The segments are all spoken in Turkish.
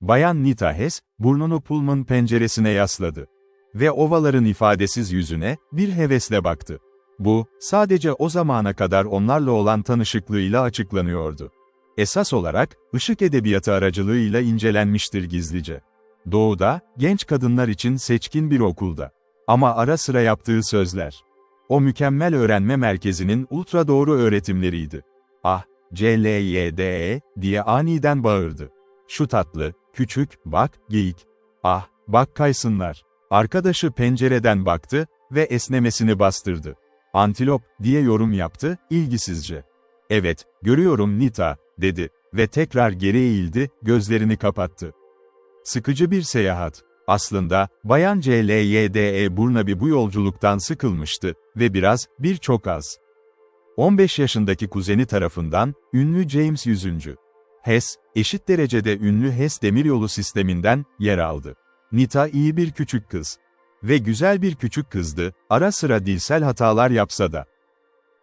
Bayan Nita Hess, burnunu Pullman penceresine yasladı. Ve ovaların ifadesiz yüzüne, bir hevesle baktı. Bu, sadece o zamana kadar onlarla olan tanışıklığıyla açıklanıyordu. Esas olarak, ışık edebiyatı aracılığıyla incelenmiştir gizlice. Doğuda, genç kadınlar için seçkin bir okulda. Ama ara sıra yaptığı sözler. O mükemmel öğrenme merkezinin ultra doğru öğretimleriydi. Ah, CLYDE, diye aniden bağırdı. Şu tatlı, küçük, bak, geyik. Ah, bak kaysınlar. Arkadaşı pencereden baktı ve esnemesini bastırdı. Antilop, diye yorum yaptı, ilgisizce. Evet, görüyorum Nita, dedi ve tekrar geri eğildi, gözlerini kapattı. Sıkıcı bir seyahat. Aslında, Bayan CLYDE Burnaby bu yolculuktan sıkılmıştı ve birçok az. 15 yaşındaki kuzeni tarafından, ünlü James 100. Hess, eşit derecede ünlü Hess demiryolu sisteminden yer aldı. Nita iyi bir küçük kız. Ve güzel bir küçük kızdı, ara sıra dilsel hatalar yapsa da.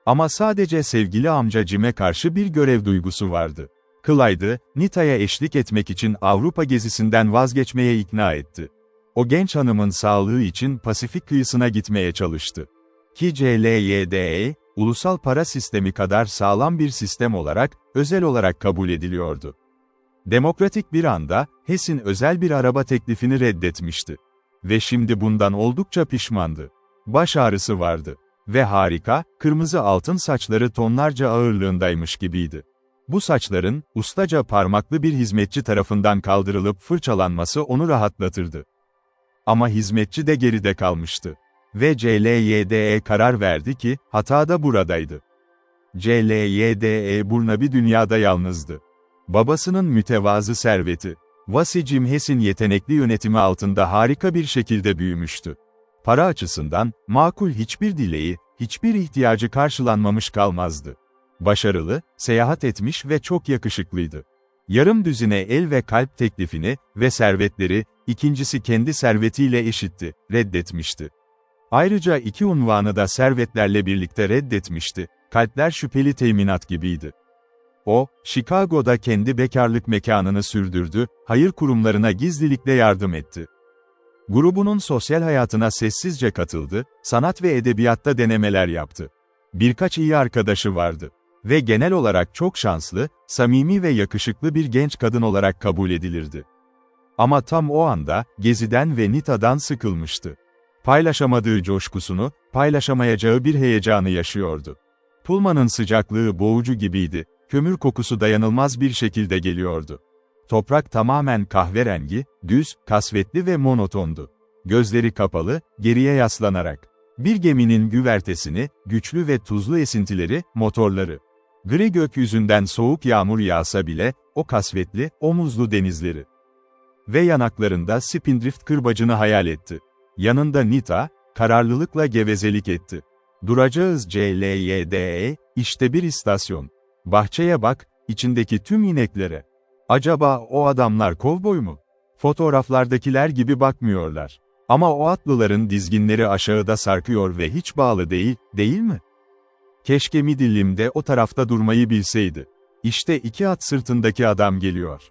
Ama sadece sevgili amca Jim'e karşı bir görev duygusu vardı. Clyde'ı, Nita'ya eşlik etmek için Avrupa gezisinden vazgeçmeye ikna etti. O genç hanımın sağlığı için Pasifik kıyısına gitmeye çalıştı. Ki CLYDE, ulusal para sistemi kadar sağlam bir sistem olarak, özel olarak kabul ediliyordu. Demokratik bir anda, Hess'in özel bir araba teklifini reddetmişti. Ve şimdi bundan oldukça pişmandı. Baş ağrısı vardı. Ve harika, kırmızı altın saçları tonlarca ağırlığındaymış gibiydi. Bu saçların, ustaca parmaklı bir hizmetçi tarafından kaldırılıp fırçalanması onu rahatlatırdı. Ama hizmetçi de geride kalmıştı. Ve CLYDE karar verdi ki, hata da buradaydı. CLYDE Burnaby dünyada yalnızdı. Babasının mütevazı serveti, Vasi Jim Hess'in yetenekli yönetimi altında harika bir şekilde büyümüştü. Para açısından, makul hiçbir dileği, hiçbir ihtiyacı karşılanmamış kalmazdı. Başarılı, seyahat etmiş ve çok yakışıklıydı. Yarım düzine el ve kalp teklifini ve servetleri, ikincisi kendi servetiyle eşitti, reddetmişti. Ayrıca 2 unvanı da servetlerle birlikte reddetmişti, kalpler şüpheli teminat gibiydi. O, Chicago'da kendi bekarlık mekanını sürdürdü, hayır kurumlarına gizlilikle yardım etti. Grubunun sosyal hayatına sessizce katıldı, sanat ve edebiyatta denemeler yaptı. Birkaç iyi arkadaşı vardı. Ve genel olarak çok şanslı, samimi ve yakışıklı bir genç kadın olarak kabul edilirdi. Ama tam o anda, geziden ve Nita'dan sıkılmıştı. Paylaşamadığı coşkusunu, paylaşamayacağı bir heyecanı yaşıyordu. Pullman'ın sıcaklığı boğucu gibiydi, kömür kokusu dayanılmaz bir şekilde geliyordu. Toprak tamamen kahverengi, düz, kasvetli ve monotondu. Gözleri kapalı, geriye yaslanarak. Bir geminin güvertesini, güçlü ve tuzlu esintileri, motorları. Gri gökyüzünden soğuk yağmur yağsa bile, o kasvetli, omuzlu denizleri. Ve yanaklarında Spindrift kırbacını hayal etti. Yanında Nita, kararlılıkla gevezelik etti. Duracağız CLYDE, işte bir istasyon. Bahçeye bak, içindeki tüm ineklere. Acaba o adamlar kovboy mu? Fotoğraflardakiler gibi bakmıyorlar. Ama o atlıların dizginleri aşağıda sarkıyor ve hiç bağlı değil, değil mi? Keşke Midillim de o tarafta durmayı bilseydi. İşte 2 at sırtındaki adam geliyor.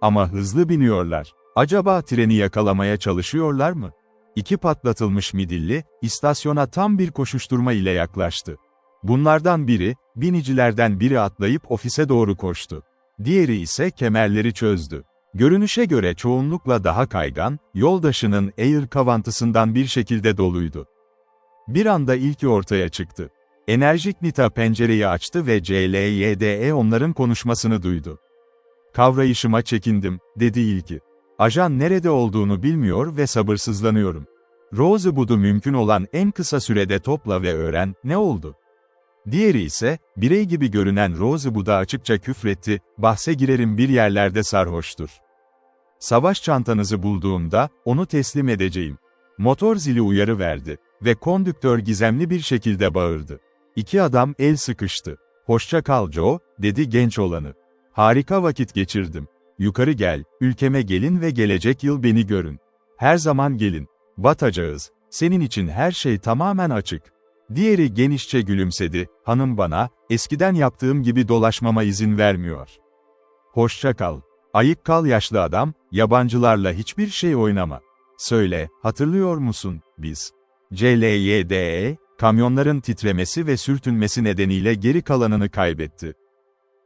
Ama hızlı biniyorlar. Acaba treni yakalamaya çalışıyorlar mı? 2 patlatılmış midilli, istasyona tam bir koşuşturma ile yaklaştı. Bunlardan biri, binicilerden biri atlayıp ofise doğru koştu. Diğeri ise kemerleri çözdü. Görünüşe göre çoğunlukla daha kaygan, yoldaşının air kavantısından bir şekilde doluydu. Bir anda ilki ortaya çıktı. Enerjik Nita pencereyi açtı ve CLYDE onların konuşmasını duydu. Kavrayışıma çekindim, dedi ilki. Ajan nerede olduğunu bilmiyor ve sabırsızlanıyorum. Rosewood'u mümkün olan en kısa sürede topla ve öğren, ne oldu? Diğeri ise, birey gibi görünen Rosewood'a açıkça küfretti, bahse girerim bir yerlerde sarhoştur. Savaş çantanızı bulduğumda, onu teslim edeceğim. Motor zili uyarı verdi ve kondüktör gizemli bir şekilde bağırdı. 2 adam el sıkıştı. Hoşça kal Joe, dedi genç olanı. Harika vakit geçirdim. Yukarı gel, ülkeme gelin ve gelecek yıl beni görün. Her zaman gelin. Batacağız. Senin için her şey tamamen açık. Diğeri genişçe gülümsedi. Hanım bana, eskiden yaptığım gibi dolaşmama izin vermiyor. Hoşça kal. Ayık kal yaşlı adam, yabancılarla hiçbir şey oynama. Söyle, hatırlıyor musun, biz? CLYDE, kamyonların titremesi ve sürtünmesi nedeniyle geri kalanını kaybetti.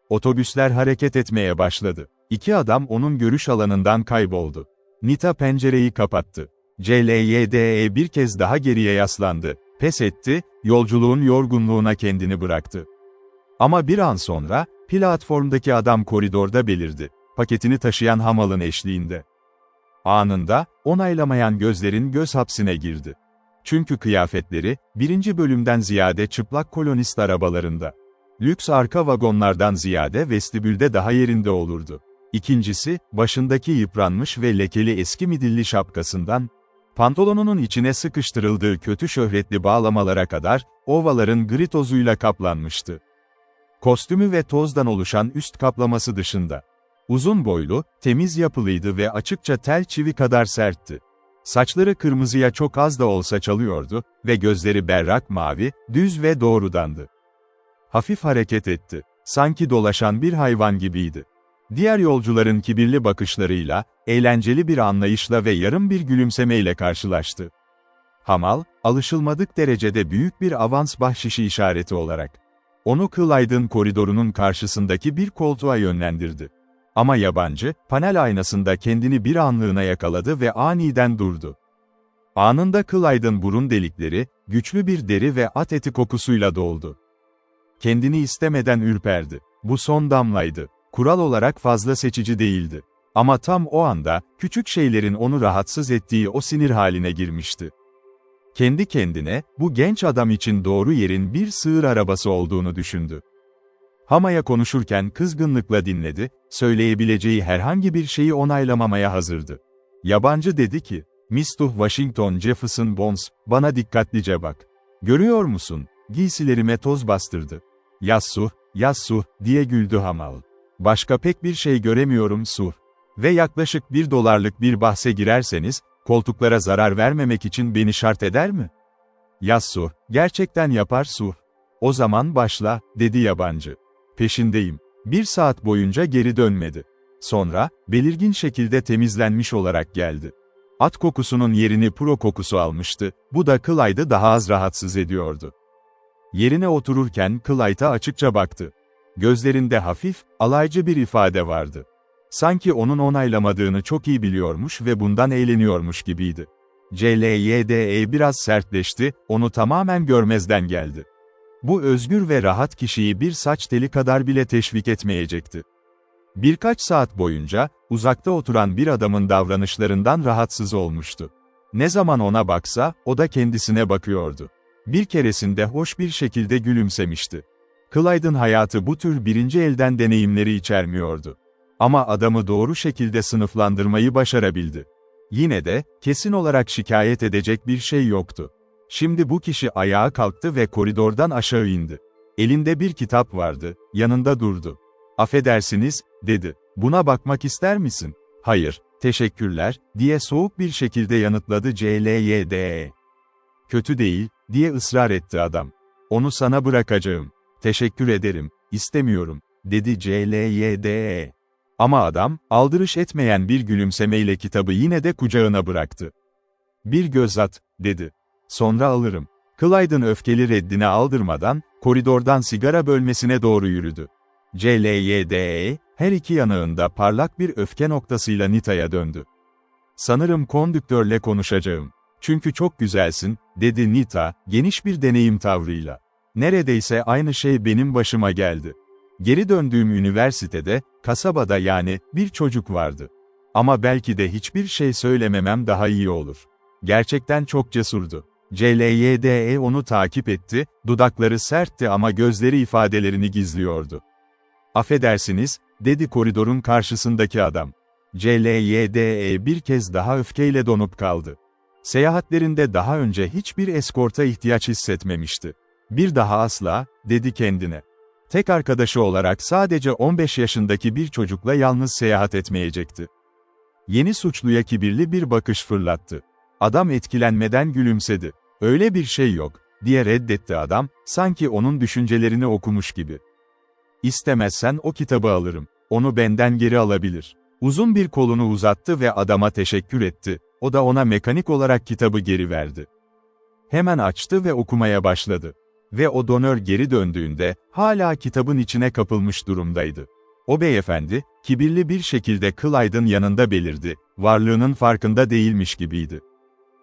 Otobüsler hareket etmeye başladı. İki adam onun görüş alanından kayboldu. Nita pencereyi kapattı. CLYDE bir kez daha geriye yaslandı, pes etti, yolculuğun yorgunluğuna kendini bıraktı. Ama bir an sonra, platformdaki adam koridorda belirdi, paketini taşıyan hamalın eşliğinde. Anında, onaylamayan gözlerin göz hapsine girdi. Çünkü kıyafetleri, birinci bölümden ziyade çıplak kolonist arabalarında. Lüks arka vagonlardan ziyade vestibülde daha yerinde olurdu. İkincisi, başındaki yıpranmış ve lekeli eski midilli şapkasından, pantolonunun içine sıkıştırıldığı kötü şöhretli bağlamalara kadar, ovaların gri tozuyla kaplanmıştı. Kostümü ve tozdan oluşan üst kaplaması dışında. Uzun boylu, temiz yapılıydı ve açıkça tel çivi kadar sertti. Saçları kırmızıya çok az da olsa çalıyordu ve gözleri berrak mavi, düz ve doğrudandı. Hafif hareket etti. Sanki dolaşan bir hayvan gibiydi. Diğer yolcuların kibirli bakışlarıyla, eğlenceli bir anlayışla ve yarım bir gülümsemeyle karşılaştı. Hamal, alışılmadık derecede büyük bir avans bahşişi işareti olarak. Onu Clyde'ın koridorunun karşısındaki bir koltuğa yönlendirdi. Ama yabancı, panel aynasında kendini bir anlığına yakaladı ve aniden durdu. Anında Clyde'ın burun delikleri, güçlü bir deri ve at eti kokusuyla doldu. Kendini istemeden ürperdi. Bu son damlaydı. Kural olarak fazla seçici değildi. Ama tam o anda, küçük şeylerin onu rahatsız ettiği o sinir haline girmişti. Kendi kendine, bu genç adam için doğru yerin bir sığır arabası olduğunu düşündü. Hamaya konuşurken kızgınlıkla dinledi, söyleyebileceği herhangi bir şeyi onaylamamaya hazırdı. Yabancı dedi ki, Mr. Washington Jefferson Bones, bana dikkatlice bak. Görüyor musun, giysilerime toz bastırdı. Yassuh, yassuh, diye güldü Hamal. Başka pek bir şey göremiyorum Suh. Ve yaklaşık $1 bir bahse girerseniz, koltuklara zarar vermemek için beni şart eder mi? Yassuh, gerçekten yapar Suh. O zaman başla, dedi yabancı. Peşindeyim. 1 saat boyunca geri dönmedi. Sonra, belirgin şekilde temizlenmiş olarak geldi. At kokusunun yerini pro kokusu almıştı, bu da Clyde'ı daha az rahatsız ediyordu. Yerine otururken Clyde'a açıkça baktı. Gözlerinde hafif, alaycı bir ifade vardı. Sanki onun onaylamadığını çok iyi biliyormuş ve bundan eğleniyormuş gibiydi. CLYDE biraz sertleşti, onu tamamen görmezden geldi. Bu özgür ve rahat kişiyi bir saç teli kadar bile teşvik etmeyecekti. Birkaç saat boyunca, uzakta oturan bir adamın davranışlarından rahatsız olmuştu. Ne zaman ona baksa, o da kendisine bakıyordu. Bir keresinde hoş bir şekilde gülümsemişti. Clyde'ın hayatı bu tür birinci elden deneyimleri içermiyordu. Ama adamı doğru şekilde sınıflandırmayı başarabildi. Yine de, kesin olarak şikayet edecek bir şey yoktu. Şimdi bu kişi ayağa kalktı ve koridordan aşağı indi. Elinde bir kitap vardı, yanında durdu. "Affedersiniz," dedi. "Buna bakmak ister misin?" "Hayır, teşekkürler," diye soğuk bir şekilde yanıtladı CLYDE. "Kötü değil," diye ısrar etti adam. "Onu sana bırakacağım." "Teşekkür ederim, istemiyorum," dedi CLYDE. Ama adam, aldırış etmeyen bir gülümsemeyle kitabı yine de kucağına bıraktı. "Bir göz at," dedi. "Sonra alırım." Clyde'ın öfkeli reddine aldırmadan, koridordan sigara bölmesine doğru yürüdü. CLYDE, her iki yanağında parlak bir öfke noktasıyla Nita'ya döndü. "Sanırım kondüktörle konuşacağım. Çünkü çok güzelsin," dedi Nita, geniş bir deneyim tavrıyla. "Neredeyse aynı şey benim başıma geldi. Geri döndüğüm üniversitede, kasabada yani, bir çocuk vardı. Ama belki de hiçbir şey söylememem daha iyi olur. Gerçekten çok cesurdu." CLYDE onu takip etti, dudakları sertti ama gözleri ifadelerini gizliyordu. "Affedersiniz," dedi koridorun karşısındaki adam. CLYDE bir kez daha öfkeyle donup kaldı. Seyahatlerinde daha önce hiçbir eskorta ihtiyaç hissetmemişti. "Bir daha asla," dedi kendine. Tek arkadaşı olarak sadece 15 yaşındaki bir çocukla yalnız seyahat etmeyecekti. Yeni suçluya kibirli bir bakış fırlattı. Adam etkilenmeden gülümsedi. "Öyle bir şey yok," diye reddetti adam, sanki onun düşüncelerini okumuş gibi. "İstemezsen o kitabı alırım. Onu benden geri alabilir." Uzun bir kolunu uzattı ve adama teşekkür etti. O da ona mekanik olarak kitabı geri verdi. Hemen açtı ve okumaya başladı. Ve o donör geri döndüğünde, hala kitabın içine kapılmış durumdaydı. O beyefendi, kibirli bir şekilde Clyde'ın yanında belirdi, varlığının farkında değilmiş gibiydi.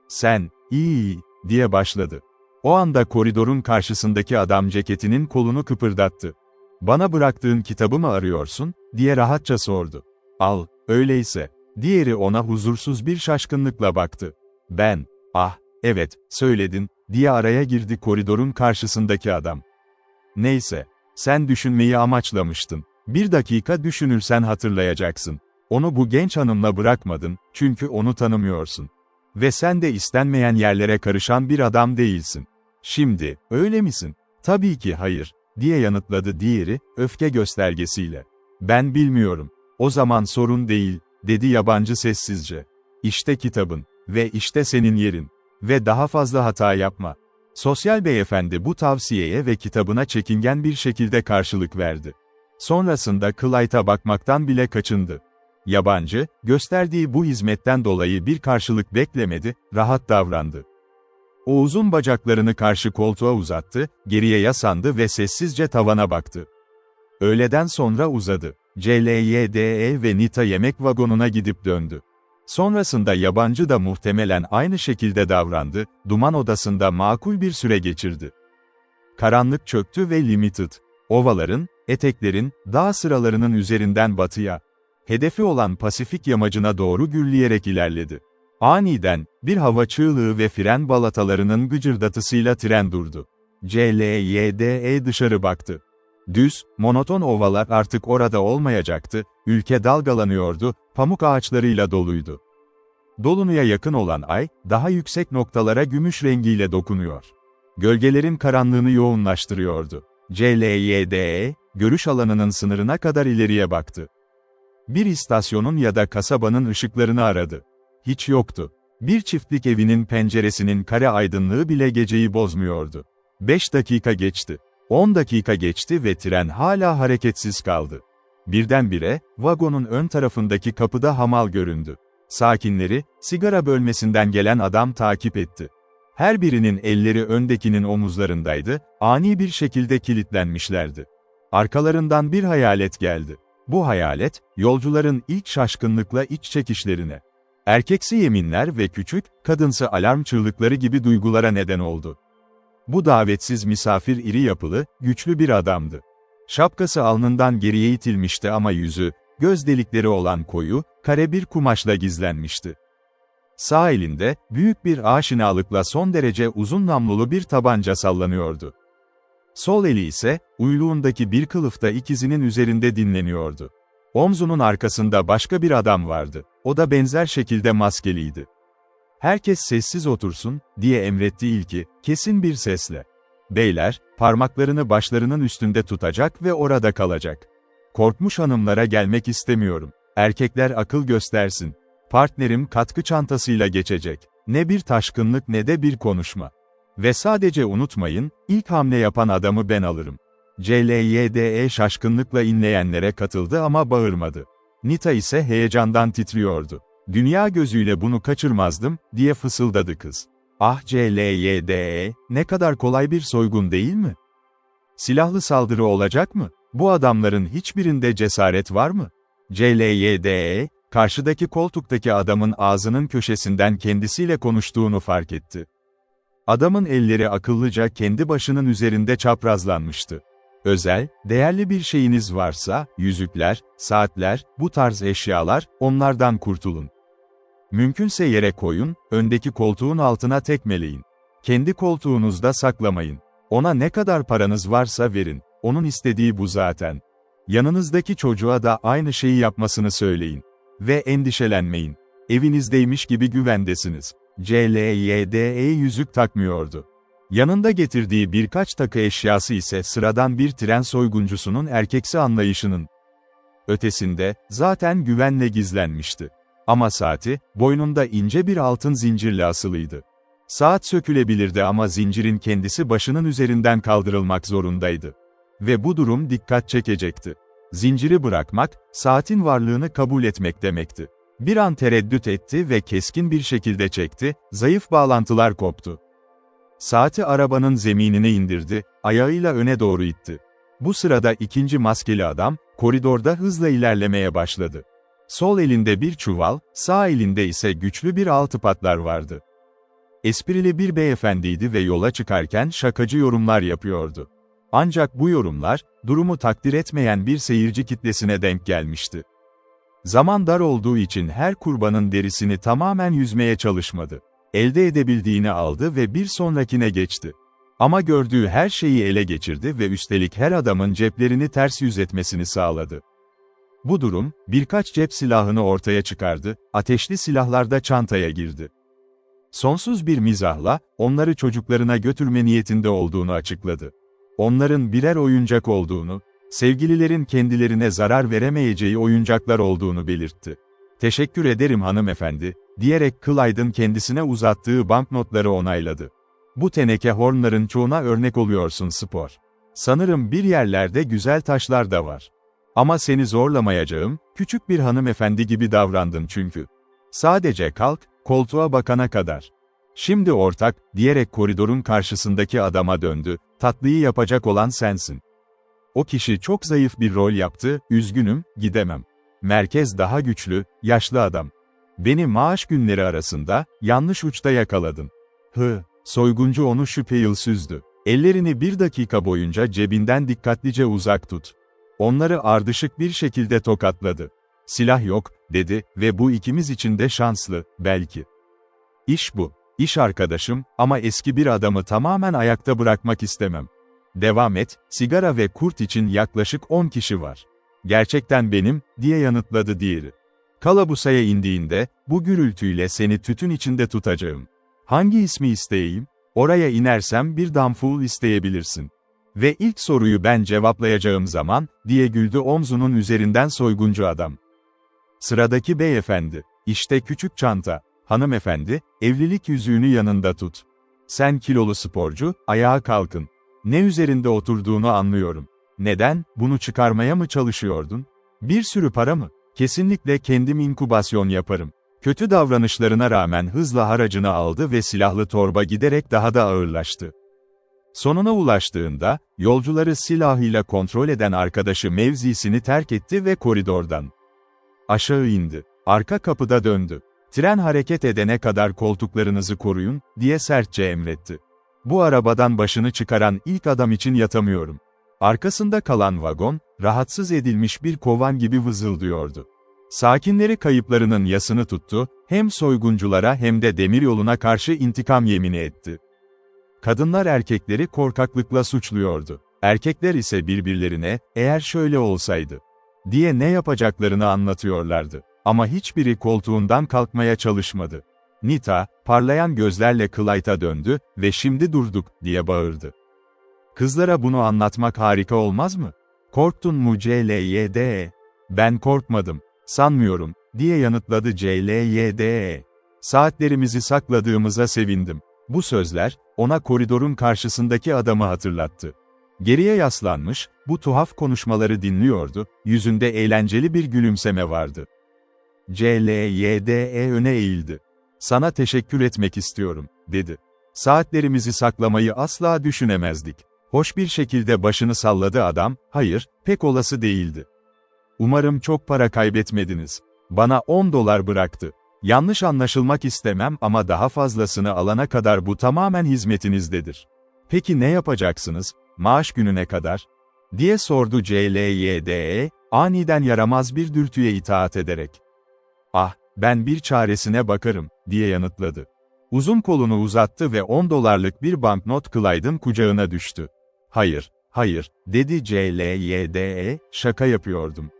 "Sen, iyi, diye başladı. O anda koridorun karşısındaki adam ceketinin kolunu kıpırdattı. "Bana bıraktığın kitabı mı arıyorsun?" diye rahatça sordu. "Al, öyleyse." Diğeri ona huzursuz bir şaşkınlıkla baktı. "Ben, evet, söyledin," diye araya girdi koridorun karşısındaki adam. "Neyse, sen düşünmeyi amaçlamıştın. Bir dakika düşünürsen hatırlayacaksın. Onu bu genç hanımla bırakmadın, çünkü onu tanımıyorsun. Ve sen de istenmeyen yerlere karışan bir adam değilsin. Şimdi, öyle misin?" "Tabii ki hayır," diye yanıtladı diğeri, öfke göstergesiyle. "Ben bilmiyorum." "O zaman sorun değil," dedi yabancı sessizce. "İşte kitabın. Ve işte senin yerin. Ve daha fazla hata yapma." Sosyal beyefendi bu tavsiyeye ve kitabına çekingen bir şekilde karşılık verdi. Sonrasında Clyde'a bakmaktan bile kaçındı. Yabancı, gösterdiği bu hizmetten dolayı bir karşılık beklemedi, rahat davrandı. O uzun bacaklarını karşı koltuğa uzattı, geriye yaslandı ve sessizce tavana baktı. Öğleden sonra uzadı. CLYDE ve Nita yemek vagonuna gidip döndü. Sonrasında yabancı da muhtemelen aynı şekilde davrandı, duman odasında makul bir süre geçirdi. Karanlık çöktü ve Limited, ovaların, eteklerin, dağ sıralarının üzerinden batıya, hedefi olan Pasifik yamacına doğru gürleyerek ilerledi. Aniden, bir hava çığlığı ve fren balatalarının gıcırdatısıyla tren durdu. CLYDE dışarı baktı. Düz, monoton ovalar artık orada olmayacaktı, ülke dalgalanıyordu, pamuk ağaçlarıyla doluydu. Dolunaya yakın olan ay, daha yüksek noktalara gümüş rengiyle dokunuyor. Gölgelerin karanlığını yoğunlaştırıyordu. CLYDE, görüş alanının sınırına kadar ileriye baktı. Bir istasyonun ya da kasabanın ışıklarını aradı. Hiç yoktu. Bir çiftlik evinin penceresinin kare aydınlığı bile geceyi bozmuyordu. 5 dakika geçti. 10 dakika geçti ve tren hala hareketsiz kaldı. Birdenbire, vagonun ön tarafındaki kapıda hamal göründü. Sakinleri, sigara bölmesinden gelen adam takip etti. Her birinin elleri öndekinin omuzlarındaydı, ani bir şekilde kilitlenmişlerdi. Arkalarından bir hayalet geldi. Bu hayalet, yolcuların ilk şaşkınlıkla iç çekişlerine, erkeksi yeminler ve küçük, kadınsı alarm çığlıkları gibi duygulara neden oldu. Bu davetsiz misafir iri yapılı, güçlü bir adamdı. Şapkası alnından geriye itilmişti ama yüzü, göz delikleri olan koyu, kare bir kumaşla gizlenmişti. Sağ elinde, büyük bir aşinalıkla son derece uzun namlulu bir tabanca sallanıyordu. Sol eli ise, uyluğundaki bir kılıfta ikizinin üzerinde dinleniyordu. Omzunun arkasında başka bir adam vardı. O da benzer şekilde maskeliydi. "Herkes sessiz otursun," diye emretti ilki, kesin bir sesle. "Beyler, parmaklarını başlarının üstünde tutacak ve orada kalacak. Korkmuş hanımlara gelmek istemiyorum. Erkekler akıl göstersin. Partnerim katkı çantasıyla geçecek. Ne bir taşkınlık ne de bir konuşma. Ve sadece unutmayın, ilk hamle yapan adamı ben alırım." CLYDE şaşkınlıkla inleyenlere katıldı ama bağırmadı. Nita ise heyecandan titriyordu. "Dünya gözüyle bunu kaçırmazdım," diye fısıldadı kız. "Ah CLYDE, ne kadar kolay bir soygun değil mi? Silahlı saldırı olacak mı? Bu adamların hiçbirinde cesaret var mı?" CLYDE, karşıdaki koltuktaki adamın ağzının köşesinden kendisiyle konuştuğunu fark etti. Adamın elleri akıllıca kendi başının üzerinde çaprazlanmıştı. "Özel, değerli bir şeyiniz varsa, yüzükler, saatler, bu tarz eşyalar, onlardan kurtulun. Mümkünse yere koyun, öndeki koltuğun altına tekmeleyin. Kendi koltuğunuzda saklamayın. Ona ne kadar paranız varsa verin, onun istediği bu zaten. Yanınızdaki çocuğa da aynı şeyi yapmasını söyleyin. Ve endişelenmeyin. Evinizdeymiş gibi güvendesiniz." CLYDE yüzük takmıyordu. Yanında getirdiği birkaç takı eşyası ise sıradan bir tren soyguncusunun erkeksi anlayışının ötesinde, zaten güvenle gizlenmişti. Ama saati, boynunda ince bir altın zincirle asılıydı. Saat sökülebilirdi ama zincirin kendisi başının üzerinden kaldırılmak zorundaydı. Ve bu durum dikkat çekecekti. Zinciri bırakmak, saatin varlığını kabul etmek demekti. Bir an tereddüt etti ve keskin bir şekilde çekti, zayıf bağlantılar koptu. Saati arabanın zeminine indirdi, ayağıyla öne doğru itti. Bu sırada ikinci maskeli adam, koridorda hızla ilerlemeye başladı. Sol elinde bir çuval, sağ elinde ise güçlü bir altıpatlar vardı. Esprili bir beyefendiydi ve yola çıkarken şakacı yorumlar yapıyordu. Ancak bu yorumlar, durumu takdir etmeyen bir seyirci kitlesine denk gelmişti. Zaman dar olduğu için her kurbanın derisini tamamen yüzmeye çalışmadı. Elde edebildiğini aldı ve bir sonrakine geçti. Ama gördüğü her şeyi ele geçirdi ve üstelik her adamın ceplerini ters yüz etmesini sağladı. Bu durum, birkaç cep silahını ortaya çıkardı, ateşli silahlar da çantaya girdi. Sonsuz bir mizahla, onları çocuklarına götürme niyetinde olduğunu açıkladı. Onların birer oyuncak olduğunu, sevgililerin kendilerine zarar veremeyeceği oyuncaklar olduğunu belirtti. "Teşekkür ederim hanımefendi," diyerek Clyde'ın kendisine uzattığı banknotları onayladı. "Bu teneke hornların çoğuna örnek oluyorsun spor. Sanırım bir yerlerde güzel taşlar da var. Ama seni zorlamayacağım, küçük bir hanımefendi gibi davrandın çünkü. Sadece kalk, koltuğa bakana kadar. Şimdi ortak," diyerek koridorun karşısındaki adama döndü, "tatlıyı yapacak olan sensin. O kişi çok zayıf bir rol yaptı, üzgünüm, gidemem. Merkez daha güçlü, yaşlı adam. Beni maaş günleri arasında, yanlış uçta yakaladın." Soyguncu onu şüpheli süzdü. "Ellerini 1 dakika boyunca cebinden dikkatlice uzak tut." Onları ardışık bir şekilde tokatladı. "Silah yok," dedi ve "bu ikimiz için de şanslı, belki. İş bu. İş arkadaşım, ama eski bir adamı tamamen ayakta bırakmak istemem. Devam et, sigara ve kurt için yaklaşık 10 kişi var." "Gerçekten benim," diye yanıtladı diğeri. "Kalabusaya indiğinde, bu gürültüyle seni tütün içinde tutacağım. Hangi ismi isteyeyim? Oraya inersem bir damful isteyebilirsin. Ve ilk soruyu ben cevaplayacağım zaman," diye güldü omzunun üzerinden soyguncu adam. Sıradaki beyefendi, "İşte küçük çanta. Hanımefendi, evlilik yüzüğünü yanında tut. Sen kilolu sporcu, ayağa kalkın. Ne üzerinde oturduğunu anlıyorum. Neden, bunu çıkarmaya mı çalışıyordun? Bir sürü para mı? Kesinlikle kendim inkübasyon yaparım." Kötü davranışlarına rağmen hızla haracını aldı ve silahlı torba giderek daha da ağırlaştı. Sonuna ulaştığında, yolcuları silahıyla kontrol eden arkadaşı mevzisini terk etti ve koridordan aşağı indi. Arka kapıda döndü. "Tren hareket edene kadar koltuklarınızı koruyun," diye sertçe emretti. "Bu arabadan başını çıkaran ilk adam için yatamıyorum." Arkasında kalan vagon, rahatsız edilmiş bir kovan gibi vızıldıyordu. Sakinleri kayıplarının yasını tuttu, hem soygunculara hem de demiryoluna karşı intikam yemini etti. Kadınlar erkekleri korkaklıkla suçluyordu. Erkekler ise birbirlerine, "eğer şöyle olsaydı," diye ne yapacaklarını anlatıyorlardı. Ama hiçbiri koltuğundan kalkmaya çalışmadı. Nita, parlayan gözlerle Clyde'a döndü ve "şimdi durduk," diye bağırdı. "Kızlara bunu anlatmak harika olmaz mı? Korktun mu CLYD? Ben korkmadım. Sanmıyorum," diye yanıtladı CLYD. "Saatlerimizi sakladığımıza sevindim." Bu sözler, ona koridorun karşısındaki adamı hatırlattı. Geriye yaslanmış, bu tuhaf konuşmaları dinliyordu, yüzünde eğlenceli bir gülümseme vardı. CLYD öne eğildi. "Sana teşekkür etmek istiyorum," dedi. "Saatlerimizi saklamayı asla düşünemezdik." Hoş bir şekilde başını salladı adam, "Hayır, pek olası değildi. Umarım çok para kaybetmediniz. Bana $10 bıraktı. Yanlış anlaşılmak istemem ama daha fazlasını alana kadar bu tamamen hizmetinizdedir." "Peki ne yapacaksınız, maaş gününe kadar?" diye sordu CLYD, aniden yaramaz bir dürtüye itaat ederek. "Ah, ben bir çaresine bakarım," diye yanıtladı. Uzun kolunu uzattı ve $10'lık bir banknot Clyde'ın kucağına düştü. "Hayır, hayır," dedi CLYD, "şaka yapıyordum.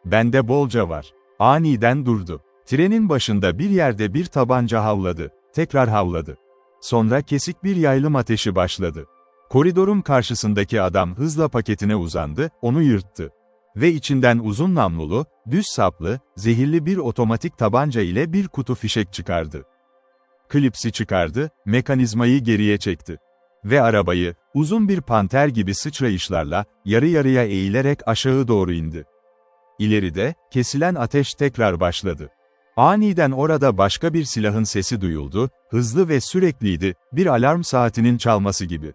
Bende bolca var." Aniden durdu. Trenin başında bir yerde bir tabanca havladı, tekrar havladı. Sonra kesik bir yaylım ateşi başladı. Koridorun karşısındaki adam hızla paketine uzandı, onu yırttı. Ve içinden uzun namlulu, düz saplı, zehirli bir otomatik tabanca ile bir kutu fişek çıkardı. Klipsi çıkardı, mekanizmayı geriye çekti. Ve arabayı, uzun bir panter gibi sıçrayışlarla, yarı yarıya eğilerek aşağı doğru indi. İleride, kesilen ateş tekrar başladı. Aniden orada başka bir silahın sesi duyuldu, hızlı ve sürekliydi, bir alarm saatinin çalması gibi.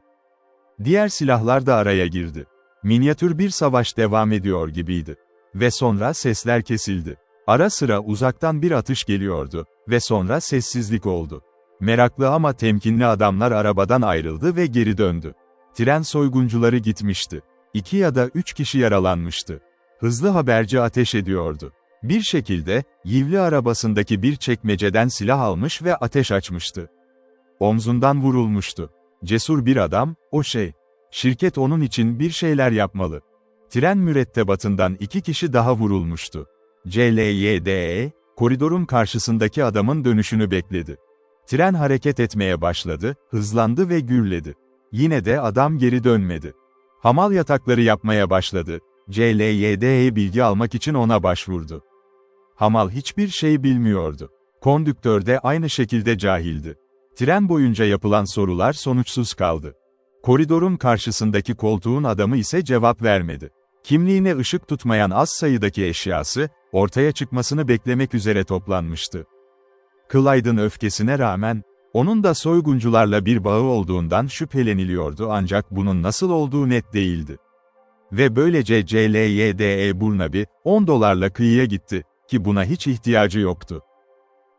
Diğer silahlar da araya girdi. Minyatür bir savaş devam ediyor gibiydi. Ve sonra sesler kesildi. Ara sıra uzaktan bir atış geliyordu ve sonra sessizlik oldu. Meraklı ama temkinli adamlar arabadan ayrıldı ve geri döndü. Tren soyguncuları gitmişti. 2 ya da 3 kişi yaralanmıştı. Hızlı haberci ateş ediyordu. Bir şekilde, yivli arabasındaki bir çekmeceden silah almış ve ateş açmıştı. Omzundan vurulmuştu. Cesur bir adam, o şey. Şirket onun için bir şeyler yapmalı. Tren mürettebatından 2 kişi daha vurulmuştu. CLYDE, koridorun karşısındaki adamın dönüşünü bekledi. Tren hareket etmeye başladı, hızlandı ve gürledi. Yine de adam geri dönmedi. Hamal yatakları yapmaya başladı. CLYDE bilgi almak için ona başvurdu. Hamal hiçbir şey bilmiyordu. Kondüktör de aynı şekilde cahildi. Tren boyunca yapılan sorular sonuçsuz kaldı. Koridorun karşısındaki koltuğun adamı ise cevap vermedi. Kimliğine ışık tutmayan az sayıdaki eşyası, ortaya çıkmasını beklemek üzere toplanmıştı. Clyde'ın öfkesine rağmen, onun da soyguncularla bir bağı olduğundan şüpheleniliyordu ancak bunun nasıl olduğu net değildi. Ve böylece CLYDE Burnaby, $10 kıyıya gitti, ki buna hiç ihtiyacı yoktu.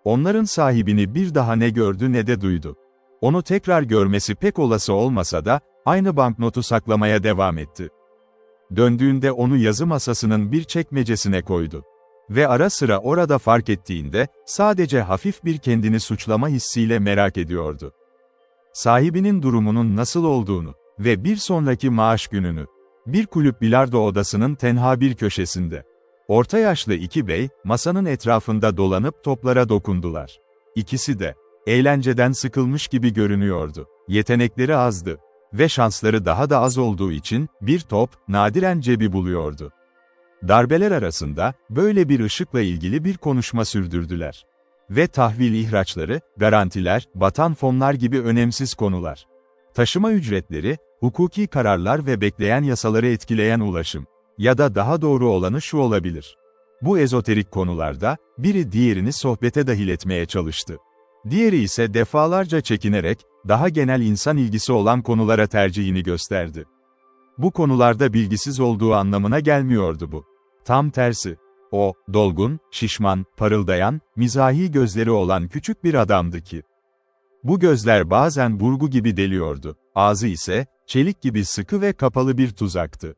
Onların sahibini bir daha ne gördü ne de duydu. Onu tekrar görmesi pek olası olmasa da, aynı banknotu saklamaya devam etti. Döndüğünde onu yazı masasının bir çekmecesine koydu. Ve ara sıra orada fark ettiğinde, sadece hafif bir kendini suçlama hissiyle merak ediyordu. Sahibinin durumunun nasıl olduğunu ve bir sonraki maaş gününü. Bir kulüp bilardo odasının tenha bir köşesinde. Orta yaşlı 2 bey, masanın etrafında dolanıp toplara dokundular. İkisi de, eğlenceden sıkılmış gibi görünüyordu. Yetenekleri azdı. Ve şansları daha da az olduğu için, bir top, nadiren cebi buluyordu. Darbeler arasında, böyle bir ışıkla ilgili bir konuşma sürdürdüler. Ve tahvil ihraçları, garantiler, batan fonlar gibi önemsiz konular. Taşıma ücretleri, hukuki kararlar ve bekleyen yasaları etkileyen ulaşım. Ya da daha doğru olanı şu olabilir. Bu ezoterik konularda, biri diğerini sohbete dahil etmeye çalıştı. Diğeri ise defalarca çekinerek, daha genel insan ilgisi olan konulara tercihini gösterdi. Bu konularda bilgisiz olduğu anlamına gelmiyordu bu. Tam tersi. O, dolgun, şişman, parıldayan, mizahi gözleri olan küçük bir adamdı ki. Bu gözler bazen burgu gibi deliyordu, ağzı ise, çelik gibi sıkı ve kapalı bir tuzaktı.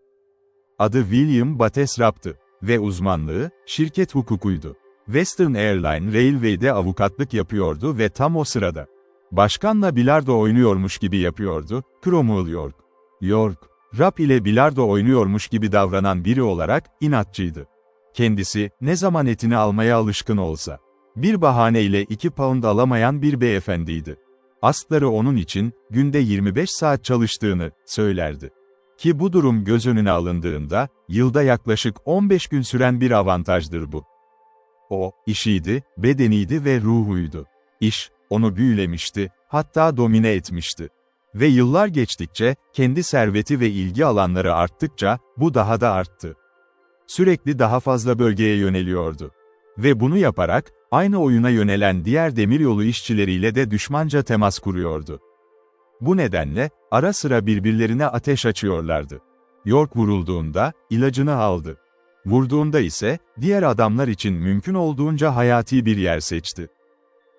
Adı William Bates Rapp'tı ve uzmanlığı, şirket hukukuydu. Western Airline Railway'de avukatlık yapıyordu ve tam o sırada, başkanla bilardo oynuyormuş gibi yapıyordu, Cromwell York. Rapp ile bilardo oynuyormuş gibi davranan biri olarak, inatçıydı. Kendisi, ne zaman etini almaya alışkın olsa, bir bahaneyle 2 pound alamayan bir beyefendiydi. Astları onun için, günde 25 saat çalıştığını, söylerdi. Ki bu durum göz önüne alındığında, yılda yaklaşık 15 gün süren bir avantajdır bu. O, işiydi, bedeniydi ve ruhuydu. İş, onu büyülemişti, hatta domine etmişti. Ve yıllar geçtikçe, kendi serveti ve ilgi alanları arttıkça, bu daha da arttı. Sürekli daha fazla bölgeye yöneliyordu. Ve bunu yaparak, aynı oyuna yönelen diğer demiryolu işçileriyle de düşmanca temas kuruyordu. Bu nedenle, ara sıra birbirlerine ateş açıyorlardı. York vurulduğunda, ilacını aldı. Vurduğunda ise, diğer adamlar için mümkün olduğunca hayati bir yer seçti.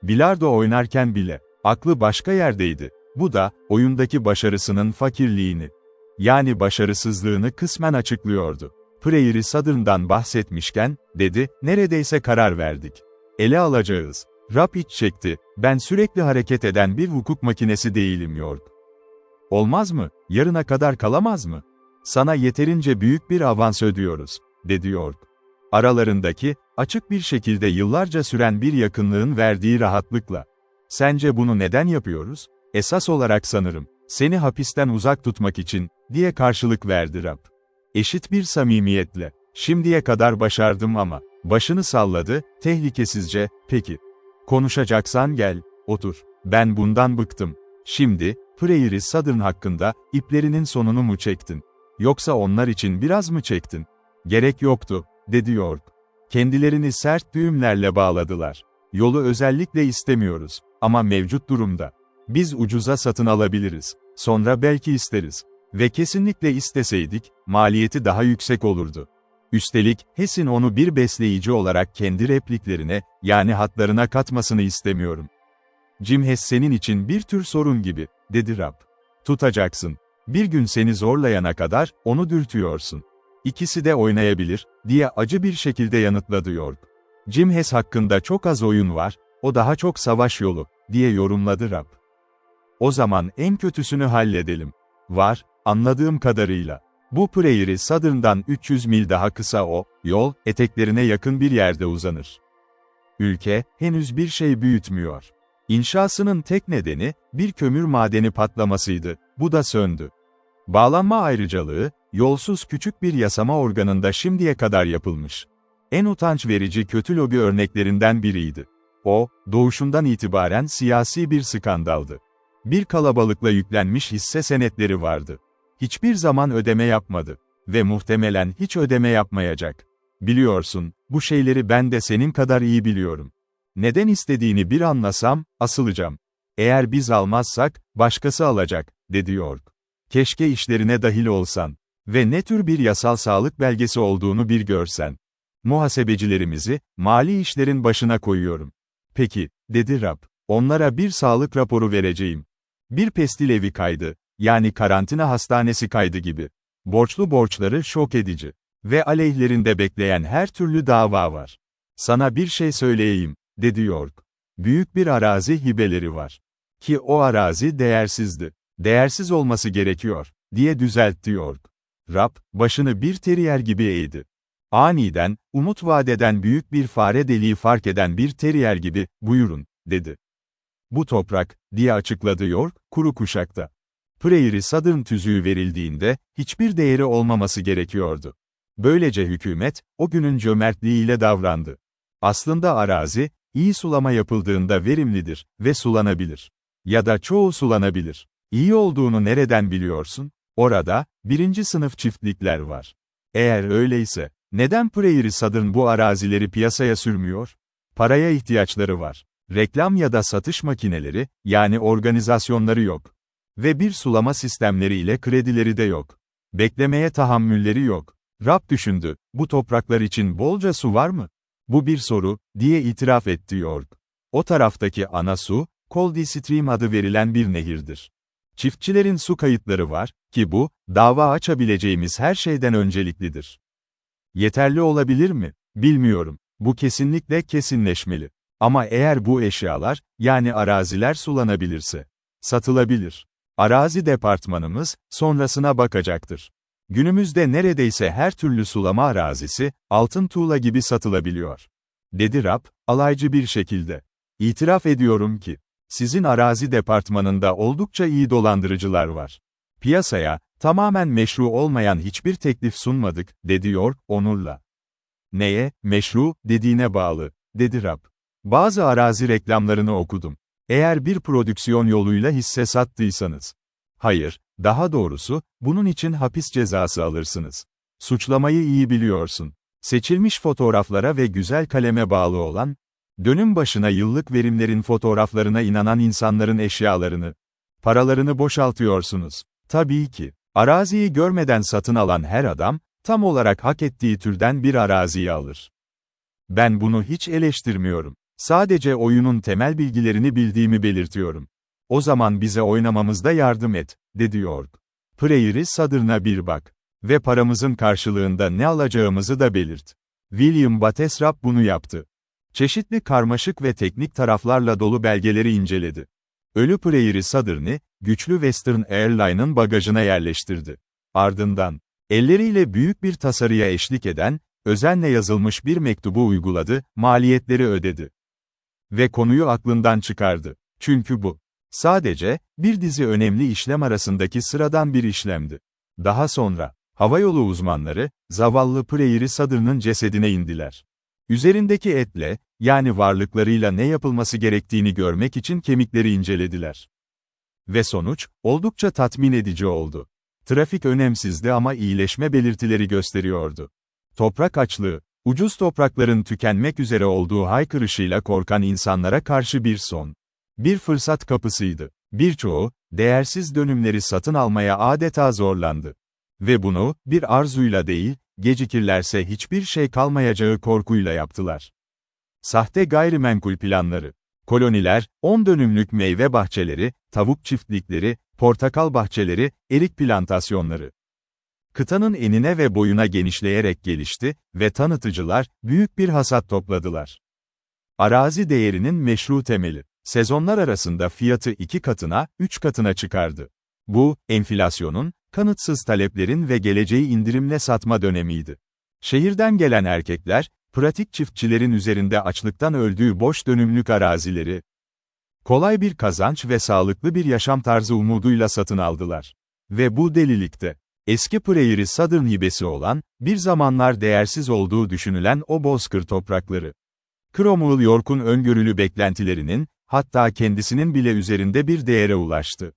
Bilardo oynarken bile, aklı başka yerdeydi. Bu da, oyundaki başarısının fakirliğini, yani başarısızlığını kısmen açıklıyordu. Prairie Southern'dan bahsetmişken, dedi, neredeyse karar verdik. Ele alacağız. Rapp iç çekti, ben sürekli hareket eden bir hukuk makinesi değilim York. Olmaz mı, yarına kadar kalamaz mı? Sana yeterince büyük bir avans ödüyoruz, dedi York. Aralarındaki, açık bir şekilde yıllarca süren bir yakınlığın verdiği rahatlıkla. Sence bunu neden yapıyoruz? Esas olarak sanırım, seni hapisten uzak tutmak için, diye karşılık verdi Rapp. Eşit bir samimiyetle, şimdiye kadar başardım ama, başını salladı, tehlikesizce, peki. Konuşacaksan gel, otur, ben bundan bıktım. Şimdi, Prairie Southern hakkında, iplerinin sonunu mu çektin? Yoksa onlar için biraz mı çektin? Gerek yoktu, dedi York. Kendilerini sert düğümlerle bağladılar. Yolu özellikle istemiyoruz. Ama mevcut durumda. Biz ucuza satın alabiliriz. Sonra belki isteriz. Ve kesinlikle isteseydik, maliyeti daha yüksek olurdu. Üstelik, Hess'in onu bir besleyici olarak kendi repliklerine, yani hatlarına katmasını istemiyorum. Jim Hess senin için bir tür sorun gibi, dedi Rob. Tutacaksın. Bir gün seni zorlayana kadar, onu dürtüyorsun. İkisi de oynayabilir, diye acı bir şekilde yanıtladı York. Jim Hess hakkında çok az oyun var, o daha çok savaş yolu, diye yorumladı Rob. O zaman en kötüsünü halledelim. Var, anladığım kadarıyla. Bu Prairie Southern'dan 300 mil daha kısa yol, eteklerine yakın bir yerde uzanır. Ülke, henüz bir şey büyütmüyor. İnşasının tek nedeni, bir kömür madeni patlamasıydı, bu da söndü. Bağlanma ayrıcalığı, yolsuz küçük bir yasama organında şimdiye kadar yapılmış. En utanç verici kötü lobi örneklerinden biriydi. O, doğuşundan itibaren siyasi bir skandaldı. Bir kalabalıkla yüklenmiş hisse senetleri vardı. Hiçbir zaman ödeme yapmadı. Ve muhtemelen hiç ödeme yapmayacak. Biliyorsun, bu şeyleri ben de senin kadar iyi biliyorum. Neden istediğini bir anlasam, asılacağım. Eğer biz almazsak, başkası alacak, dedi York. Keşke işlerine dahil olsan. Ve ne tür bir yasal sağlık belgesi olduğunu bir görsen. Muhasebecilerimizi, mali işlerin başına koyuyorum. Peki, dedi Rob. Onlara bir sağlık raporu vereceğim. Bir pestil evi kaydı, yani karantina hastanesi kaydı gibi. Borçlu borçları şok edici. Ve aleyhlerinde bekleyen her türlü dava var. Sana bir şey söyleyeyim, dedi York. Büyük bir arazi hibeleri var. Ki o arazi değersizdi. Değersiz olması gerekiyor, diye düzeltti York. Rob, başını bir terrier gibi eğdi. Aniden, umut vadeden büyük bir fare deliği fark eden bir terrier gibi, buyurun, dedi. Bu toprak, diye açıkladı York, kuru kuşakta. Prairie Southern tüzüğü verildiğinde, hiçbir değeri olmaması gerekiyordu. Böylece hükümet, o günün cömertliğiyle davrandı. Aslında arazi, iyi sulama yapıldığında verimlidir ve sulanabilir. Ya da çoğu sulanabilir. İyi olduğunu nereden biliyorsun? Orada, birinci sınıf çiftlikler var. Eğer öyleyse, neden Prairie Southern bu arazileri piyasaya sürmüyor? Paraya ihtiyaçları var. Reklam ya da satış makineleri, yani organizasyonları yok. Ve bir sulama sistemleriyle kredileri de yok. Beklemeye tahammülleri yok. Rob düşündü, bu topraklar için bolca su var mı? Bu bir soru, diye itiraf etti York. O taraftaki ana su, Coldie Stream adı verilen bir nehirdir. Çiftçilerin su kayıtları var, ki bu, dava açabileceğimiz her şeyden önceliklidir. Yeterli olabilir mi? Bilmiyorum. Bu kesinlikle kesinleşmeli. Ama eğer bu eşyalar, yani araziler sulanabilirse, satılabilir. Arazi departmanımız, sonrasına bakacaktır. Günümüzde neredeyse her türlü sulama arazisi, altın tuğla gibi satılabiliyor. Dedi Rob, alaycı bir şekilde. İtiraf ediyorum ki, sizin arazi departmanında oldukça iyi dolandırıcılar var. Piyasaya, tamamen meşru olmayan hiçbir teklif sunmadık, dedi York, onurla. Neye, meşru, dediğine bağlı, dedi Rob. Bazı arazi reklamlarını okudum. Eğer bir prodüksiyon yoluyla hisse sattıysanız. Hayır, daha doğrusu, bunun için hapis cezası alırsınız. Suçlamayı iyi biliyorsun. Seçilmiş fotoğraflara ve güzel kaleme bağlı olan, dönüm başına yıllık verimlerin fotoğraflarına inanan insanların eşyalarını, paralarını boşaltıyorsunuz. Tabii ki, araziyi görmeden satın alan her adam, tam olarak hak ettiği türden bir araziyi alır. Ben bunu hiç eleştirmiyorum. Sadece oyunun temel bilgilerini bildiğimi belirtiyorum. O zaman bize oynamamızda yardım et, dedi York. Prairie Southern'a bir bak. Ve paramızın karşılığında ne alacağımızı da belirt. William Bates Rapp bunu yaptı. Çeşitli karmaşık ve teknik taraflarla dolu belgeleri inceledi. Ölü Prairie Southern'ı, güçlü Western Airline'ın bagajına yerleştirdi. Ardından, elleriyle büyük bir tasarıya eşlik eden, özenle yazılmış bir mektubu uyguladı, maliyetleri ödedi. Ve konuyu aklından çıkardı. Çünkü bu, sadece, bir dizi önemli işlem arasındaki sıradan bir işlemdi. Daha sonra, havayolu uzmanları, zavallı Prairie Southern'ın cesedine indiler. Üzerindeki etle, yani varlıklarıyla ne yapılması gerektiğini görmek için kemikleri incelediler. Ve sonuç, oldukça tatmin edici oldu. Trafik önemsizdi ama iyileşme belirtileri gösteriyordu. Toprak açlığı, ucuz toprakların tükenmek üzere olduğu haykırışıyla korkan insanlara karşı bir fırsat kapısıydı. Birçoğu, değersiz dönümleri satın almaya adeta zorlandı. Ve bunu, bir arzuyla değil, gecikirlerse hiçbir şey kalmayacağı korkuyla yaptılar. Sahte gayrimenkul planları. Koloniler, 10 dönümlük meyve bahçeleri, tavuk çiftlikleri, portakal bahçeleri, erik plantasyonları. Kıtanın enine ve boyuna genişleyerek gelişti ve tanıtıcılar, büyük bir hasat topladılar. Arazi değerinin meşru temeli, sezonlar arasında fiyatı 2 katına, 3 katına çıkardı. Bu, enflasyonun, kanıtsız taleplerin ve geleceği indirimle satma dönemiydi. Şehirden gelen erkekler, pratik çiftçilerin üzerinde açlıktan öldüğü boş dönümlük arazileri, kolay bir kazanç ve sağlıklı bir yaşam tarzı umuduyla satın aldılar. Ve bu delilikte, eski Prairie Southern hibesi olan, bir zamanlar değersiz olduğu düşünülen o bozkır toprakları. Cromwell York'un öngörülü beklentilerinin, hatta kendisinin bile üzerinde bir değere ulaştı.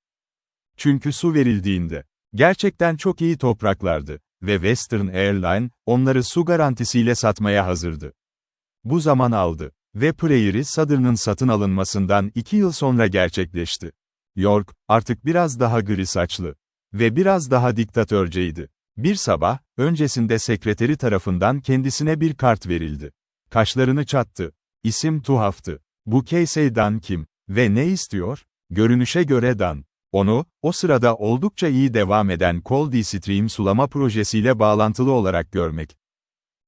Çünkü su verildiğinde, gerçekten çok iyi topraklardı ve Western Airline, onları su garantisiyle satmaya hazırdı. Bu zaman aldı ve Prairie Southern'ın satın alınmasından 2 yıl sonra gerçekleşti. York, artık biraz daha gri saçlı ve biraz daha diktatörceydi. Bir sabah, öncesinde sekreteri tarafından kendisine bir kart verildi. Kaşlarını çattı. İsim tuhaftı. Bu Casey Dunn kim ve ne istiyor? Görünüşe göre Dunn, onu, o sırada oldukça iyi devam eden Cold Stream sulama projesiyle bağlantılı olarak görmek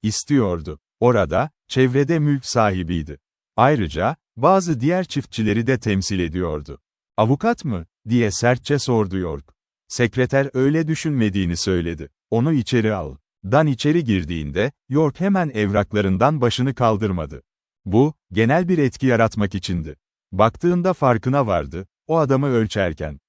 istiyordu. Orada, çevrede mülk sahibiydi. Ayrıca, bazı diğer çiftçileri de temsil ediyordu. Avukat mı, diye sertçe sordu York. Sekreter öyle düşünmediğini söyledi. Onu içeri al. Dunn içeri girdiğinde, York hemen evraklarından başını kaldırmadı. Bu, genel bir etki yaratmak içindi. Baktığında farkına vardı, o adamı ölçerken.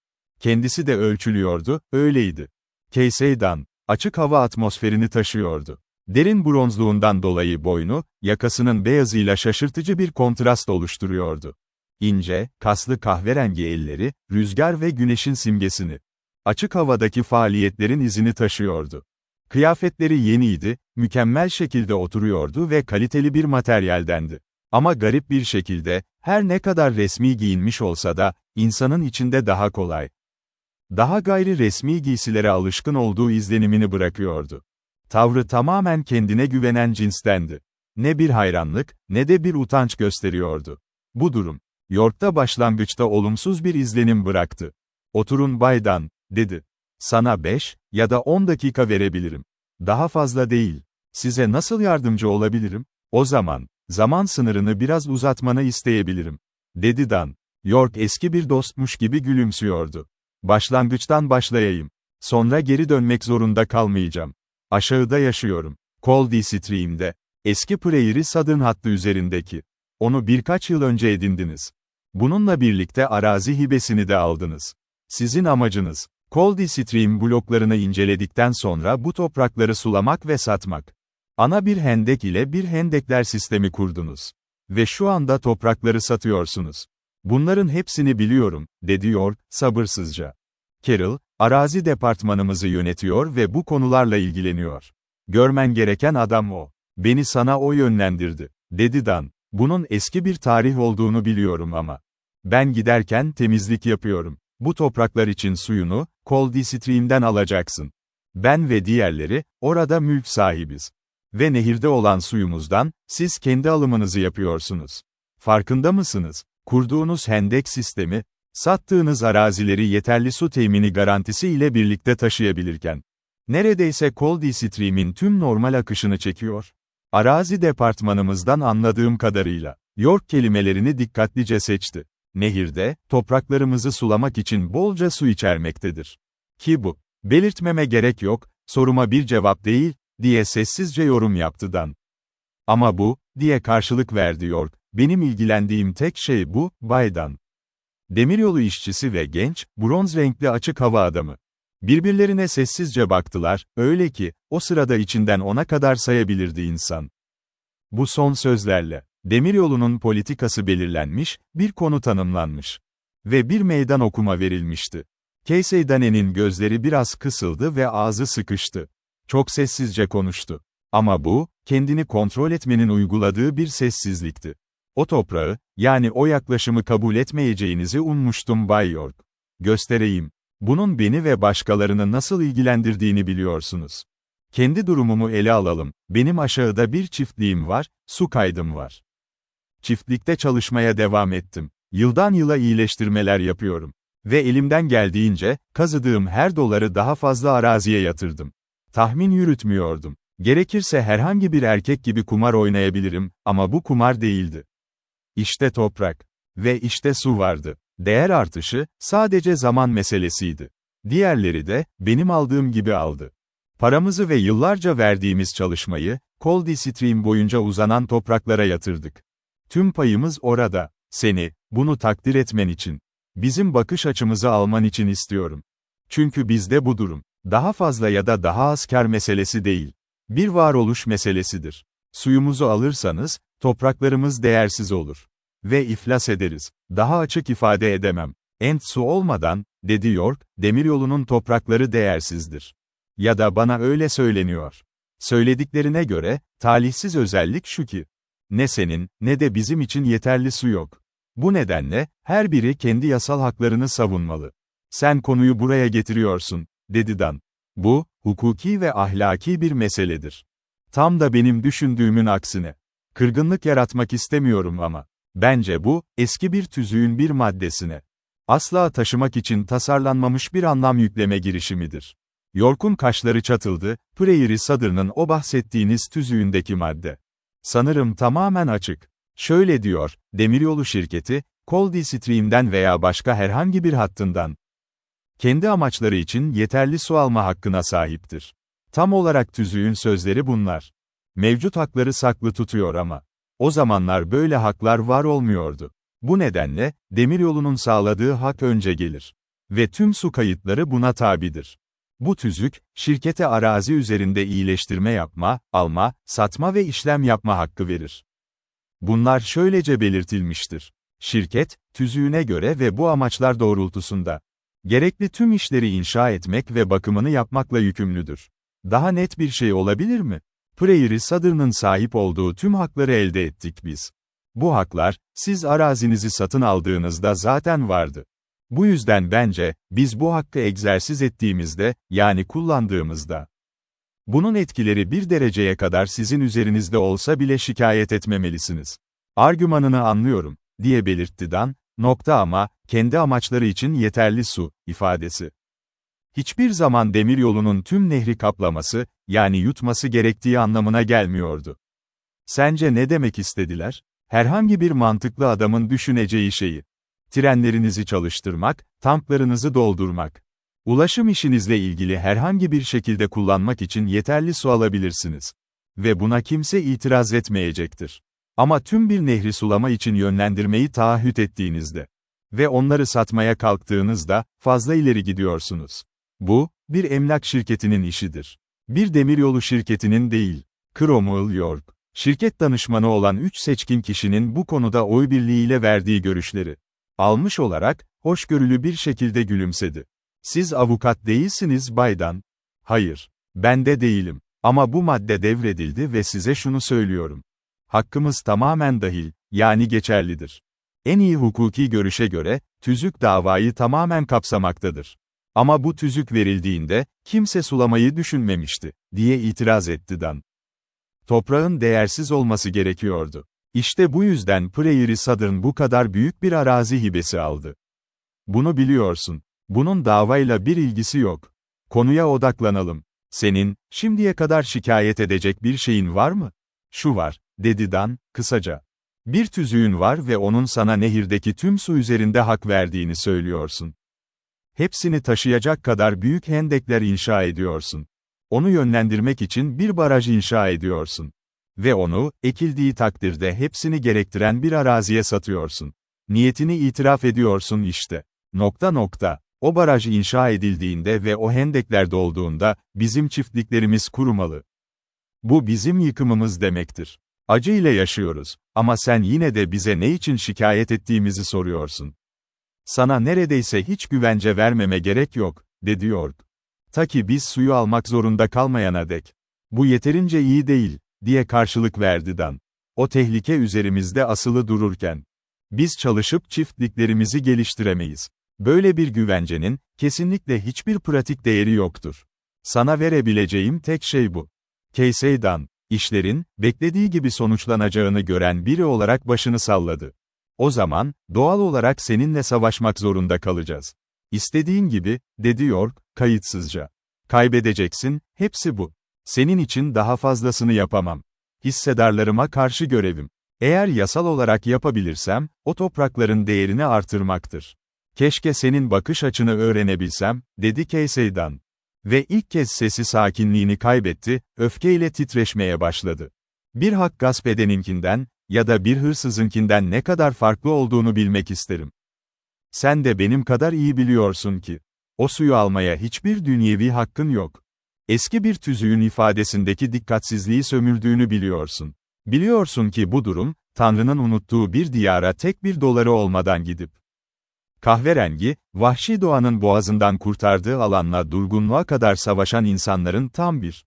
Kendisi de ölçülüyordu, öyleydi. Casey Dunn, açık hava atmosferini taşıyordu. Derin bronzluğundan dolayı boynu, yakasının beyazıyla şaşırtıcı bir kontrast oluşturuyordu. İnce, kaslı kahverengi elleri, rüzgar ve güneşin simgesini, açık havadaki faaliyetlerin izini taşıyordu. Kıyafetleri yeniydi, mükemmel şekilde oturuyordu ve kaliteli bir materyaldendi. Ama garip bir şekilde, her ne kadar resmi giyinmiş olsa da, insanın içinde daha kolay, daha gayri resmi giysilere alışkın olduğu izlenimini bırakıyordu. Tavrı tamamen kendine güvenen cinstendi. Ne bir hayranlık, ne de bir utanç gösteriyordu. Bu durum, York'ta başlangıçta olumsuz bir izlenim bıraktı. "Oturun Bay Dunn," dedi. "Sana 5 ya da 10 dakika verebilirim. Daha fazla değil. Size nasıl yardımcı olabilirim? O zaman, zaman sınırını biraz uzatmanı isteyebilirim," dedi Dunn. York eski bir dostmuş gibi gülümsüyordu. "Başlangıçtan başlayayım. Sonra geri dönmek zorunda kalmayacağım. Aşağıda yaşıyorum. Cold Stream'de. Eski Prairie Southern hattı üzerindeki. Onu birkaç yıl önce edindiniz. Bununla birlikte arazi hibesini de aldınız. Sizin amacınız, Cold Stream bloklarını inceledikten sonra bu toprakları sulamak ve satmak. Ana bir hendek ile bir hendekler sistemi kurdunuz. Ve şu anda toprakları satıyorsunuz. Bunların hepsini biliyorum," dedi York, sabırsızca. "Carol, arazi departmanımızı yönetiyor ve bu konularla ilgileniyor. Görmen gereken adam o. Beni sana o yönlendirdi," dedi Dunn. "Bunun eski bir tarih olduğunu biliyorum ama. Ben giderken temizlik yapıyorum. Bu topraklar için suyunu, Cold Stream'den alacaksın. Ben ve diğerleri, orada mülk sahibiz. Ve nehirde olan suyumuzdan, siz kendi alımınızı yapıyorsunuz. Farkında mısınız? Kurduğunuz hendek sistemi, sattığınız arazileri yeterli su temini garantisi ile birlikte taşıyabilirken, neredeyse Cold Stream'in tüm normal akışını çekiyor. Arazi departmanımızdan anladığım kadarıyla, York kelimelerini dikkatlice seçti. Nehirde, topraklarımızı sulamak için bolca su içermektedir. Ki bu, belirtmeme gerek yok, soruma bir cevap değil, diye sessizce yorum yaptı Dunn. Ama bu, diye karşılık verdi York, benim ilgilendiğim tek şey bu, Bay Dunn. Demiryolu işçisi ve genç, bronz renkli açık hava adamı. Birbirlerine sessizce baktılar, öyle ki, o sırada içinden 10'a kadar sayabilirdi insan. Bu son sözlerle, demiryolunun politikası belirlenmiş, bir konu tanımlanmış. Ve bir meydan okuma verilmişti. Casey Dane'nin gözleri biraz kısıldı ve ağzı sıkıştı. Çok sessizce konuştu. Ama bu, kendini kontrol etmenin uyguladığı bir sessizlikti. O toprağı, yani o yaklaşımı kabul etmeyeceğinizi ummuştum Bay York. Göstereyim. Bunun beni ve başkalarını nasıl ilgilendirdiğini biliyorsunuz. Kendi durumumu ele alalım. Benim aşağıda bir çiftliğim var, su kaydım var. Çiftlikte çalışmaya devam ettim. Yıldan yıla iyileştirmeler yapıyorum. Ve elimden geldiğince, kazıdığım her doları daha fazla araziye yatırdım. Tahmin yürütmüyordum. Gerekirse herhangi bir erkek gibi kumar oynayabilirim, ama bu kumar değildi. İşte toprak. Ve işte su vardı. Değer artışı, sadece zaman meselesiydi. Diğerleri de, benim aldığım gibi aldı. Paramızı ve yıllarca verdiğimiz çalışmayı, Cold Stream boyunca uzanan topraklara yatırdık. Tüm payımız orada. Seni, bunu takdir etmen için. Bizim bakış açımızı alman için istiyorum. Çünkü bizde bu durum, daha fazla ya da daha az kar meselesi değil. Bir varoluş meselesidir. Suyumuzu alırsanız, topraklarımız değersiz olur. Ve iflas ederiz. Daha açık ifade edemem. Su olmadan, dedi York, demiryolunun toprakları değersizdir. Ya da bana öyle söyleniyor. Söylediklerine göre, talihsiz özellik şu ki, ne senin, ne de bizim için yeterli su yok. Bu nedenle, her biri kendi yasal haklarını savunmalı. Sen konuyu buraya getiriyorsun, dedi Dan. Bu, hukuki ve ahlaki bir meseledir. Tam da benim düşündüğümün aksine. Kırgınlık yaratmak istemiyorum ama. Bence bu, eski bir tüzüğün bir maddesine. Asla taşımak için tasarlanmamış bir anlam yükleme girişimidir. York'un kaşları çatıldı, Prairie Southern'ın o bahsettiğiniz tüzüğündeki madde. Sanırım tamamen açık. Şöyle diyor, demiryolu şirketi, Cold Stream'den veya başka herhangi bir hattından, kendi amaçları için yeterli su alma hakkına sahiptir. Tam olarak tüzüğün sözleri bunlar. Mevcut hakları saklı tutuyor ama, o zamanlar böyle haklar var olmuyordu. Bu nedenle, demiryolunun sağladığı hak önce gelir. Ve tüm su kayıtları buna tabidir. Bu tüzük, şirkete arazi üzerinde iyileştirme yapma, alma, satma ve işlem yapma hakkı verir. Bunlar şöylece belirtilmiştir. Şirket, tüzüğüne göre ve bu amaçlar doğrultusunda, gerekli tüm işleri inşa etmek ve bakımını yapmakla yükümlüdür. Daha net bir şey olabilir mi? Prairie Southern'ın sahip olduğu tüm hakları elde ettik biz. Bu haklar, siz arazinizi satın aldığınızda zaten vardı. Bu yüzden bence, biz bu hakkı egzersiz ettiğimizde, yani kullandığımızda, bunun etkileri bir dereceye kadar sizin üzerinizde olsa bile şikayet etmemelisiniz. Argümanını anlıyorum, diye belirtti Dan, ama, kendi amaçları için yeterli su, ifadesi. Hiçbir zaman demiryolunun tüm nehri kaplaması, yani yutması gerektiği anlamına gelmiyordu. Sence ne demek istediler? Herhangi bir mantıklı adamın düşüneceği şeyi. Trenlerinizi çalıştırmak, tanklarınızı doldurmak. Ulaşım işinizle ilgili herhangi bir şekilde kullanmak için yeterli su alabilirsiniz. Ve buna kimse itiraz etmeyecektir. Ama tüm bir nehri sulama için yönlendirmeyi taahhüt ettiğinizde ve onları satmaya kalktığınızda, fazla ileri gidiyorsunuz. Bu, bir emlak şirketinin işidir. Bir demiryolu şirketinin değil. Cromwell York. Şirket danışmanı olan 3 seçkin kişinin bu konuda oy birliğiyle verdiği görüşleri almış olarak, hoşgörülü bir şekilde gülümsedi. Siz avukat değilsiniz Bay Dan. Hayır. Ben de değilim. Ama bu madde devredildi ve size şunu söylüyorum. Hakkımız tamamen dahil, yani geçerlidir. En iyi hukuki görüşe göre, tüzük davayı tamamen kapsamaktadır. Ama bu tüzük verildiğinde, kimse sulamayı düşünmemişti, diye itiraz etti Dan. Toprağın değersiz olması gerekiyordu. İşte bu yüzden Prairie Southern bu kadar büyük bir arazi hibesi aldı. Bunu biliyorsun. Bunun davayla bir ilgisi yok. Konuya odaklanalım. Senin, şimdiye kadar şikayet edecek bir şeyin var mı? Şu var, dedi Dan, kısaca. Bir tüzüğün var ve onun sana nehirdeki tüm su üzerinde hak verdiğini söylüyorsun. Hepsini taşıyacak kadar büyük hendekler inşa ediyorsun. Onu yönlendirmek için bir baraj inşa ediyorsun. Ve onu, ekildiği takdirde hepsini gerektiren bir araziye satıyorsun. Niyetini itiraf ediyorsun işte. O baraj inşa edildiğinde ve o hendekler dolduğunda, bizim çiftliklerimiz kurumalı. Bu bizim yıkımımız demektir. Acı ile yaşıyoruz, ama sen yine de bize ne için şikayet ettiğimizi soruyorsun. Sana neredeyse hiç güvence vermeme gerek yok, dedi York. Ta ki biz suyu almak zorunda kalmayana dek. Bu yeterince iyi değil, diye karşılık verdi Dan. O tehlike üzerimizde asılı dururken. Biz çalışıp çiftliklerimizi geliştiremeyiz. Böyle bir güvencenin, kesinlikle hiçbir pratik değeri yoktur. Sana verebileceğim tek şey bu. Casey Dan, işlerin, beklediği gibi sonuçlanacağını gören biri olarak başını salladı. O zaman, doğal olarak seninle savaşmak zorunda kalacağız. İstediğin gibi, dedi York, kayıtsızca. Kaybedeceksin, hepsi bu. Senin için daha fazlasını yapamam. Hissedarlarıma karşı görevim. Eğer yasal olarak yapabilirsem, o toprakların değerini artırmaktır. Keşke senin bakış açını öğrenebilsem, dedi Casey Dan. Ve ilk kez sesi sakinliğini kaybetti, öfkeyle titreşmeye başladı. Bir hak gasp edeninkinden, ya da bir hırsızınkinden ne kadar farklı olduğunu bilmek isterim. Sen de benim kadar iyi biliyorsun ki, o suyu almaya hiçbir dünyevi hakkın yok. Eski bir tüzüğün ifadesindeki dikkatsizliği sömürdüğünü biliyorsun. Biliyorsun ki bu durum, Tanrı'nın unuttuğu bir diyara tek bir doları olmadan gidip, kahverengi, vahşi doğanın boğazından kurtardığı alanla durgunluğa kadar savaşan insanların tam bir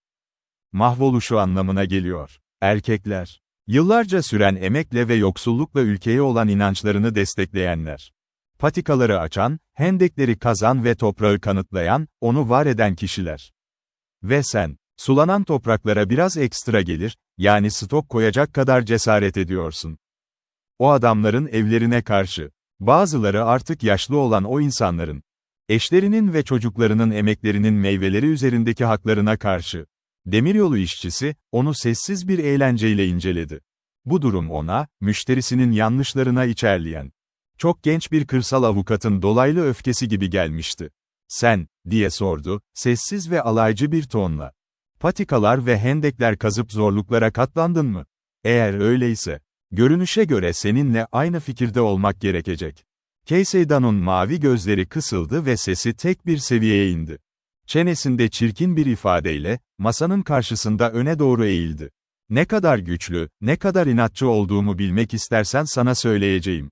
mahvoluşu anlamına geliyor. Erkekler, yıllarca süren emekle ve yoksullukla ülkeye olan inançlarını destekleyenler. Patikaları açan, hendekleri kazan ve toprağı kanıtlayan, onu var eden kişiler. Ve sen, sulanan topraklara biraz ekstra gelir, yani stok koyacak kadar cesaret ediyorsun. O adamların evlerine karşı. Bazıları artık yaşlı olan o insanların, eşlerinin ve çocuklarının emeklerinin meyveleri üzerindeki haklarına karşı. Demiryolu işçisi, onu sessiz bir eğlenceyle inceledi. Bu durum ona, müşterisinin yanlışlarına içerleyen, çok genç bir kırsal avukatın dolaylı öfkesi gibi gelmişti. Sen, diye sordu, sessiz ve alaycı bir tonla. Patikalar ve hendekler kazıp zorluklara katlandın mı? Eğer öyleyse, görünüşe göre seninle aynı fikirde olmak gerekecek. Casey Dan'un mavi gözleri kısıldı ve sesi tek bir seviyeye indi. Çenesinde çirkin bir ifadeyle, masanın karşısında öne doğru eğildi. Ne kadar güçlü, ne kadar inatçı olduğumu bilmek istersen sana söyleyeceğim.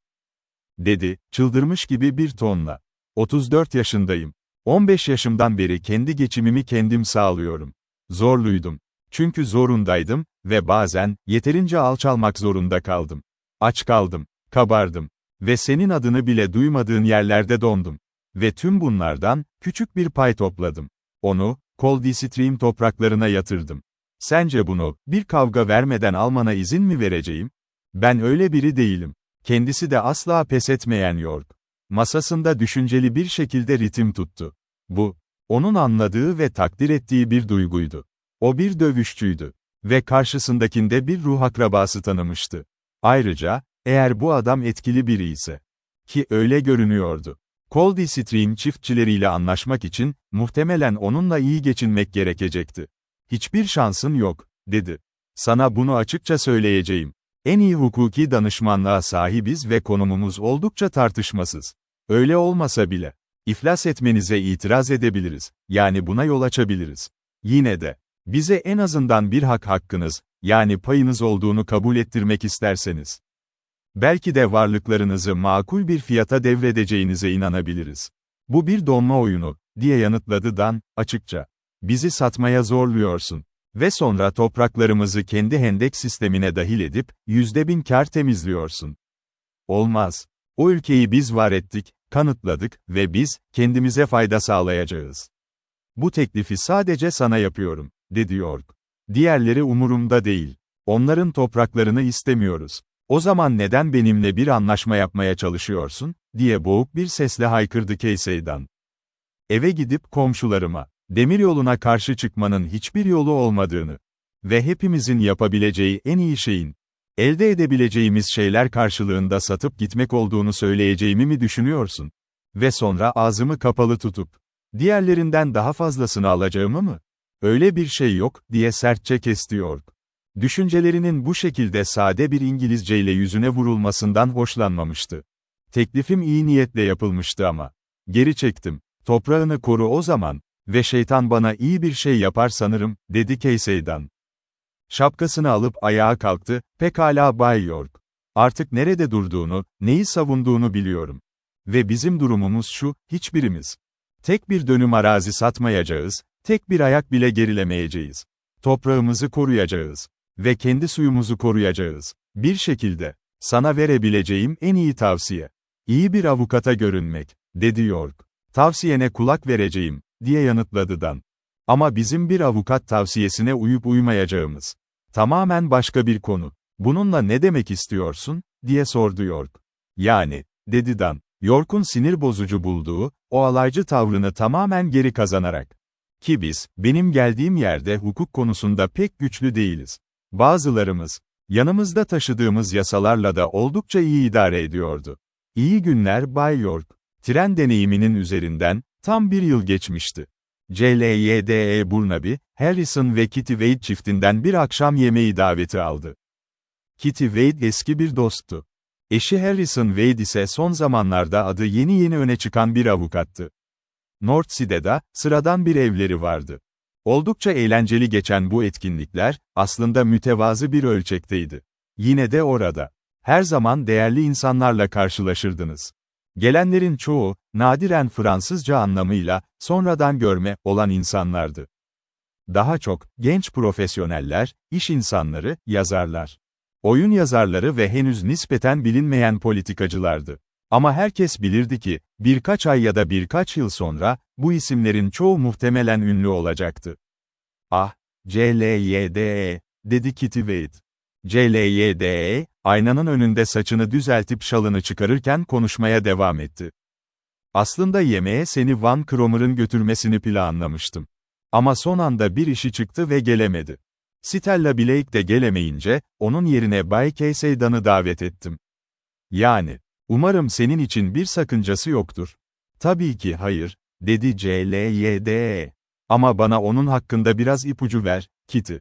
Dedi, çıldırmış gibi bir tonla. 34 yaşındayım. 15 yaşımdan beri kendi geçimimi kendim sağlıyorum. Zorluydum. Çünkü zorundaydım ve bazen, yeterince alçalmak zorunda kaldım. Aç kaldım, kabardım ve senin adını bile duymadığın yerlerde dondum. Ve tüm bunlardan, küçük bir pay topladım. Onu, Coldstream topraklarına yatırdım. Sence bunu, bir kavga vermeden almana izin mi vereceğim? Ben öyle biri değilim. Kendisi de asla pes etmeyen York. Masasında düşünceli bir şekilde ritim tuttu. Bu, onun anladığı ve takdir ettiği bir duyguydu. O bir dövüşçüydü. Ve karşısındakinde bir ruh akrabası tanımıştı. Ayrıca, eğer bu adam etkili biri ise, ki öyle görünüyordu, Coldstream çiftçileriyle anlaşmak için, muhtemelen onunla iyi geçinmek gerekecekti. Hiçbir şansın yok, dedi. Sana bunu açıkça söyleyeceğim. En iyi hukuki danışmanlığa sahibiz ve konumumuz oldukça tartışmasız. Öyle olmasa bile, iflas etmenize itiraz edebiliriz, yani buna yol açabiliriz. Yine de, bize en azından bir hakkınız, yani payınız olduğunu kabul ettirmek isterseniz, belki de varlıklarınızı makul bir fiyata devredeceğinize inanabiliriz. Bu bir donma oyunu, diye yanıtladı Dan, açıkça. Bizi satmaya zorluyorsun. Ve sonra topraklarımızı kendi hendek sistemine dahil edip, %1000 kar temizliyorsun. Olmaz. O ülkeyi biz var ettik, kanıtladık ve biz, kendimize fayda sağlayacağız. Bu teklifi sadece sana yapıyorum, dedi York. Diğerleri umurumda değil. Onların topraklarını istemiyoruz. O zaman neden benimle bir anlaşma yapmaya çalışıyorsun, diye boğuk bir sesle haykırdı Casey Dan. Eve gidip komşularıma, demiryoluna karşı çıkmanın hiçbir yolu olmadığını ve hepimizin yapabileceği en iyi şeyin, elde edebileceğimiz şeyler karşılığında satıp gitmek olduğunu söyleyeceğimi mi düşünüyorsun? Ve sonra ağzımı kapalı tutup, diğerlerinden daha fazlasını alacağımı mı? Öyle bir şey yok, diye sertçe kesti York. Düşüncelerinin bu şekilde sade bir İngilizceyle yüzüne vurulmasından hoşlanmamıştı. Teklifim iyi niyetle yapılmıştı ama. Geri çektim. Toprağını koru o zaman ve şeytan bana iyi bir şey yapar sanırım, dedi Casey Dan. Şapkasını alıp ayağa kalktı, pekala Bay York. Artık nerede durduğunu, neyi savunduğunu biliyorum. Ve bizim durumumuz şu, hiçbirimiz. Tek bir dönüm arazi satmayacağız, tek bir ayak bile gerilemeyeceğiz. Toprağımızı koruyacağız. Ve kendi suyumuzu koruyacağız. Bir şekilde. Sana verebileceğim en iyi tavsiye. İyi bir avukata görünmek, dedi York. Tavsiyene kulak vereceğim, diye yanıtladı Dan. Ama bizim bir avukat tavsiyesine uyup uymayacağımız. Tamamen başka bir konu. Bununla ne demek istiyorsun, diye sordu York. Yani, dedi Dan. York'un sinir bozucu bulduğu, o alaycı tavrını tamamen geri kazanarak. Ki biz, benim geldiğim yerde hukuk konusunda pek güçlü değiliz. Bazılarımız, yanımızda taşıdığımız yasalarla da oldukça iyi idare ediyordu. İyi günler Bay York. Tren deneyiminin üzerinden, tam bir yıl geçmişti. CLYDE Burnaby, Harrison ve Kitty Wade çiftinden bir akşam yemeği daveti aldı. Kitty Wade eski bir dosttu. Eşi Harrison Wade ise son zamanlarda adı yeni öne çıkan bir avukattı. North Side'da, sıradan bir evleri vardı. Oldukça eğlenceli geçen bu etkinlikler, aslında mütevazı bir ölçekteydi. Yine de orada, her zaman değerli insanlarla karşılaşırdınız. Gelenlerin çoğu, nadiren Fransızca anlamıyla, sonradan görme, olan insanlardı. Daha çok, genç profesyoneller, iş insanları, yazarlar. Oyun yazarları ve henüz nispeten bilinmeyen politikacılardı. Ama herkes bilirdi ki, birkaç ay ya da birkaç yıl sonra, bu isimlerin çoğu muhtemelen ünlü olacaktı. Ah, CLYDE, dedi Kitty Wade. CLYDE, aynanın önünde saçını düzeltip şalını çıkarırken konuşmaya devam etti. Aslında yemeğe seni Van Cromer'ın götürmesini planlamıştım. Ama son anda bir işi çıktı ve gelemedi. Stella Blake de gelemeyince, onun yerine Bay Casey Dunn'ı davet ettim. Yani, umarım senin için bir sakıncası yoktur. Tabii ki hayır, dedi CLYDE. Ama bana onun hakkında biraz ipucu ver, Kitty.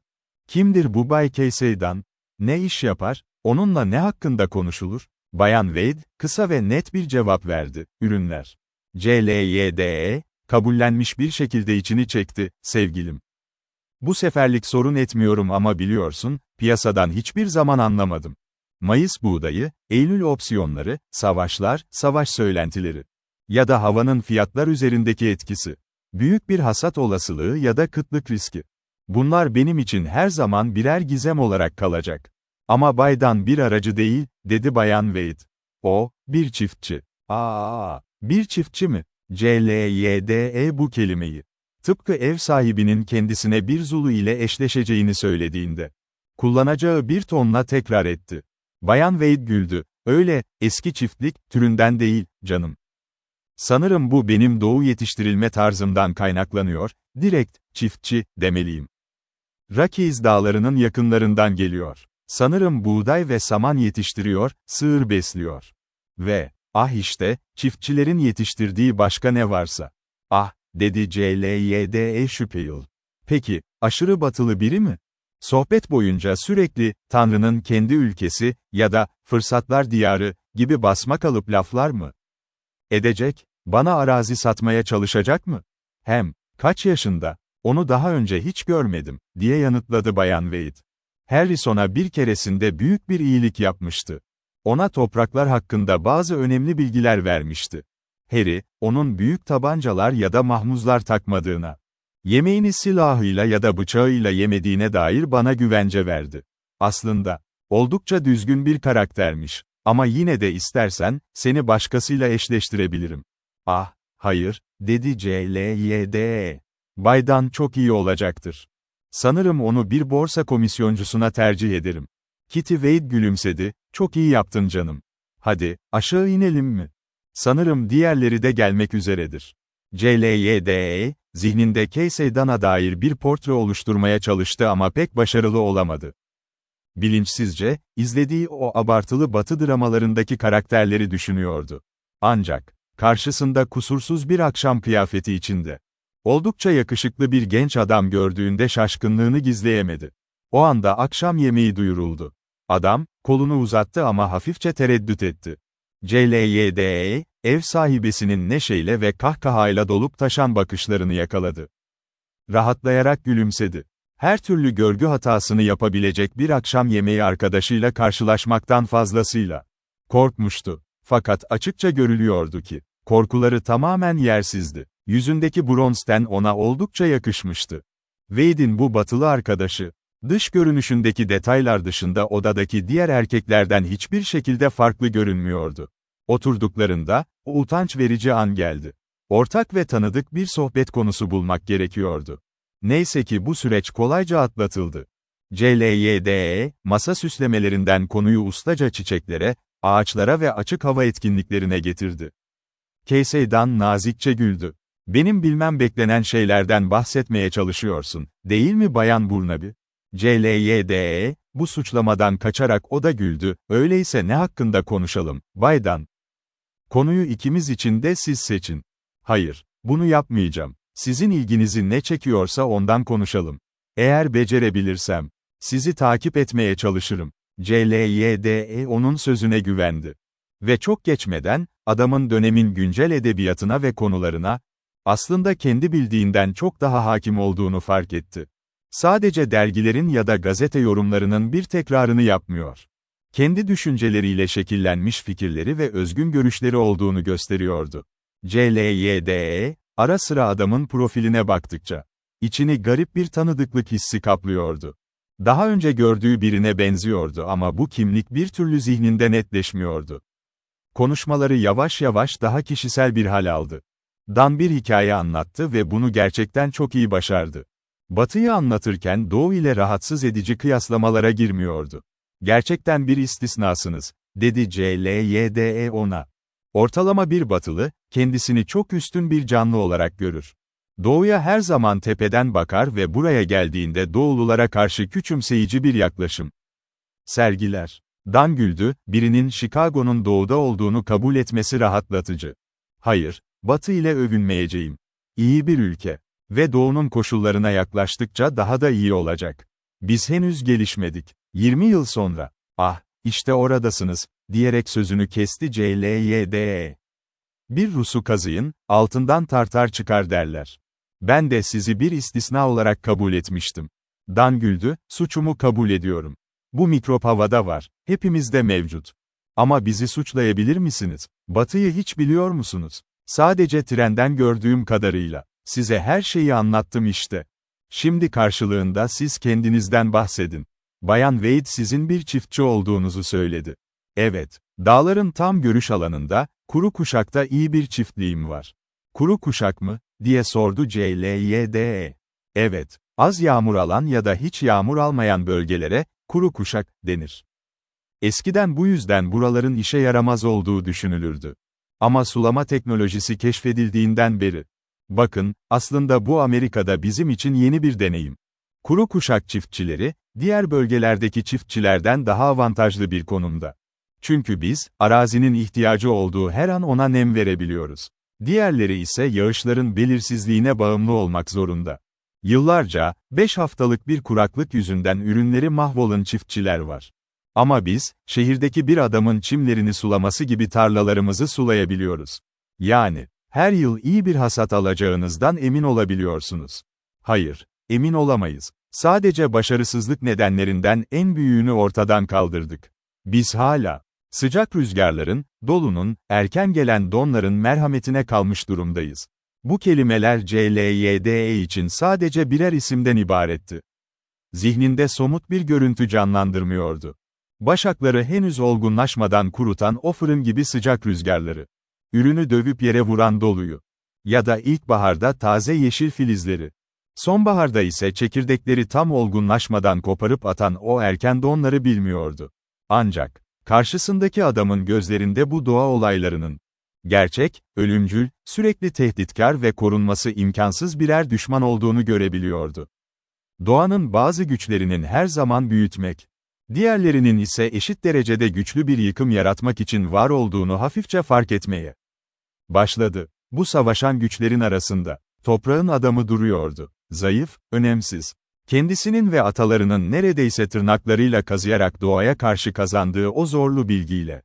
Kimdir bu Bay Casey Dunn? Ne iş yapar? Onunla ne hakkında konuşulur? Bayan Wade, kısa ve net bir cevap verdi. Ürünler. CLYDE, kabullenmiş bir şekilde içini çekti, sevgilim. Bu seferlik sorun etmiyorum ama biliyorsun, piyasadan hiçbir zaman anlamadım. Mayıs buğdayı, Eylül opsiyonları, savaşlar, savaş söylentileri. Ya da havanın fiyatlar üzerindeki etkisi. Büyük bir hasat olasılığı ya da kıtlık riski. Bunlar benim için her zaman birer gizem olarak kalacak. Ama Bay'dan bir aracı değil, dedi Bayan Wade. O, bir çiftçi. Bir çiftçi mi? CLYDE bu kelimeyi. Tıpkı ev sahibinin kendisine bir Zulu ile eşleşeceğini söylediğinde. Kullanacağı bir tonla tekrar etti. Bayan Wade güldü. Öyle, eski çiftlik, türünden değil, canım. Sanırım bu benim doğu yetiştirilme tarzımdan kaynaklanıyor, direkt, çiftçi, demeliyim. Rockies dağlarının yakınlarından geliyor. Sanırım buğday ve saman yetiştiriyor, sığır besliyor. Ve, ah işte, çiftçilerin yetiştirdiği başka ne varsa. Ah, dedi CLYDE şüpheli. Peki, aşırı batılı biri mi? Sohbet boyunca sürekli, Tanrı'nın kendi ülkesi, ya da, fırsatlar diyarı, gibi basmakalıp laflar mı edecek, bana arazi satmaya çalışacak mı? Hem, kaç yaşında? Onu daha önce hiç görmedim, diye yanıtladı Bayan Wade. Harrison'a bir keresinde büyük bir iyilik yapmıştı. Ona topraklar hakkında bazı önemli bilgiler vermişti. Harry, onun büyük tabancalar ya da mahmuzlar takmadığına, yemeğini silahıyla ya da bıçağıyla yemediğine dair bana güvence verdi. Aslında, oldukça düzgün bir karaktermiş. Ama yine de istersen, seni başkasıyla eşleştirebilirim. Ah, hayır, dedi CLYDE. Baydan çok iyi olacaktır. Sanırım onu bir borsa komisyoncusuna tercih ederim. Kitty Wade gülümsedi, çok iyi yaptın canım. Hadi, aşağı inelim mi? Sanırım diğerleri de gelmek üzeredir. CLYDE, zihninde Casey Dunn'a dair bir portre oluşturmaya çalıştı ama pek başarılı olamadı. Bilinçsizce, izlediği o abartılı batı dramalarındaki karakterleri düşünüyordu. Ancak, karşısında kusursuz bir akşam kıyafeti içinde, oldukça yakışıklı bir genç adam gördüğünde şaşkınlığını gizleyemedi. O anda akşam yemeği duyuruldu. Adam, kolunu uzattı ama hafifçe tereddüt etti. CLYDE, ev sahibesinin neşeyle ve kahkahayla dolup taşan bakışlarını yakaladı. Rahatlayarak gülümsedi. Her türlü görgü hatasını yapabilecek bir akşam yemeği arkadaşıyla karşılaşmaktan fazlasıyla korkmuştu. Fakat açıkça görülüyordu ki, korkuları tamamen yersizdi. Yüzündeki bronz ten ona oldukça yakışmıştı. Wade'in bu batılı arkadaşı, dış görünüşündeki detaylar dışında odadaki diğer erkeklerden hiçbir şekilde farklı görünmüyordu. Oturduklarında, o utanç verici an geldi. Ortak ve tanıdık bir sohbet konusu bulmak gerekiyordu. Neyse ki bu süreç kolayca atlatıldı. CLYDE, masa süslemelerinden konuyu ustaca çiçeklere, ağaçlara ve açık hava etkinliklerine getirdi. Casey Dunn nazikçe güldü. "Benim bilmem beklenen şeylerden bahsetmeye çalışıyorsun, değil mi Bayan Burnaby?" CLYDE, bu suçlamadan kaçarak o da güldü. "Öyleyse ne hakkında konuşalım, Bay Dunn? Konuyu ikimiz için de siz seçin." "Hayır, bunu yapmayacağım. Sizin ilginizi ne çekiyorsa ondan konuşalım. Eğer becerebilirsem, sizi takip etmeye çalışırım." CLYDE onun sözüne güvendi. Ve çok geçmeden, adamın dönemin güncel edebiyatına ve konularına, aslında kendi bildiğinden çok daha hakim olduğunu fark etti. Sadece dergilerin ya da gazete yorumlarının bir tekrarını yapmıyor. Kendi düşünceleriyle şekillenmiş fikirleri ve özgün görüşleri olduğunu gösteriyordu. CLYDE, ara sıra adamın profiline baktıkça, içini garip bir tanıdıklık hissi kaplıyordu. Daha önce gördüğü birine benziyordu ama bu kimlik bir türlü zihninde netleşmiyordu. Konuşmaları yavaş yavaş daha kişisel bir hal aldı. Dan bir hikaye anlattı ve bunu gerçekten çok iyi başardı. Batı'yı anlatırken Doğu ile rahatsız edici kıyaslamalara girmiyordu. "Gerçekten bir istisnasınız," dedi CLYDE ona. "Ortalama bir Batılı, kendisini çok üstün bir canlı olarak görür. Doğu'ya her zaman tepeden bakar ve buraya geldiğinde Doğululara karşı küçümseyici bir yaklaşım sergiler." Dan güldü, birinin Chicago'nun doğuda olduğunu kabul etmesi rahatlatıcı. "Hayır, Batı ile övünmeyeceğim. İyi bir ülke. Ve doğunun koşullarına yaklaştıkça daha da iyi olacak. Biz henüz gelişmedik. 20 yıl sonra, ah, işte oradasınız," diyerek sözünü kesti CLYDE. "Bir Rus'u kazıyın, altından tartar çıkar derler. Ben de sizi bir istisna olarak kabul etmiştim." Dan güldü, "Suçumu kabul ediyorum. Bu mikrop havada var, hepimizde mevcut. Ama bizi suçlayabilir misiniz? Batı'yı hiç biliyor musunuz? Sadece trenden gördüğüm kadarıyla. Size her şeyi anlattım işte. Şimdi karşılığında siz kendinizden bahsedin. Bayan Wade sizin bir çiftçi olduğunuzu söyledi. Evet, dağların tam görüş alanında, Kuru Kuşak'ta iyi bir çiftliğim var." "Kuru Kuşak mı?" diye sordu CLYDE. "Evet, az yağmur alan ya da hiç yağmur almayan bölgelere, Kuru Kuşak denir. Eskiden bu yüzden buraların işe yaramaz olduğu düşünülürdü. Ama sulama teknolojisi keşfedildiğinden beri. Bakın, aslında bu Amerika'da bizim için yeni bir deneyim. Kuru kuşak çiftçileri, diğer bölgelerdeki çiftçilerden daha avantajlı bir konumda. Çünkü biz, arazinin ihtiyacı olduğu her an ona nem verebiliyoruz. Diğerleri ise yağışların belirsizliğine bağımlı olmak zorunda. Yıllarca, 5 haftalık bir kuraklık yüzünden ürünleri mahvolan çiftçiler var. Ama biz, şehirdeki bir adamın çimlerini sulaması gibi tarlalarımızı sulayabiliyoruz. Yani, her yıl iyi bir hasat alacağınızdan emin olabiliyorsunuz. Hayır, emin olamayız. Sadece başarısızlık nedenlerinden en büyüğünü ortadan kaldırdık. Biz hala, sıcak rüzgarların, dolunun, erken gelen donların merhametine kalmış durumdayız. Bu kelimeler CLYDE için sadece birer isimden ibaretti. Zihninde somut bir görüntü canlandırmıyordu. Başakları henüz olgunlaşmadan kurutan o fırın gibi sıcak rüzgarları. Ürünü dövüp yere vuran doluyu. Ya da ilkbaharda taze yeşil filizleri. Sonbaharda ise çekirdekleri tam olgunlaşmadan koparıp atan o erken donları bilmiyordu. Ancak, karşısındaki adamın gözlerinde bu doğa olaylarının gerçek, ölümcül, sürekli tehditkar ve korunması imkansız birer düşman olduğunu görebiliyordu. Doğanın bazı güçlerinin her zaman büyütmek, diğerlerinin ise eşit derecede güçlü bir yıkım yaratmak için var olduğunu hafifçe fark etmeye başladı. Bu savaşan güçlerin arasında, toprağın adamı duruyordu. Zayıf, önemsiz. Kendisinin ve atalarının neredeyse tırnaklarıyla kazıyarak doğaya karşı kazandığı o zorlu bilgiyle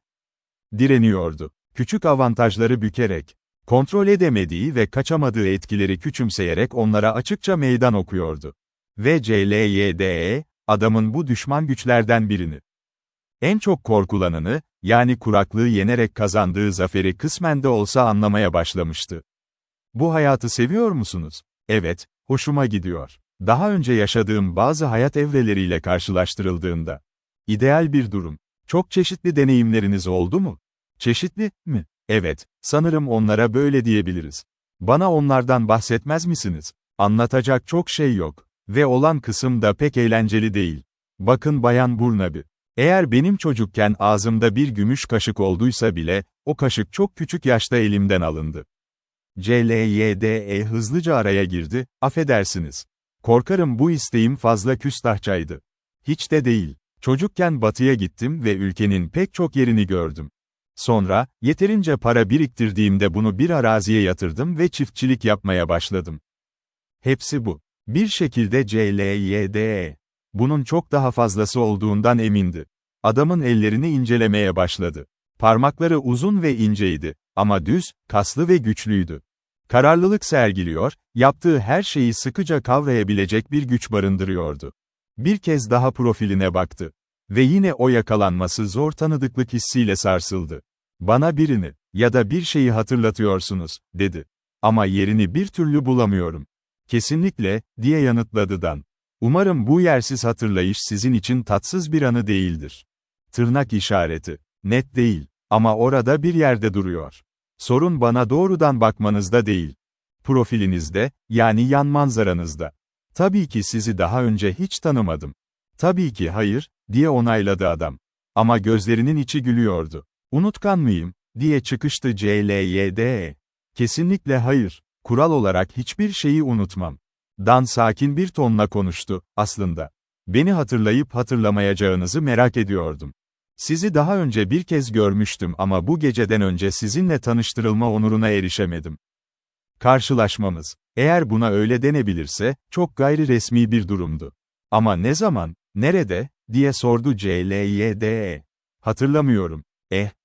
direniyordu. Küçük avantajları bükerek, kontrol edemediği ve kaçamadığı etkileri küçümseyerek onlara açıkça meydan okuyordu. Ve CLYDE, adamın bu düşman güçlerden birini En çok korkulanını, yani kuraklığı yenerek kazandığı zaferi kısmen de olsa anlamaya başlamıştı. Bu hayatı seviyor musunuz? Evet, hoşuma gidiyor. Daha önce yaşadığım bazı hayat evreleriyle karşılaştırıldığında. İdeal bir durum. Çok çeşitli deneyimleriniz oldu mu? Çeşitli mi? Evet, sanırım onlara böyle diyebiliriz. Bana onlardan bahsetmez misiniz? Anlatacak çok şey yok. Ve olan kısım da pek eğlenceli değil. Bakın Bayan Burnaby. Eğer benim çocukken ağzımda bir gümüş kaşık olduysa bile, o kaşık çok küçük yaşta elimden alındı. CLYDE hızlıca araya girdi, affedersiniz. Korkarım bu isteğim fazla küstahçaydı. Hiç de değil. Çocukken batıya gittim ve ülkenin pek çok yerini gördüm. Sonra, yeterince para biriktirdiğimde bunu bir araziye yatırdım ve çiftçilik yapmaya başladım. Hepsi bu. Bir şekilde CLYDE. Bunun çok daha fazlası olduğundan emindi. Adamın ellerini incelemeye başladı. Parmakları uzun ve inceydi, ama düz, kaslı ve güçlüydü. Kararlılık sergiliyor, yaptığı her şeyi sıkıca kavrayabilecek bir güç barındırıyordu. Bir kez daha profiline baktı. Ve yine o yakalanması zor tanıdıklık hissiyle sarsıldı. Bana birini, ya da bir şeyi hatırlatıyorsunuz, dedi. Ama yerini bir türlü bulamıyorum. Kesinlikle, diye yanıtladı Dan. Umarım bu yersiz hatırlayış sizin için tatsız bir anı değildir. Tırnak işareti. Net değil. Ama orada bir yerde duruyor. Sorun bana doğrudan bakmanızda değil. Profilinizde, yani yan manzaranızda. Tabii ki sizi daha önce hiç tanımadım. Tabii ki hayır, diye onayladı adam. Ama gözlerinin içi gülüyordu. Unutkan mıyım, diye çıkıştı CLYDE. Kesinlikle hayır. Kural olarak hiçbir şeyi unutmam. Dan sakin bir tonla konuştu, aslında. Beni hatırlayıp hatırlamayacağınızı merak ediyordum. Sizi daha önce bir kez görmüştüm ama bu geceden önce sizinle tanıştırılma onuruna erişemedim. Karşılaşmamız, eğer buna öyle denebilirse, çok gayri resmi bir durumdu. Ama ne zaman, nerede, diye sordu CLYDE. Hatırlamıyorum.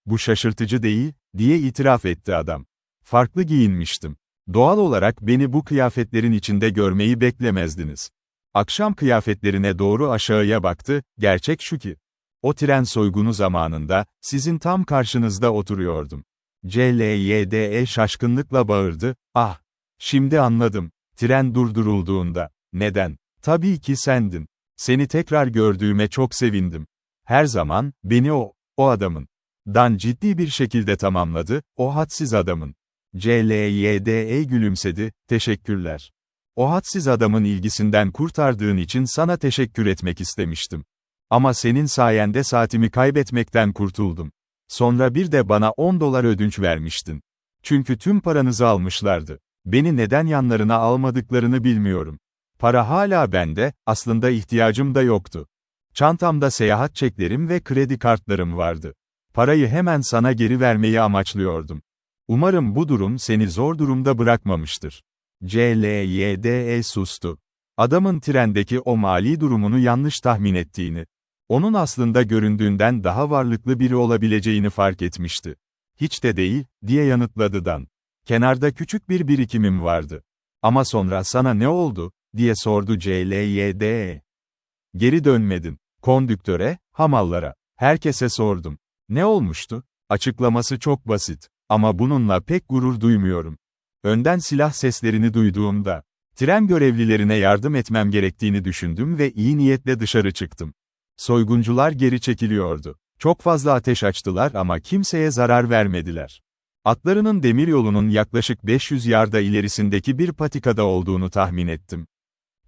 Bu şaşırtıcı değil, diye itiraf etti adam. Farklı giyinmiştim. Doğal olarak beni bu kıyafetlerin içinde görmeyi beklemezdiniz. Akşam kıyafetlerine doğru aşağıya baktı, gerçek şu ki. O tren soygunu zamanında, sizin tam karşınızda oturuyordum. CLYDE şaşkınlıkla bağırdı, ah! Şimdi anladım. Tren durdurulduğunda. Neden? Tabii ki sendin. Seni tekrar gördüğüme çok sevindim. Her zaman, beni o adamın. Dan ciddi bir şekilde tamamladı, o hadsiz adamın. CLYDE gülümsedi, teşekkürler. O hadsiz adamın ilgisinden kurtardığın için sana teşekkür etmek istemiştim. Ama senin sayende saatimi kaybetmekten kurtuldum. Sonra bir de bana $10 ödünç vermiştin. Çünkü tüm paranızı almışlardı. Beni neden yanlarına almadıklarını bilmiyorum. Para hala bende, aslında ihtiyacım da yoktu. Çantamda seyahat çeklerim ve kredi kartlarım vardı. Parayı hemen sana geri vermeyi amaçlıyordum. Umarım bu durum seni zor durumda bırakmamıştır. CLYDE sustu. Adamın trendeki o mali durumunu yanlış tahmin ettiğini, onun aslında göründüğünden daha varlıklı biri olabileceğini fark etmişti. Hiç de değil, diye yanıtladı Dan. Kenarda küçük bir birikimim vardı. Ama sonra sana ne oldu, diye sordu CLYDE. Geri dönmedin. Kondüktöre, hamallara, herkese sordum. Ne olmuştu? Açıklaması çok basit. Ama bununla pek gurur duymuyorum. Önden silah seslerini duyduğumda, tren görevlilerine yardım etmem gerektiğini düşündüm ve iyi niyetle dışarı çıktım. Soyguncular geri çekiliyordu. Çok fazla ateş açtılar ama kimseye zarar vermediler. Atlarının demiryolunun yaklaşık 500 yarda ilerisindeki bir patikada olduğunu tahmin ettim.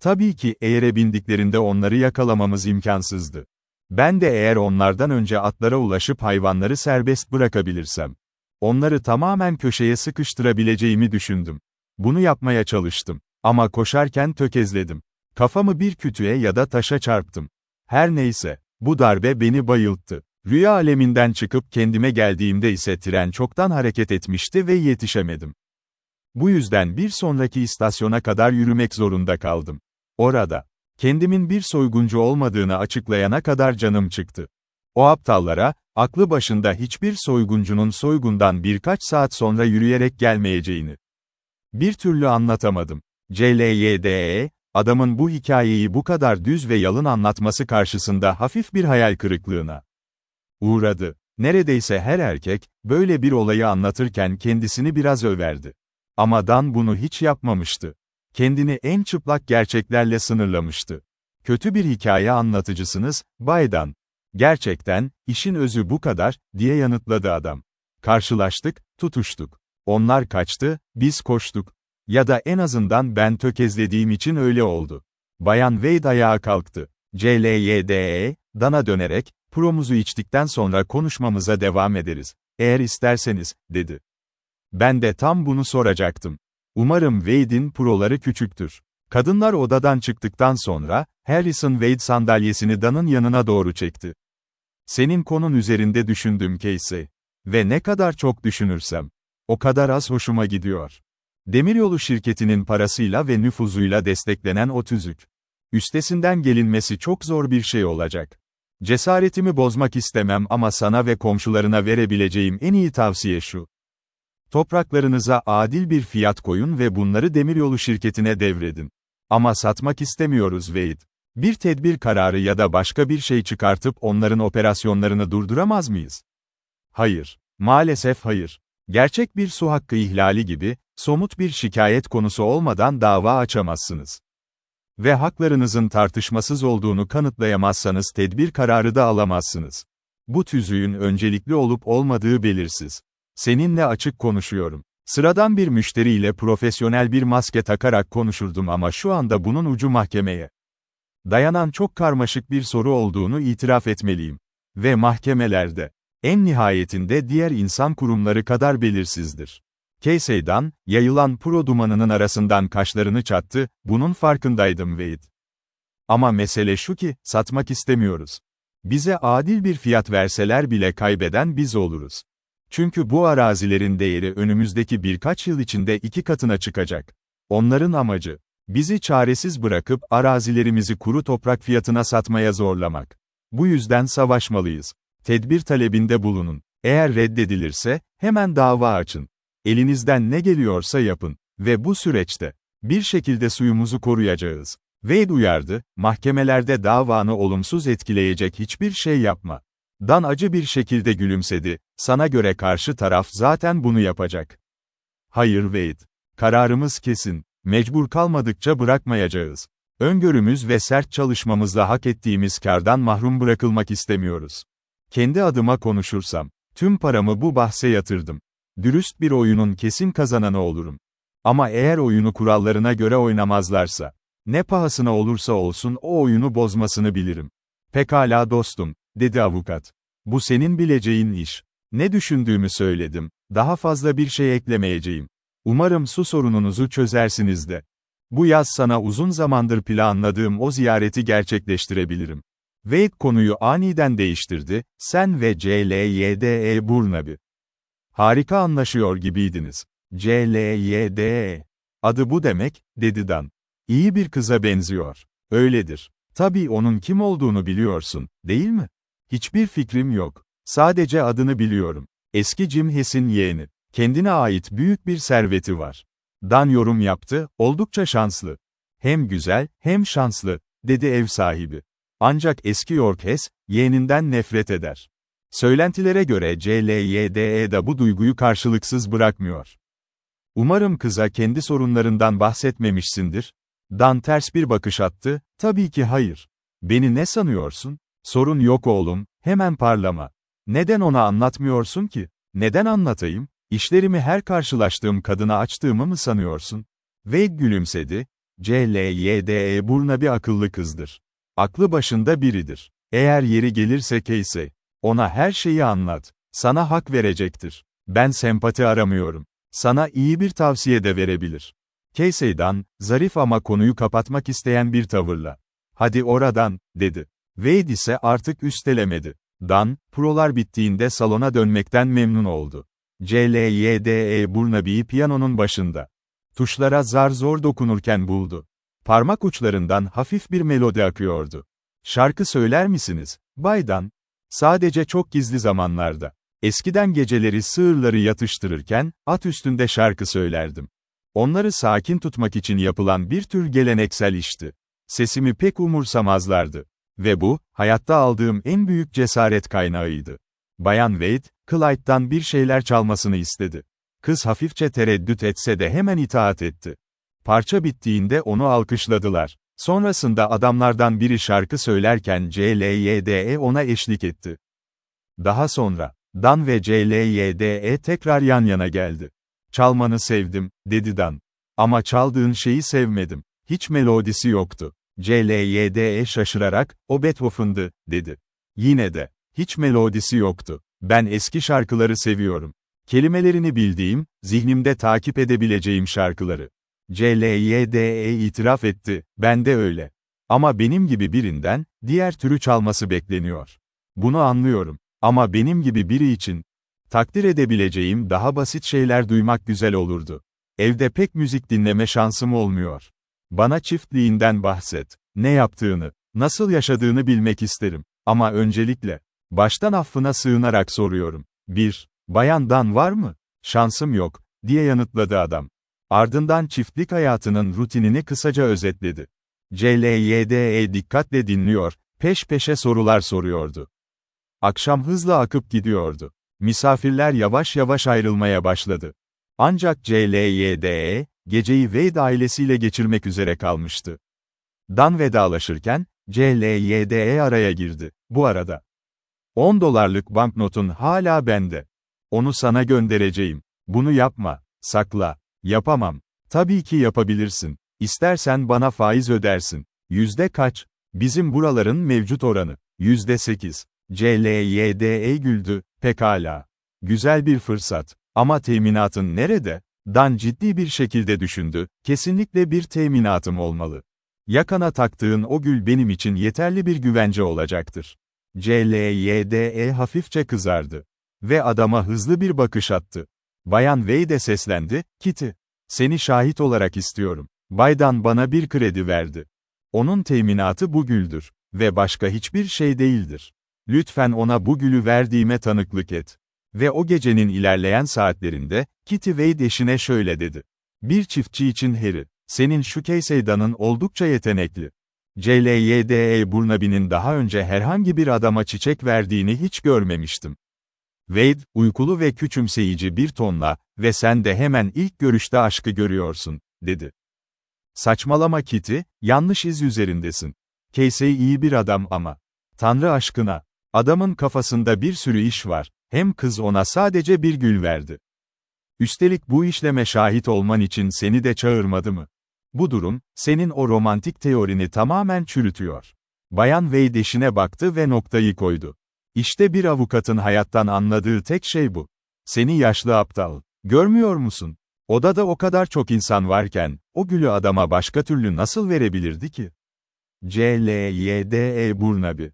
Tabii ki eğere bindiklerinde onları yakalamamız imkansızdı. Ben de eğer onlardan önce atlara ulaşıp hayvanları serbest bırakabilirsem, onları tamamen köşeye sıkıştırabileceğimi düşündüm. Bunu yapmaya çalıştım. Ama koşarken tökezledim. Kafamı bir kütüğe ya da taşa çarptım. Her neyse, bu darbe beni bayılttı. Rüya aleminden çıkıp kendime geldiğimde ise tren çoktan hareket etmişti ve yetişemedim. Bu yüzden bir sonraki istasyona kadar yürümek zorunda kaldım. Orada, kendimin bir soyguncu olmadığını açıklayana kadar canım çıktı. O aptallara, aklı başında hiçbir soyguncunun soygundan birkaç saat sonra yürüyerek gelmeyeceğini bir türlü anlatamadım. CLYDE, adamın bu hikayeyi bu kadar düz ve yalın anlatması karşısında hafif bir hayal kırıklığına uğradı. Neredeyse her erkek, böyle bir olayı anlatırken kendisini biraz överdi. Ama Dan bunu hiç yapmamıştı. Kendini en çıplak gerçeklerle sınırlamıştı. Kötü bir hikaye anlatıcısınız, Bay Dan. Gerçekten, işin özü bu kadar, diye yanıtladı adam. Karşılaştık, tutuştuk. Onlar kaçtı, biz koştuk. Ya da en azından ben tökezlediğim için öyle oldu. Bayan Wade ayağa kalktı. CLYDE, Dan'a dönerek, promuzu içtikten sonra konuşmamıza devam ederiz. Eğer isterseniz, dedi. Ben de tam bunu soracaktım. Umarım Wade'in proları küçüktür. Kadınlar odadan çıktıktan sonra, Harrison Wade sandalyesini Dan'ın yanına doğru çekti. Senin konun üzerinde düşündüm Casey. Ve ne kadar çok düşünürsem, o kadar az hoşuma gidiyor. Demiryolu şirketinin parasıyla ve nüfuzuyla desteklenen o tüzük. Üstesinden gelinmesi çok zor bir şey olacak. Cesaretimi bozmak istemem ama sana ve komşularına verebileceğim en iyi tavsiye şu. Topraklarınıza adil bir fiyat koyun ve bunları demiryolu şirketine devredin. Ama satmak istemiyoruz Wade. Bir tedbir kararı ya da başka bir şey çıkartıp onların operasyonlarını durduramaz mıyız? Hayır. Maalesef hayır. Gerçek bir su hakkı ihlali gibi, somut bir şikayet konusu olmadan dava açamazsınız. Ve haklarınızın tartışmasız olduğunu kanıtlayamazsanız tedbir kararı da alamazsınız. Bu tüzüğün öncelikli olup olmadığı belirsiz. Seninle açık konuşuyorum. Sıradan bir müşteriyle profesyonel bir maske takarak konuşurdum ama şu anda bunun ucu mahkemeye dayanan çok karmaşık bir soru olduğunu itiraf etmeliyim. Ve mahkemelerde, en nihayetinde diğer insan kurumları kadar belirsizdir. Casey'dan, yayılan pro dumanının arasından kaşlarını çattı, bunun farkındaydım Wade. Ama mesele şu ki, satmak istemiyoruz. Bize adil bir fiyat verseler bile kaybeden biz oluruz. Çünkü bu arazilerin değeri önümüzdeki birkaç yıl içinde 2 katına çıkacak. Onların amacı, bizi çaresiz bırakıp arazilerimizi kuru toprak fiyatına satmaya zorlamak. Bu yüzden savaşmalıyız. Tedbir talebinde bulunun. Eğer reddedilirse, hemen dava açın. Elinizden ne geliyorsa yapın. Ve bu süreçte, bir şekilde suyumuzu koruyacağız. Wade uyardı, mahkemelerde davanı olumsuz etkileyecek hiçbir şey yapma. Dan acı bir şekilde gülümsedi, sana göre karşı taraf zaten bunu yapacak. Hayır Wade. Kararımız kesin. Mecbur kalmadıkça bırakmayacağız. Öngörümüz ve sert çalışmamızla hak ettiğimiz kârdan mahrum bırakılmak istemiyoruz. Kendi adıma konuşursam, tüm paramı bu bahse yatırdım. Dürüst bir oyunun kesin kazananı olurum. Ama eğer oyunu kurallarına göre oynamazlarsa, ne pahasına olursa olsun o oyunu bozmasını bilirim. Pekala dostum, dedi avukat. Bu senin bileceğin iş. Ne düşündüğümü söyledim, daha fazla bir şey eklemeyeceğim. Umarım su sorununuzu çözersiniz de. Bu yaz sana uzun zamandır planladığım o ziyareti gerçekleştirebilirim. Wade konuyu aniden değiştirdi, sen ve CLYDE Burnaby. Harika anlaşıyor gibiydiniz. CLYDE. Adı bu demek, dedi Dan. İyi bir kıza benziyor. Öyledir. Tabii onun kim olduğunu biliyorsun, değil mi? Hiçbir fikrim yok. Sadece adını biliyorum. Eski Jim Hess'in yeğeni. Kendine ait büyük bir serveti var. Dan yorum yaptı, oldukça şanslı. Hem güzel, hem şanslı, dedi ev sahibi. Ancak eski York Hess, yeğeninden nefret eder. Söylentilere göre CLYDE de bu duyguyu karşılıksız bırakmıyor. Umarım kıza kendi sorunlarından bahsetmemişsindir. Dan ters bir bakış attı, tabii ki hayır. Beni ne sanıyorsun? Sorun yok oğlum, hemen parlama. Neden ona anlatmıyorsun ki? Neden anlatayım? İşlerimi her karşılaştığım kadına açtığımı mı sanıyorsun? Wade gülümsedi. CLYDE Burnaby akıllı kızdır. Aklı başında biridir. Eğer yeri gelirse Casey, ona her şeyi anlat. Sana hak verecektir. Ben sempati aramıyorum. Sana iyi bir tavsiye de verebilir. Casey'dan, zarif ama konuyu kapatmak isteyen bir tavırla. Hadi oradan, dedi. Wade ise artık üstelemedi. Dan, prolar bittiğinde salona dönmekten memnun oldu. CLYDE Burnaby'yi piyanonun başında. Tuşlara zar zor dokunurken buldu. Parmak uçlarından hafif bir melodi akıyordu. Şarkı söyler misiniz, Bay Dan? Sadece çok gizli zamanlarda. Eskiden geceleri sığırları yatıştırırken, at üstünde şarkı söylerdim. Onları sakin tutmak için yapılan bir tür geleneksel işti. Sesimi pek umursamazlardı. Ve bu, hayatta aldığım en büyük cesaret kaynağıydı. Bayan Wade, Clyde'dan bir şeyler çalmasını istedi. Kız hafifçe tereddüt etse de hemen itaat etti. Parça bittiğinde onu alkışladılar. Sonrasında adamlardan biri şarkı söylerken CLYDE ona eşlik etti. Daha sonra, Dan ve CLYDE tekrar yan yana geldi. "Çalmanı sevdim," dedi Dan. "Ama çaldığın şeyi sevmedim. Hiç melodisi yoktu." CLYDE şaşırarak, "O Beethoven'dı," dedi. "Yine de, hiç melodisi yoktu. Ben eski şarkıları seviyorum. Kelimelerini bildiğim, zihnimde takip edebileceğim şarkıları." CLYDE itiraf etti, "Ben de öyle. Ama benim gibi birinden, diğer türü çalması bekleniyor. Bunu anlıyorum. Ama benim gibi biri için, takdir edebileceğim daha basit şeyler duymak güzel olurdu. Evde pek müzik dinleme şansım olmuyor. Bana çiftliğinden bahset. Ne yaptığını, nasıl yaşadığını bilmek isterim. Ama öncelikle, baştan affına sığınarak soruyorum. 1. Bayan Dan var mı?" "Şansım yok," diye yanıtladı adam. Ardından çiftlik hayatının rutinini kısaca özetledi. CLYDE dikkatle dinliyor, peş peşe sorular soruyordu. Akşam hızla akıp gidiyordu. Misafirler yavaş yavaş ayrılmaya başladı. Ancak CLYDE, geceyi Wade ailesiyle geçirmek üzere kalmıştı. Dan vedalaşırken, CLYDE araya girdi. "Bu arada, $10 banknotun hala bende. Onu sana göndereceğim. Bunu yapma, sakla." "Yapamam." "Tabii ki yapabilirsin. İstersen bana faiz ödersin." "Yüzde kaç?" "Bizim buraların mevcut oranı. %8. CLYDE güldü, "Pekala. Güzel bir fırsat. Ama teminatın nerede?" Dan ciddi bir şekilde düşündü, "Kesinlikle bir teminatım olmalı. Yakana taktığın o gül benim için yeterli bir güvence olacaktır." CLYDE hafifçe kızardı. Ve adama hızlı bir bakış attı. Bayan Wade seslendi, "Kitty. Seni şahit olarak istiyorum. Bay Dan bana bir kredi verdi. Onun teminatı bu güldür. Ve başka hiçbir şey değildir. Lütfen ona bu gülü verdiğime tanıklık et." Ve o gecenin ilerleyen saatlerinde, Kitty Wade eşine şöyle dedi. "Bir çiftçi için Harry, senin şu Casey Dan'ın oldukça yetenekli." CLYDE Burnaby'nin daha önce herhangi bir adama çiçek verdiğini hiç görmemiştim. Wade, uykulu ve küçümseyici bir tonla, "Ve sen de hemen ilk görüşte aşkı görüyorsun," dedi. "Saçmalama Kitty, yanlış iz üzerindesin. Casey iyi bir adam ama. Tanrı aşkına. Adamın kafasında bir sürü iş var, hem kız ona sadece bir gül verdi. Üstelik bu işleme şahit olman için seni de çağırmadı mı? Bu durum, senin o romantik teorini tamamen çürütüyor." Bayan Wade eşine baktı ve noktayı koydu. "İşte bir avukatın hayattan anladığı tek şey bu. Seni yaşlı aptal. Görmüyor musun? Odada o kadar çok insan varken, o gülü adama başka türlü nasıl verebilirdi ki?" CLYDE Burnaby.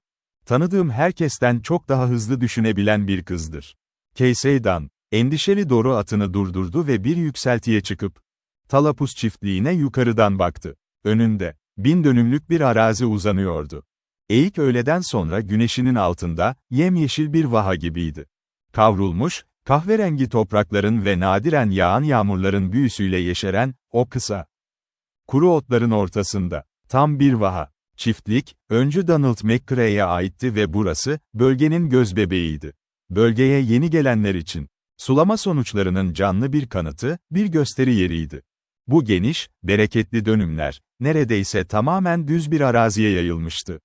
"Tanıdığım herkesten çok daha hızlı düşünebilen bir kızdır." Casey Dan, endişeli doğru atını durdurdu ve bir yükseltiye çıkıp, Talapus çiftliğine yukarıdan baktı. Önünde, 1000 dönümlük bir arazi uzanıyordu. Eğik öğleden sonra güneşinin altında, yemyeşil bir vaha gibiydi. Kavrulmuş, kahverengi toprakların ve nadiren yağan yağmurların büyüsüyle yeşeren, o kısa, kuru otların ortasında, tam bir vaha. Çiftlik, öncü Donald McCrae'ye aitti ve burası, bölgenin gözbebeğiydi. Bölgeye yeni gelenler için, sulama sonuçlarının canlı bir kanıtı, bir gösteri yeriydi. Bu geniş, bereketli dönümler, neredeyse tamamen düz bir araziye yayılmıştı.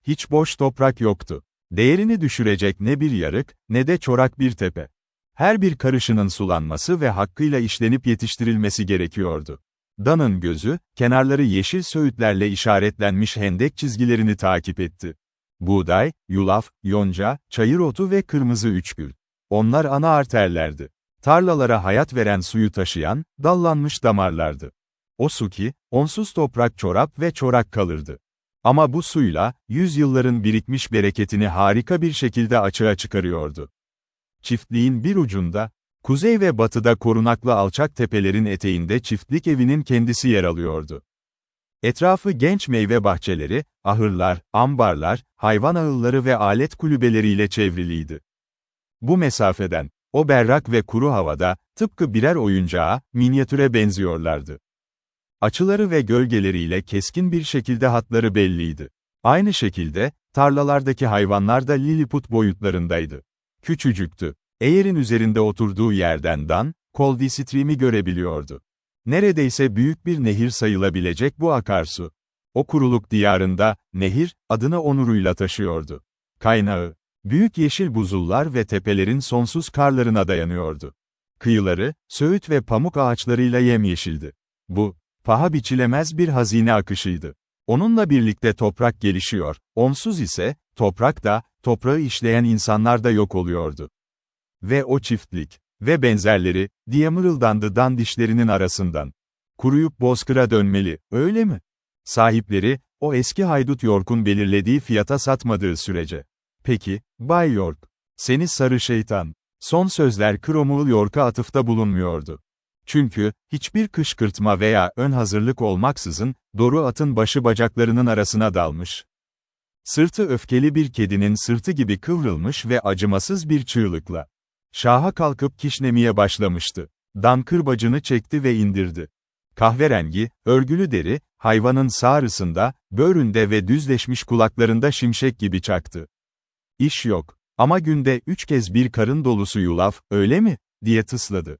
Hiç boş toprak yoktu. Değerini düşürecek ne bir yarık, ne de çorak bir tepe. Her bir karışının sulanması ve hakkıyla işlenip yetiştirilmesi gerekiyordu. Dan'ın gözü, kenarları yeşil söğütlerle işaretlenmiş hendek çizgilerini takip etti. Buğday, yulaf, yonca, çayır otu ve kırmızı üçgül. Onlar ana arterlerdi. Tarlalara hayat veren suyu taşıyan, dallanmış damarlardı. O su ki, onsuz toprak çorap ve çorak kalırdı. Ama bu suyla, yüzyılların birikmiş bereketini harika bir şekilde açığa çıkarıyordu. Çiftliğin bir ucunda, kuzey ve batıda korunaklı alçak tepelerin eteğinde çiftlik evinin kendisi yer alıyordu. Etrafı genç meyve bahçeleri, ahırlar, ambarlar, hayvan ağılları ve alet kulübeleriyle çevriliydi. Bu mesafeden, o berrak ve kuru havada, tıpkı birer oyuncağa, minyatüre benziyorlardı. Açıları ve gölgeleriyle keskin bir şekilde hatları belliydi. Aynı şekilde, tarlalardaki hayvanlar da Lilliput boyutlarındaydı. Küçücüktü. Eğerin üzerinde oturduğu yerden Dan, Coldstream'i görebiliyordu. Neredeyse büyük bir nehir sayılabilecek bu akarsu. O kuruluk diyarında, nehir, adını onuruyla taşıyordu. Kaynağı, büyük yeşil buzullar ve tepelerin sonsuz karlarına dayanıyordu. Kıyıları, söğüt ve pamuk ağaçlarıyla yemyeşildi. Bu, paha biçilemez bir hazine akışıydı. Onunla birlikte toprak gelişiyor, onsuz ise, toprak da, toprağı işleyen insanlar da yok oluyordu. Ve o çiftlik, ve benzerleri, diye mırıldandı Dan dişlerinin arasından. Kuruyup bozkıra dönmeli, öyle mi? Sahipleri, o eski haydut York'un belirlediği fiyata satmadığı sürece. Peki, Bay York, seni sarı şeytan. Son sözler Cromwell York'a atıfta bulunmuyordu. Çünkü, hiçbir kışkırtma veya ön hazırlık olmaksızın, Doru atın başı bacaklarının arasına dalmış. Sırtı öfkeli bir kedinin sırtı gibi kıvrılmış ve acımasız bir çığlıkla şaha kalkıp kişnemeye başlamıştı. Dan kırbacını çekti ve indirdi. Kahverengi, örgülü deri, hayvanın sağrısında, böğründe ve düzleşmiş kulaklarında şimşek gibi çaktı. İş yok. Ama günde 3 kez bir karın dolusu yulaf, öyle mi? Diye tısladı.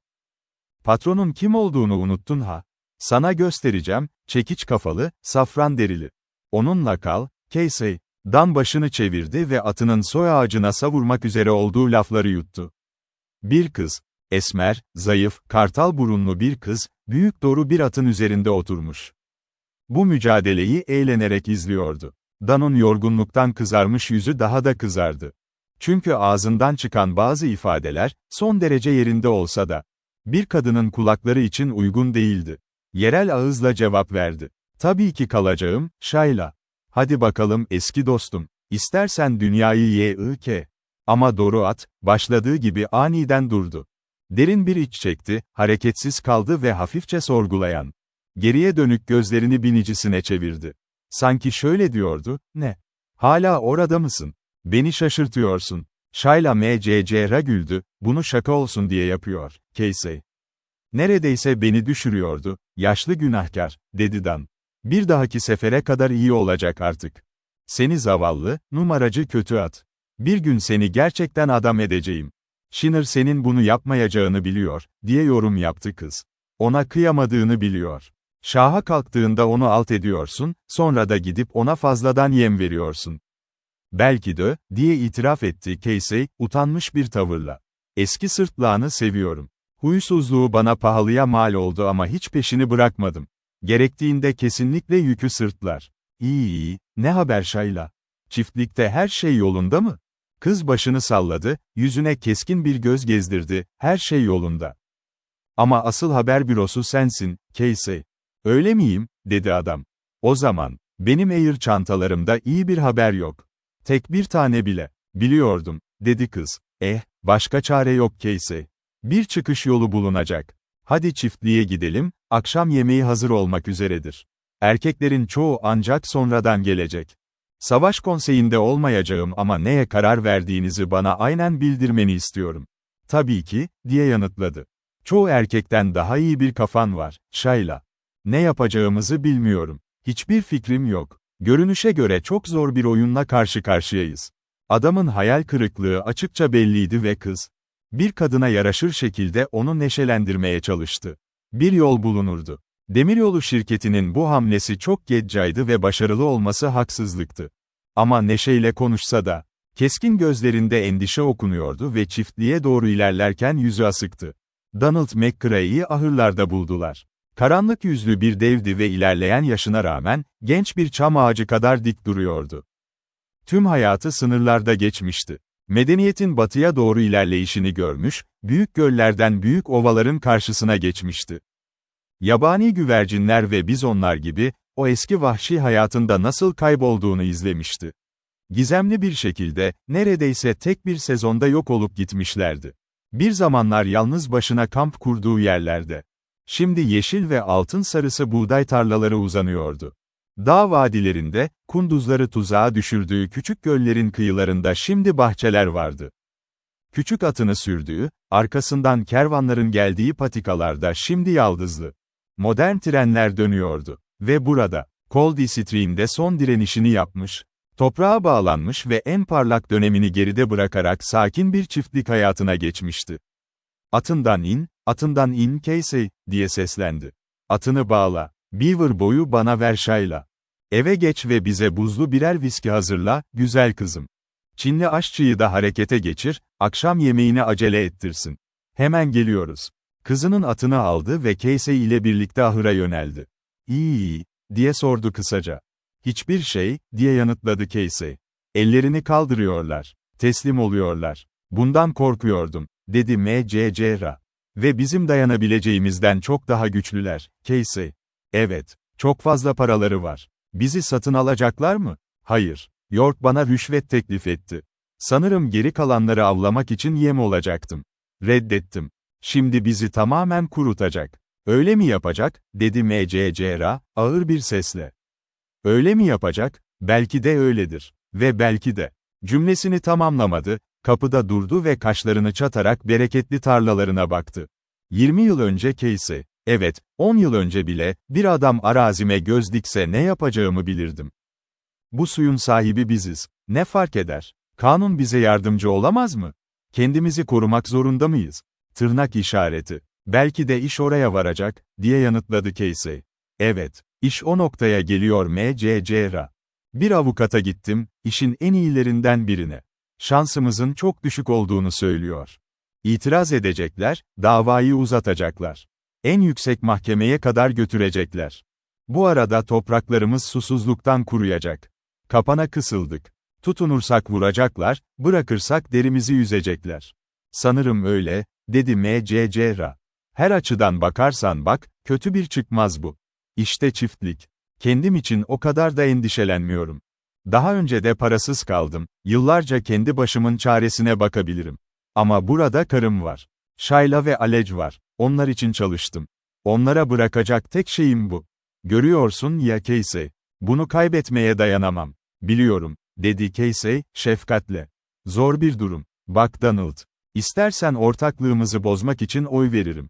Patronun kim olduğunu unuttun ha? Sana göstereceğim, çekiç kafalı, safran derili. Onunla kal, Casey. Dan başını çevirdi ve atının soy ağacına savurmak üzere olduğu lafları yuttu. Bir kız, esmer, zayıf, kartal burunlu bir kız, büyük doğru bir atın üzerinde oturmuş. Bu mücadeleyi eğlenerek izliyordu. Dan'ın yorgunluktan kızarmış yüzü daha da kızardı. Çünkü ağzından çıkan bazı ifadeler, son derece yerinde olsa da, bir kadının kulakları için uygun değildi. Yerel ağızla cevap verdi. Tabii ki kalacağım, Shayla. Hadi bakalım eski dostum, istersen dünyayı yık. Ama doğru at, başladığı gibi aniden durdu. Derin bir iç çekti, hareketsiz kaldı ve hafifçe sorgulayan. Geriye dönük gözlerini binicisine çevirdi. Sanki şöyle diyordu, ne? Hala orada mısın? Beni şaşırtıyorsun. Shayla mcc'ra güldü, bunu şaka olsun diye yapıyor, Casey. Neredeyse beni düşürüyordu, yaşlı günahkar, dedi Dan. Bir dahaki sefere kadar iyi olacak artık. Seni zavallı, numaracı kötü at. Bir gün seni gerçekten adam edeceğim. Shinner senin bunu yapmayacağını biliyor, diye yorum yaptı kız. Ona kıyamadığını biliyor. Şaha kalktığında onu alt ediyorsun, sonra da gidip ona fazladan yem veriyorsun. Belki de, diye itiraf etti Casey, utanmış bir tavırla. Eski sırtlağını seviyorum. Huysuzluğu bana pahalıya mal oldu ama hiç peşini bırakmadım. Gerektiğinde kesinlikle yükü sırtlar. İyi, ne haber Shayla? Çiftlikte her şey yolunda mı? Kız başını salladı, yüzüne keskin bir göz gezdirdi, her şey yolunda. Ama asıl haber bürosu sensin, Casey. Öyle miyim, dedi adam. O zaman, benim Air çantalarımda iyi bir haber yok. Tek bir tane bile. Biliyordum, dedi kız. Başka çare yok Casey. Bir çıkış yolu bulunacak. Hadi çiftliğe gidelim, akşam yemeği hazır olmak üzeredir. Erkeklerin çoğu ancak sonradan gelecek. Savaş konseyinde olmayacağım ama neye karar verdiğinizi bana aynen bildirmeni istiyorum. Tabii ki, diye yanıtladı. Çoğu erkekten daha iyi bir kafan var, Shayla. Ne yapacağımızı bilmiyorum. Hiçbir fikrim yok. Görünüşe göre çok zor bir oyunla karşı karşıyayız. Adamın hayal kırıklığı açıkça belliydi ve kız, bir kadına yaraşır şekilde onu neşelendirmeye çalıştı. Bir yol bulunurdu. Demiryolu şirketinin bu hamlesi çok geccaydı ve başarılı olması haksızlıktı. Ama neşeyle konuşsa da, keskin gözlerinde endişe okunuyordu ve çiftliğe doğru ilerlerken yüzü asıktı. Donald McCrae'yi ahırlarda buldular. Karanlık yüzlü bir devdi ve ilerleyen yaşına rağmen, genç bir çam ağacı kadar dik duruyordu. Tüm hayatı sınırlarda geçmişti. Medeniyetin batıya doğru ilerleyişini görmüş, büyük göllerden büyük ovaların karşısına geçmişti. Yabani güvercinler ve bizonlar gibi, o eski vahşi hayatında nasıl kaybolduğunu izlemişti. Gizemli bir şekilde, neredeyse tek bir sezonda yok olup gitmişlerdi. Bir zamanlar yalnız başına kamp kurduğu yerlerde. Şimdi yeşil ve altın sarısı buğday tarlaları uzanıyordu. Dağ vadilerinde, kunduzları tuzağa düşürdüğü küçük göllerin kıyılarında şimdi bahçeler vardı. Küçük atını sürdüğü, arkasından kervanların geldiği patikalarda şimdi yaldızlı. Modern trenler dönüyordu. Ve burada, Coldstream'de son direnişini yapmış. Toprağa bağlanmış ve en parlak dönemini geride bırakarak sakin bir çiftlik hayatına geçmişti. Atından in Casey, diye seslendi. Atını bağla. Beaver boyu bana ver Shayla. Eve geç ve bize buzlu birer viski hazırla, güzel kızım. Çinli aşçıyı da harekete geçir, akşam yemeğini acele ettirsin. Hemen geliyoruz. Kızının atını aldı ve Casey ile birlikte ahıra yöneldi. İyi, diye sordu kısaca. Hiçbir şey, diye yanıtladı Casey. Ellerini kaldırıyorlar. Teslim oluyorlar. Bundan korkuyordum, dedi M.C.C.R. Ve bizim dayanabileceğimizden çok daha güçlüler, Casey. Evet, çok fazla paraları var. Bizi satın alacaklar mı? Hayır. York bana rüşvet teklif etti. Sanırım geri kalanları avlamak için yem olacaktım. Reddettim. Şimdi bizi tamamen kurutacak. Öyle mi yapacak, dedi M.C.C.R. ağır bir sesle. Öyle mi yapacak? Belki de öyledir. Ve belki de. Cümlesini tamamlamadı, kapıda durdu ve kaşlarını çatarak bereketli tarlalarına baktı. 20 yıl önce Casey, evet, 10 yıl önce bile, bir adam arazime göz dikse ne yapacağımı bilirdim. Bu suyun sahibi biziz. Ne fark eder? Kanun bize yardımcı olamaz mı? Kendimizi korumak zorunda mıyız? Tırnak işareti. Belki de iş oraya varacak, diye yanıtladı Casey. Evet, iş o noktaya geliyor M.C.C.R. Bir avukata gittim, işin en iyilerinden birine. Şansımızın çok düşük olduğunu söylüyor. İtiraz edecekler, davayı uzatacaklar. En yüksek mahkemeye kadar götürecekler. Bu arada topraklarımız susuzluktan kuruyacak. Kapana kısıldık. Tutunursak vuracaklar, bırakırsak derimizi yüzecekler. Sanırım öyle, dedi M.C.C.R. Her açıdan bakarsan bak, kötü bir çıkmaz bu. İşte çiftlik. Kendim için o kadar da endişelenmiyorum. Daha önce de parasız kaldım, yıllarca kendi başımın çaresine bakabilirim. Ama burada karım var. Shayla ve Alec var, onlar için çalıştım. Onlara bırakacak tek şeyim bu. Görüyorsun ya Casey. Bunu kaybetmeye dayanamam. Biliyorum, dedi Casey, şefkatle. Zor bir durum. Bak Donald. İstersen ortaklığımızı bozmak için oy veririm.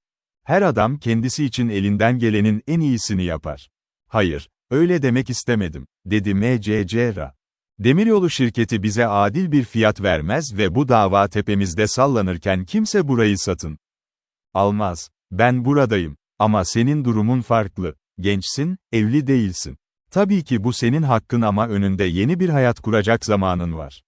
Her adam kendisi için elinden gelenin en iyisini yapar. Hayır, öyle demek istemedim, dedi M.C.C.R. Demiryolu şirketi bize adil bir fiyat vermez ve bu dava tepemizde sallanırken kimse burayı satın almaz. Ben buradayım. Ama senin durumun farklı. Gençsin, evli değilsin. Tabii ki bu senin hakkın ama önünde yeni bir hayat kuracak zamanın var.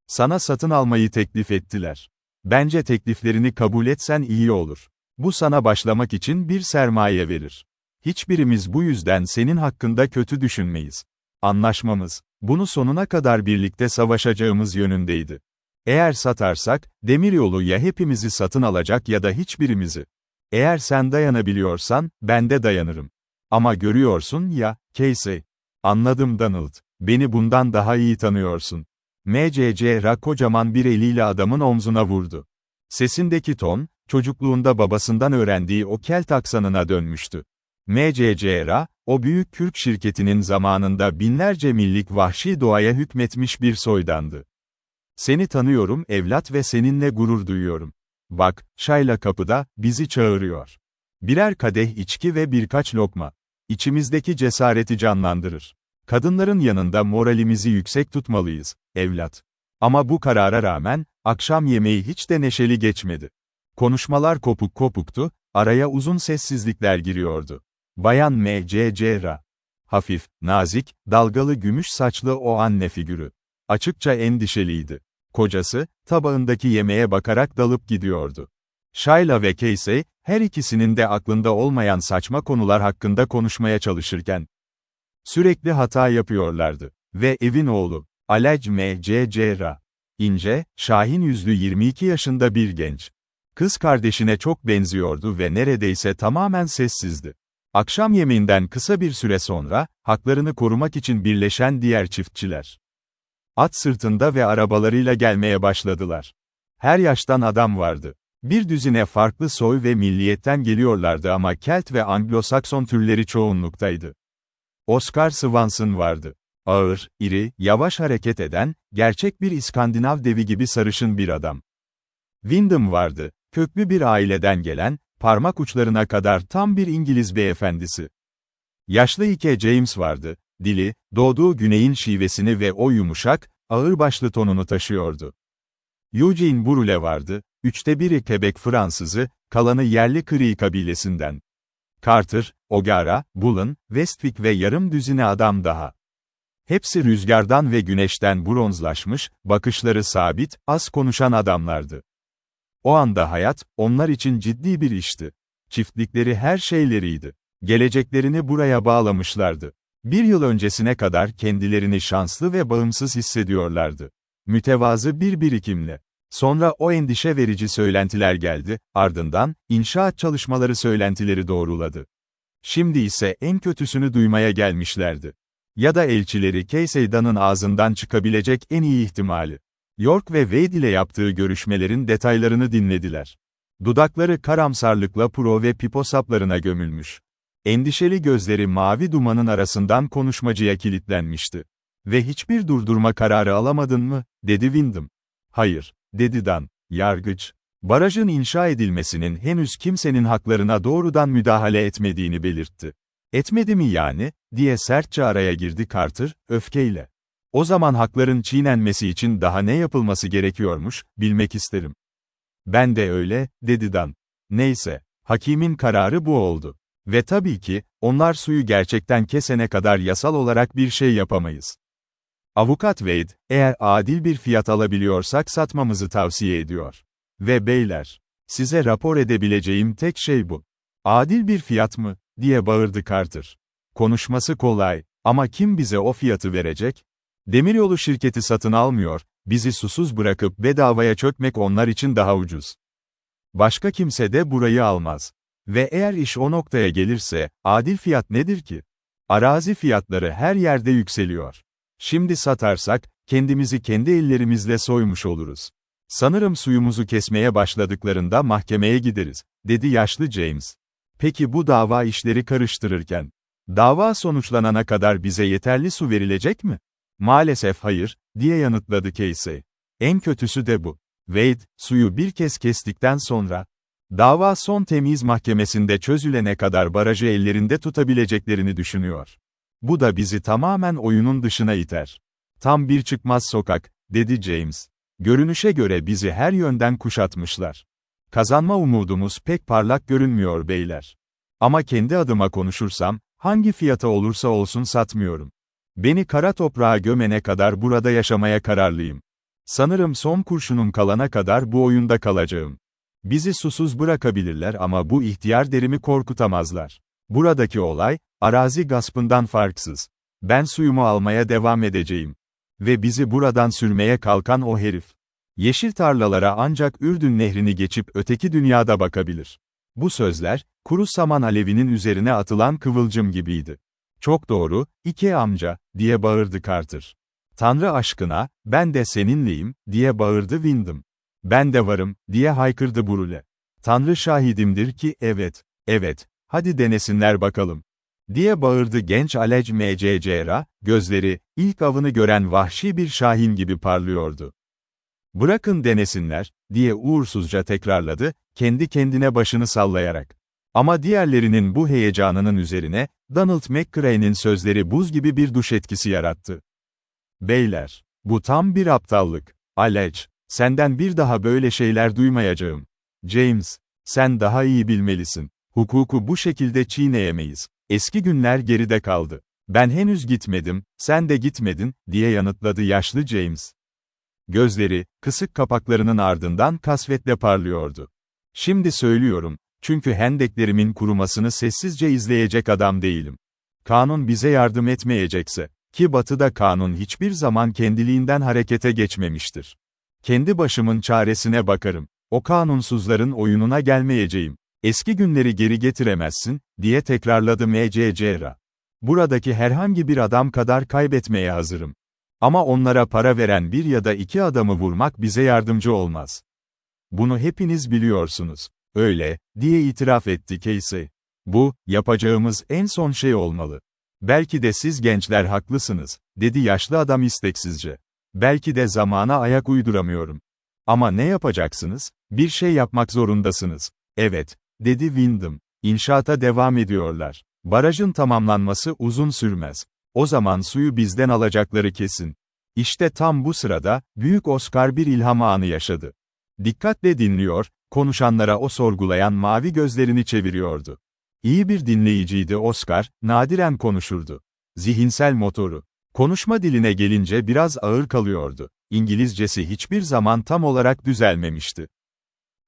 Sana satın almayı teklif ettiler. Bence tekliflerini kabul etsen iyi olur. Bu sana başlamak için bir sermaye verir. Hiçbirimiz bu yüzden senin hakkında kötü düşünmeyiz. Anlaşmamız, bunu sonuna kadar birlikte savaşacağımız yönündeydi. Eğer satarsak, demiryolu ya hepimizi satın alacak ya da hiçbirimizi. Eğer sen dayanabiliyorsan, ben de dayanırım. Ama görüyorsun ya, Casey. Anladım Donald. Beni bundan daha iyi tanıyorsun. M.C.C.R. kocaman bir eliyle adamın omzuna vurdu. Sesindeki ton, çocukluğunda babasından öğrendiği o Kelt aksanına dönmüştü. M.C.C.R., o büyük kürk şirketinin zamanında binlerce millik vahşi doğaya hükmetmiş bir soydandı. Seni tanıyorum evlat ve seninle gurur duyuyorum. Bak, Shayla kapıda, bizi çağırıyor. Birer kadeh içki ve birkaç lokma. İçimizdeki cesareti canlandırır. Kadınların yanında moralimizi yüksek tutmalıyız, evlat. Ama bu karara rağmen, akşam yemeği hiç de neşeli geçmedi. Konuşmalar kopuk kopuktu, araya uzun sessizlikler giriyordu. Bayan M.C.C.R. Hafif, nazik, dalgalı gümüş saçlı o anne figürü. Açıkça endişeliydi. Kocası, tabağındaki yemeğe bakarak dalıp gidiyordu. Shayla ve Casey, her ikisinin de aklında olmayan saçma konular hakkında konuşmaya çalışırken, sürekli hata yapıyorlardı. Ve evin oğlu, Alec M.C.C.R. İnce, şahin yüzlü 22 yaşında bir genç. Kız kardeşine çok benziyordu ve neredeyse tamamen sessizdi. Akşam yemeğinden kısa bir süre sonra, haklarını korumak için birleşen diğer çiftçiler, at sırtında ve arabalarıyla gelmeye başladılar. Her yaştan adam vardı. Bir düzine farklı soy ve milliyetten geliyorlardı ama Kelt ve Anglo-Sakson türleri çoğunluktaydı. Oscar Swanson vardı. Ağır, iri, yavaş hareket eden, gerçek bir İskandinav devi gibi sarışın bir adam. Wyndham vardı, köklü bir aileden gelen, parmak uçlarına kadar tam bir İngiliz beyefendisi. Yaşlı Ike James vardı, Dili, doğduğu güneyin şivesini ve o yumuşak, ağırbaşlı tonunu taşıyordu. Eugene Brule vardı, 1/3'ü Quebec Fransızı, kalanı yerli Cree kabilesinden. Carter, O'Gara, Bullen, Westwick ve yarım düzine adam daha. Hepsi rüzgardan ve güneşten bronzlaşmış, bakışları sabit, az konuşan adamlardı. O anda hayat, onlar için ciddi bir işti. Çiftlikleri her şeyleriydi. Geleceklerini buraya bağlamışlardı. Bir yıl öncesine kadar kendilerini şanslı ve bağımsız hissediyorlardı. Mütevazı bir birikimle. Sonra o endişe verici söylentiler geldi, ardından, inşaat çalışmaları söylentileri doğruladı. Şimdi ise en kötüsünü duymaya gelmişlerdi. Ya da elçileri Casey Dunn'ın ağzından çıkabilecek en iyi ihtimali. York ve Wade ile yaptığı görüşmelerin detaylarını dinlediler. Dudakları karamsarlıkla Pro ve Pipo saplarına gömülmüş. Endişeli gözleri mavi dumanın arasından konuşmacıya kilitlenmişti. Ve hiçbir durdurma kararı alamadın mı, dedi Windham. Hayır, dedi Dunn. Yargıç, barajın inşa edilmesinin henüz kimsenin haklarına doğrudan müdahale etmediğini belirtti. Etmedi mi yani, diye sertçe araya girdi Carter, öfkeyle. O zaman hakların çiğnenmesi için daha ne yapılması gerekiyormuş, bilmek isterim. Ben de öyle, dedi Dunn. Neyse, hakimin kararı bu oldu. Ve tabii ki, onlar suyu gerçekten kesene kadar yasal olarak bir şey yapamayız. Avukat Wade, eğer adil bir fiyat alabiliyorsak satmamızı tavsiye ediyor. Ve beyler, size rapor edebileceğim tek şey bu. Adil bir fiyat mı, diye bağırdı Carter. Konuşması kolay, ama kim bize o fiyatı verecek? Demiryolu şirketi satın almıyor, bizi susuz bırakıp bedavaya çökmek onlar için daha ucuz. Başka kimse de burayı almaz. Ve eğer iş o noktaya gelirse, adil fiyat nedir ki? Arazi fiyatları her yerde yükseliyor. Şimdi satarsak, kendimizi kendi ellerimizle soymuş oluruz. Sanırım suyumuzu kesmeye başladıklarında mahkemeye gideriz, dedi yaşlı James. Peki bu dava işleri karıştırırken, dava sonuçlanana kadar bize yeterli su verilecek mi? Maalesef hayır, diye yanıtladı Casey. En kötüsü de bu. Wade, suyu bir kez kestikten sonra, dava son temyiz mahkemesinde çözülene kadar barajı ellerinde tutabileceklerini düşünüyor. Bu da bizi tamamen oyunun dışına iter. Tam bir çıkmaz sokak, dedi James. Görünüşe göre bizi her yönden kuşatmışlar. Kazanma umudumuz pek parlak görünmüyor beyler. Ama kendi adıma konuşursam, hangi fiyata olursa olsun satmıyorum. Beni kara toprağa gömene kadar burada yaşamaya kararlıyım. Sanırım son kurşunum kalana kadar bu oyunda kalacağım. Bizi susuz bırakabilirler ama bu ihtiyar derimi korkutamazlar. Buradaki olay, arazi gaspından farksız. Ben suyumu almaya devam edeceğim. Ve bizi buradan sürmeye kalkan o herif. Yeşil tarlalara ancak Ürdün Nehri'ni geçip öteki dünyada bakabilir. Bu sözler, kuru saman alevinin üzerine atılan kıvılcım gibiydi. Çok doğru, iki amca, diye bağırdı Carter. Tanrı aşkına, ben de seninleyim, diye bağırdı Windham. Ben de varım, diye haykırdı Brule. Tanrı şahidimdir ki, evet, evet, hadi denesinler bakalım. Diye bağırdı genç Alec McGra, gözleri, ilk avını gören vahşi bir şahin gibi parlıyordu. Bırakın denesinler, diye uğursuzca tekrarladı, kendi kendine başını sallayarak. Ama diğerlerinin bu heyecanının üzerine, Donald McCrae'nin sözleri buz gibi bir duş etkisi yarattı. Beyler, bu tam bir aptallık. Alec, senden bir daha böyle şeyler duymayacağım. James, sen daha iyi bilmelisin. Hukuku bu şekilde çiğneyemeyiz. Eski günler geride kaldı. Ben henüz gitmedim, sen de gitmedin, diye yanıtladı yaşlı James. Gözleri, kısık kapaklarının ardından kasvetle parlıyordu. Şimdi söylüyorum, çünkü hendeklerimin kurumasını sessizce izleyecek adam değilim. Kanun bize yardım etmeyecekse, ki Batı'da kanun hiçbir zaman kendiliğinden harekete geçmemiştir. Kendi başımın çaresine bakarım. O kanunsuzların oyununa gelmeyeceğim. Eski günleri geri getiremezsin, diye tekrarladı McGra. Buradaki herhangi bir adam kadar kaybetmeye hazırım. Ama onlara para veren bir ya da iki adamı vurmak bize yardımcı olmaz. Bunu hepiniz biliyorsunuz. Öyle, diye itiraf etti Casey. Bu, yapacağımız en son şey olmalı. Belki de siz gençler haklısınız, dedi yaşlı adam isteksizce. Belki de zamana ayak uyduramıyorum. Ama ne yapacaksınız? Bir şey yapmak zorundasınız. Evet, dedi Windham. İnşaata devam ediyorlar. Barajın tamamlanması uzun sürmez. O zaman suyu bizden alacakları kesin. İşte tam bu sırada, büyük Oscar bir ilham anı yaşadı. Dikkatle dinliyor, konuşanlara o sorgulayan mavi gözlerini çeviriyordu. İyi bir dinleyiciydi Oscar, nadiren konuşurdu. Zihinsel motoru. Konuşma diline gelince biraz ağır kalıyordu. İngilizcesi hiçbir zaman tam olarak düzelmemişti.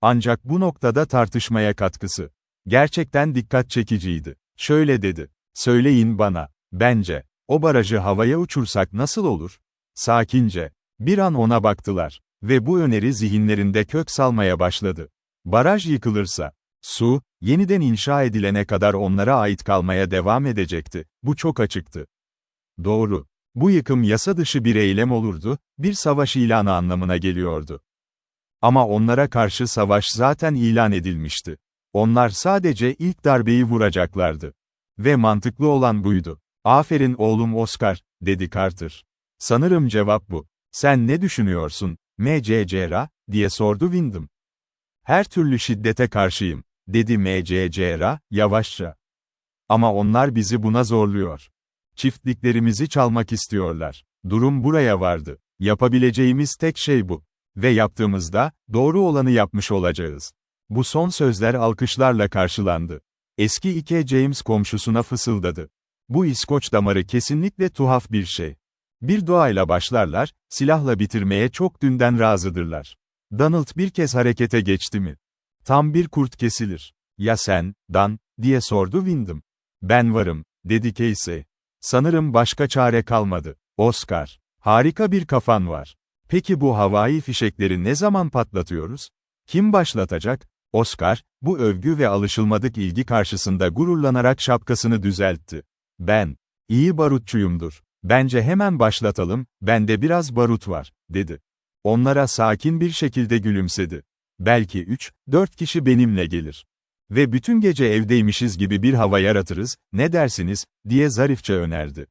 Ancak bu noktada tartışmaya katkısı gerçekten dikkat çekiciydi. Şöyle dedi: "Söyleyin bana, bence, o barajı havaya uçursak nasıl olur?" Sakince. Bir an ona baktılar. Ve bu öneri zihinlerinde kök salmaya başladı. Baraj yıkılırsa, su, yeniden inşa edilene kadar onlara ait kalmaya devam edecekti. Bu çok açıktı. Doğru. Bu yıkım yasa dışı bir eylem olurdu, bir savaş ilanı anlamına geliyordu. Ama onlara karşı savaş zaten ilan edilmişti. Onlar sadece ilk darbeyi vuracaklardı. Ve mantıklı olan buydu. "Aferin oğlum Oscar," dedi Carter. "Sanırım cevap bu. Sen ne düşünüyorsun, M.C.C.R.?" diye sordu Wyndham. "Her türlü şiddete karşıyım," dedi M.C.C.R. yavaşça. "Ama onlar bizi buna zorluyor. Çiftliklerimizi çalmak istiyorlar. Durum buraya vardı. Yapabileceğimiz tek şey bu. Ve yaptığımızda, doğru olanı yapmış olacağız." Bu son sözler alkışlarla karşılandı. Eski Ike James komşusuna fısıldadı. "Bu İskoç damarı kesinlikle tuhaf bir şey. Bir duayla başlarlar, silahla bitirmeye çok dünden razıdırlar." Donald bir kez harekete geçti mi? Tam bir kurt kesilir. "Ya sen, Dan?" diye sordu Wyndham. "Ben varım," dedi Casey. "Sanırım başka çare kalmadı. Oscar, harika bir kafan var. Peki bu havai fişekleri ne zaman patlatıyoruz? Kim başlatacak?" Oscar, bu övgü ve alışılmadık ilgi karşısında gururlanarak şapkasını düzeltti. "Ben, iyi barutçuyumdur. Bence hemen başlatalım, bende biraz barut var," dedi. Onlara sakin bir şekilde gülümsedi. "Belki 3-4 kişi benimle gelir. Ve bütün gece evdeymişiz gibi bir hava yaratırız, ne dersiniz?" diye zarifçe önerdi.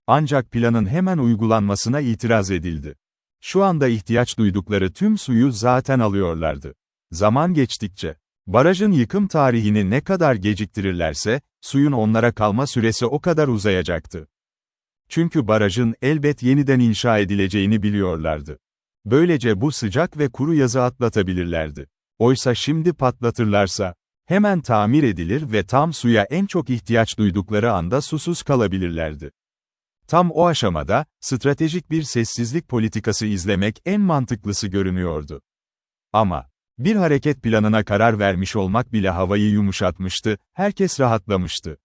Ancak planın hemen uygulanmasına itiraz edildi. Şu anda ihtiyaç duydukları tüm suyu zaten alıyorlardı. Zaman geçtikçe, barajın yıkım tarihini ne kadar geciktirirlerse, suyun onlara kalma süresi o kadar uzayacaktı. Çünkü barajın elbet yeniden inşa edileceğini biliyorlardı. Böylece bu sıcak ve kuru yazı atlatabilirlerdi. Oysa şimdi patlatırlarsa, hemen tamir edilir ve tam suya en çok ihtiyaç duydukları anda susuz kalabilirlerdi. Tam o aşamada, stratejik bir sessizlik politikası izlemek en mantıklısı görünüyordu. Ama, bir hareket planına karar vermiş olmak bile havayı yumuşatmıştı, herkes rahatlamıştı.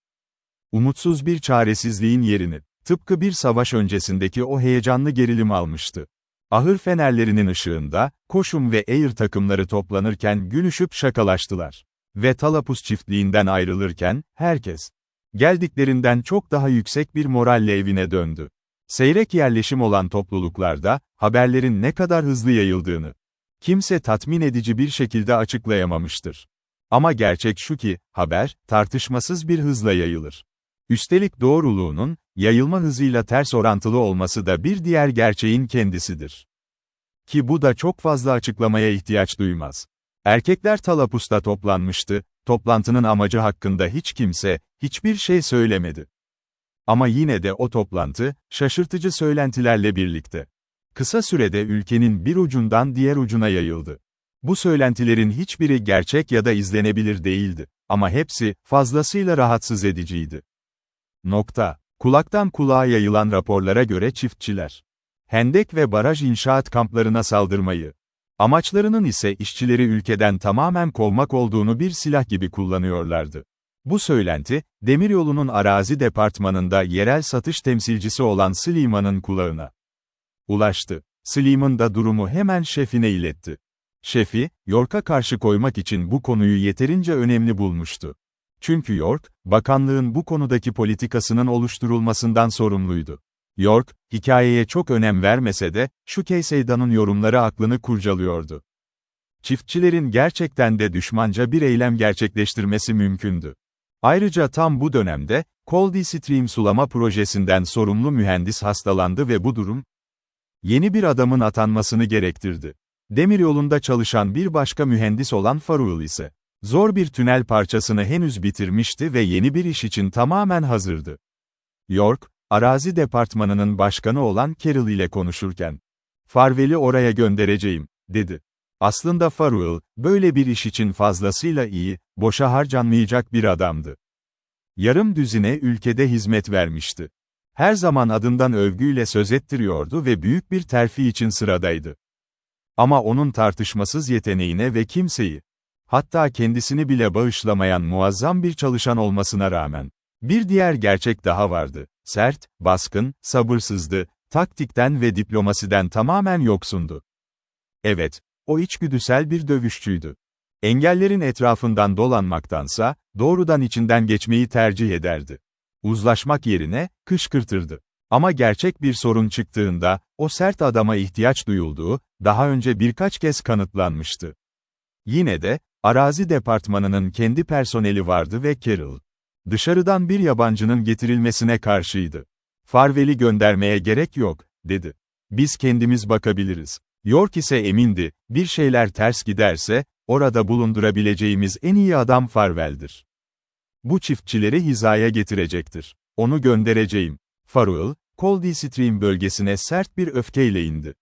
Umutsuz bir çaresizliğin yerini, tıpkı bir savaş öncesindeki o heyecanlı gerilim almıştı. Ahır fenerlerinin ışığında, Koşum ve Air takımları toplanırken gülüşüp şakalaştılar. Ve Talapus çiftliğinden ayrılırken, herkes, geldiklerinden çok daha yüksek bir moralle evine döndü. Seyrek yerleşim olan topluluklarda, haberlerin ne kadar hızlı yayıldığını, kimse tatmin edici bir şekilde açıklayamamıştır. Ama gerçek şu ki, haber, tartışmasız bir hızla yayılır. Üstelik doğruluğunun, yayılma hızıyla ters orantılı olması da bir diğer gerçeğin kendisidir. Ki bu da çok fazla açıklamaya ihtiyaç duymaz. Erkekler Talapus'ta toplanmıştı, toplantının amacı hakkında hiç kimse, hiçbir şey söylemedi. Ama yine de o toplantı, şaşırtıcı söylentilerle birlikte, kısa sürede ülkenin bir ucundan diğer ucuna yayıldı. Bu söylentilerin hiçbiri gerçek ya da izlenebilir değildi. Ama hepsi, fazlasıyla rahatsız ediciydi. Kulaktan kulağa yayılan raporlara göre çiftçiler, hendek ve baraj inşaat kamplarına saldırmayı, amaçlarının ise işçileri ülkeden tamamen kovmak olduğunu bir silah gibi kullanıyorlardı. Bu söylenti, Demiryolu'nun arazi departmanında yerel satış temsilcisi olan Sliman'ın kulağına ulaştı. Sliman da durumu hemen şefine iletti. Şefi, York'a karşı koymak için bu konuyu yeterince önemli bulmuştu. Çünkü York, bakanlığın bu konudaki politikasının oluşturulmasından sorumluydu. York, hikayeye çok önem vermese de, şu Casey'dan'ın yorumları aklını kurcalıyordu. Çiftçilerin gerçekten de düşmanca bir eylem gerçekleştirmesi mümkündü. Ayrıca tam bu dönemde, Cold Stream sulama projesinden sorumlu mühendis hastalandı ve bu durum, yeni bir adamın atanmasını gerektirdi. Demiryolunda çalışan bir başka mühendis olan Farrell ise, zor bir tünel parçasını henüz bitirmişti ve yeni bir iş için tamamen hazırdı. York, arazi departmanının başkanı olan Carroll ile konuşurken. Farwell'i oraya göndereceğim, dedi. Aslında Farwell, böyle bir iş için fazlasıyla iyi, boşa harcanmayacak bir adamdı. Yarım düzine ülkede hizmet vermişti. Her zaman adından övgüyle söz ettiriyordu ve büyük bir terfi için sıradaydı. Ama onun tartışmasız yeteneğine ve kimseyi, hatta kendisini bile bağışlamayan muazzam bir çalışan olmasına rağmen, bir diğer gerçek daha vardı. Sert, baskın, sabırsızdı, taktikten ve diplomasiden tamamen yoksundu. Evet, o içgüdüsel bir dövüşçüydü. Engellerin etrafından dolanmaktansa, doğrudan içinden geçmeyi tercih ederdi. Uzlaşmak yerine, kışkırtırdı. Ama gerçek bir sorun çıktığında, o sert adama ihtiyaç duyulduğu, daha önce birkaç kez kanıtlanmıştı. Yine de, arazi departmanının kendi personeli vardı ve Carroll, dışarıdan bir yabancının getirilmesine karşıydı. Farwell'i göndermeye gerek yok, dedi. Biz kendimiz bakabiliriz. York ise emindi, bir şeyler ters giderse, orada bulundurabileceğimiz en iyi adam Farwell'dir. Bu çiftçileri hizaya getirecektir. Onu göndereceğim. Farwell, Coldstream bölgesine sert bir öfkeyle indi.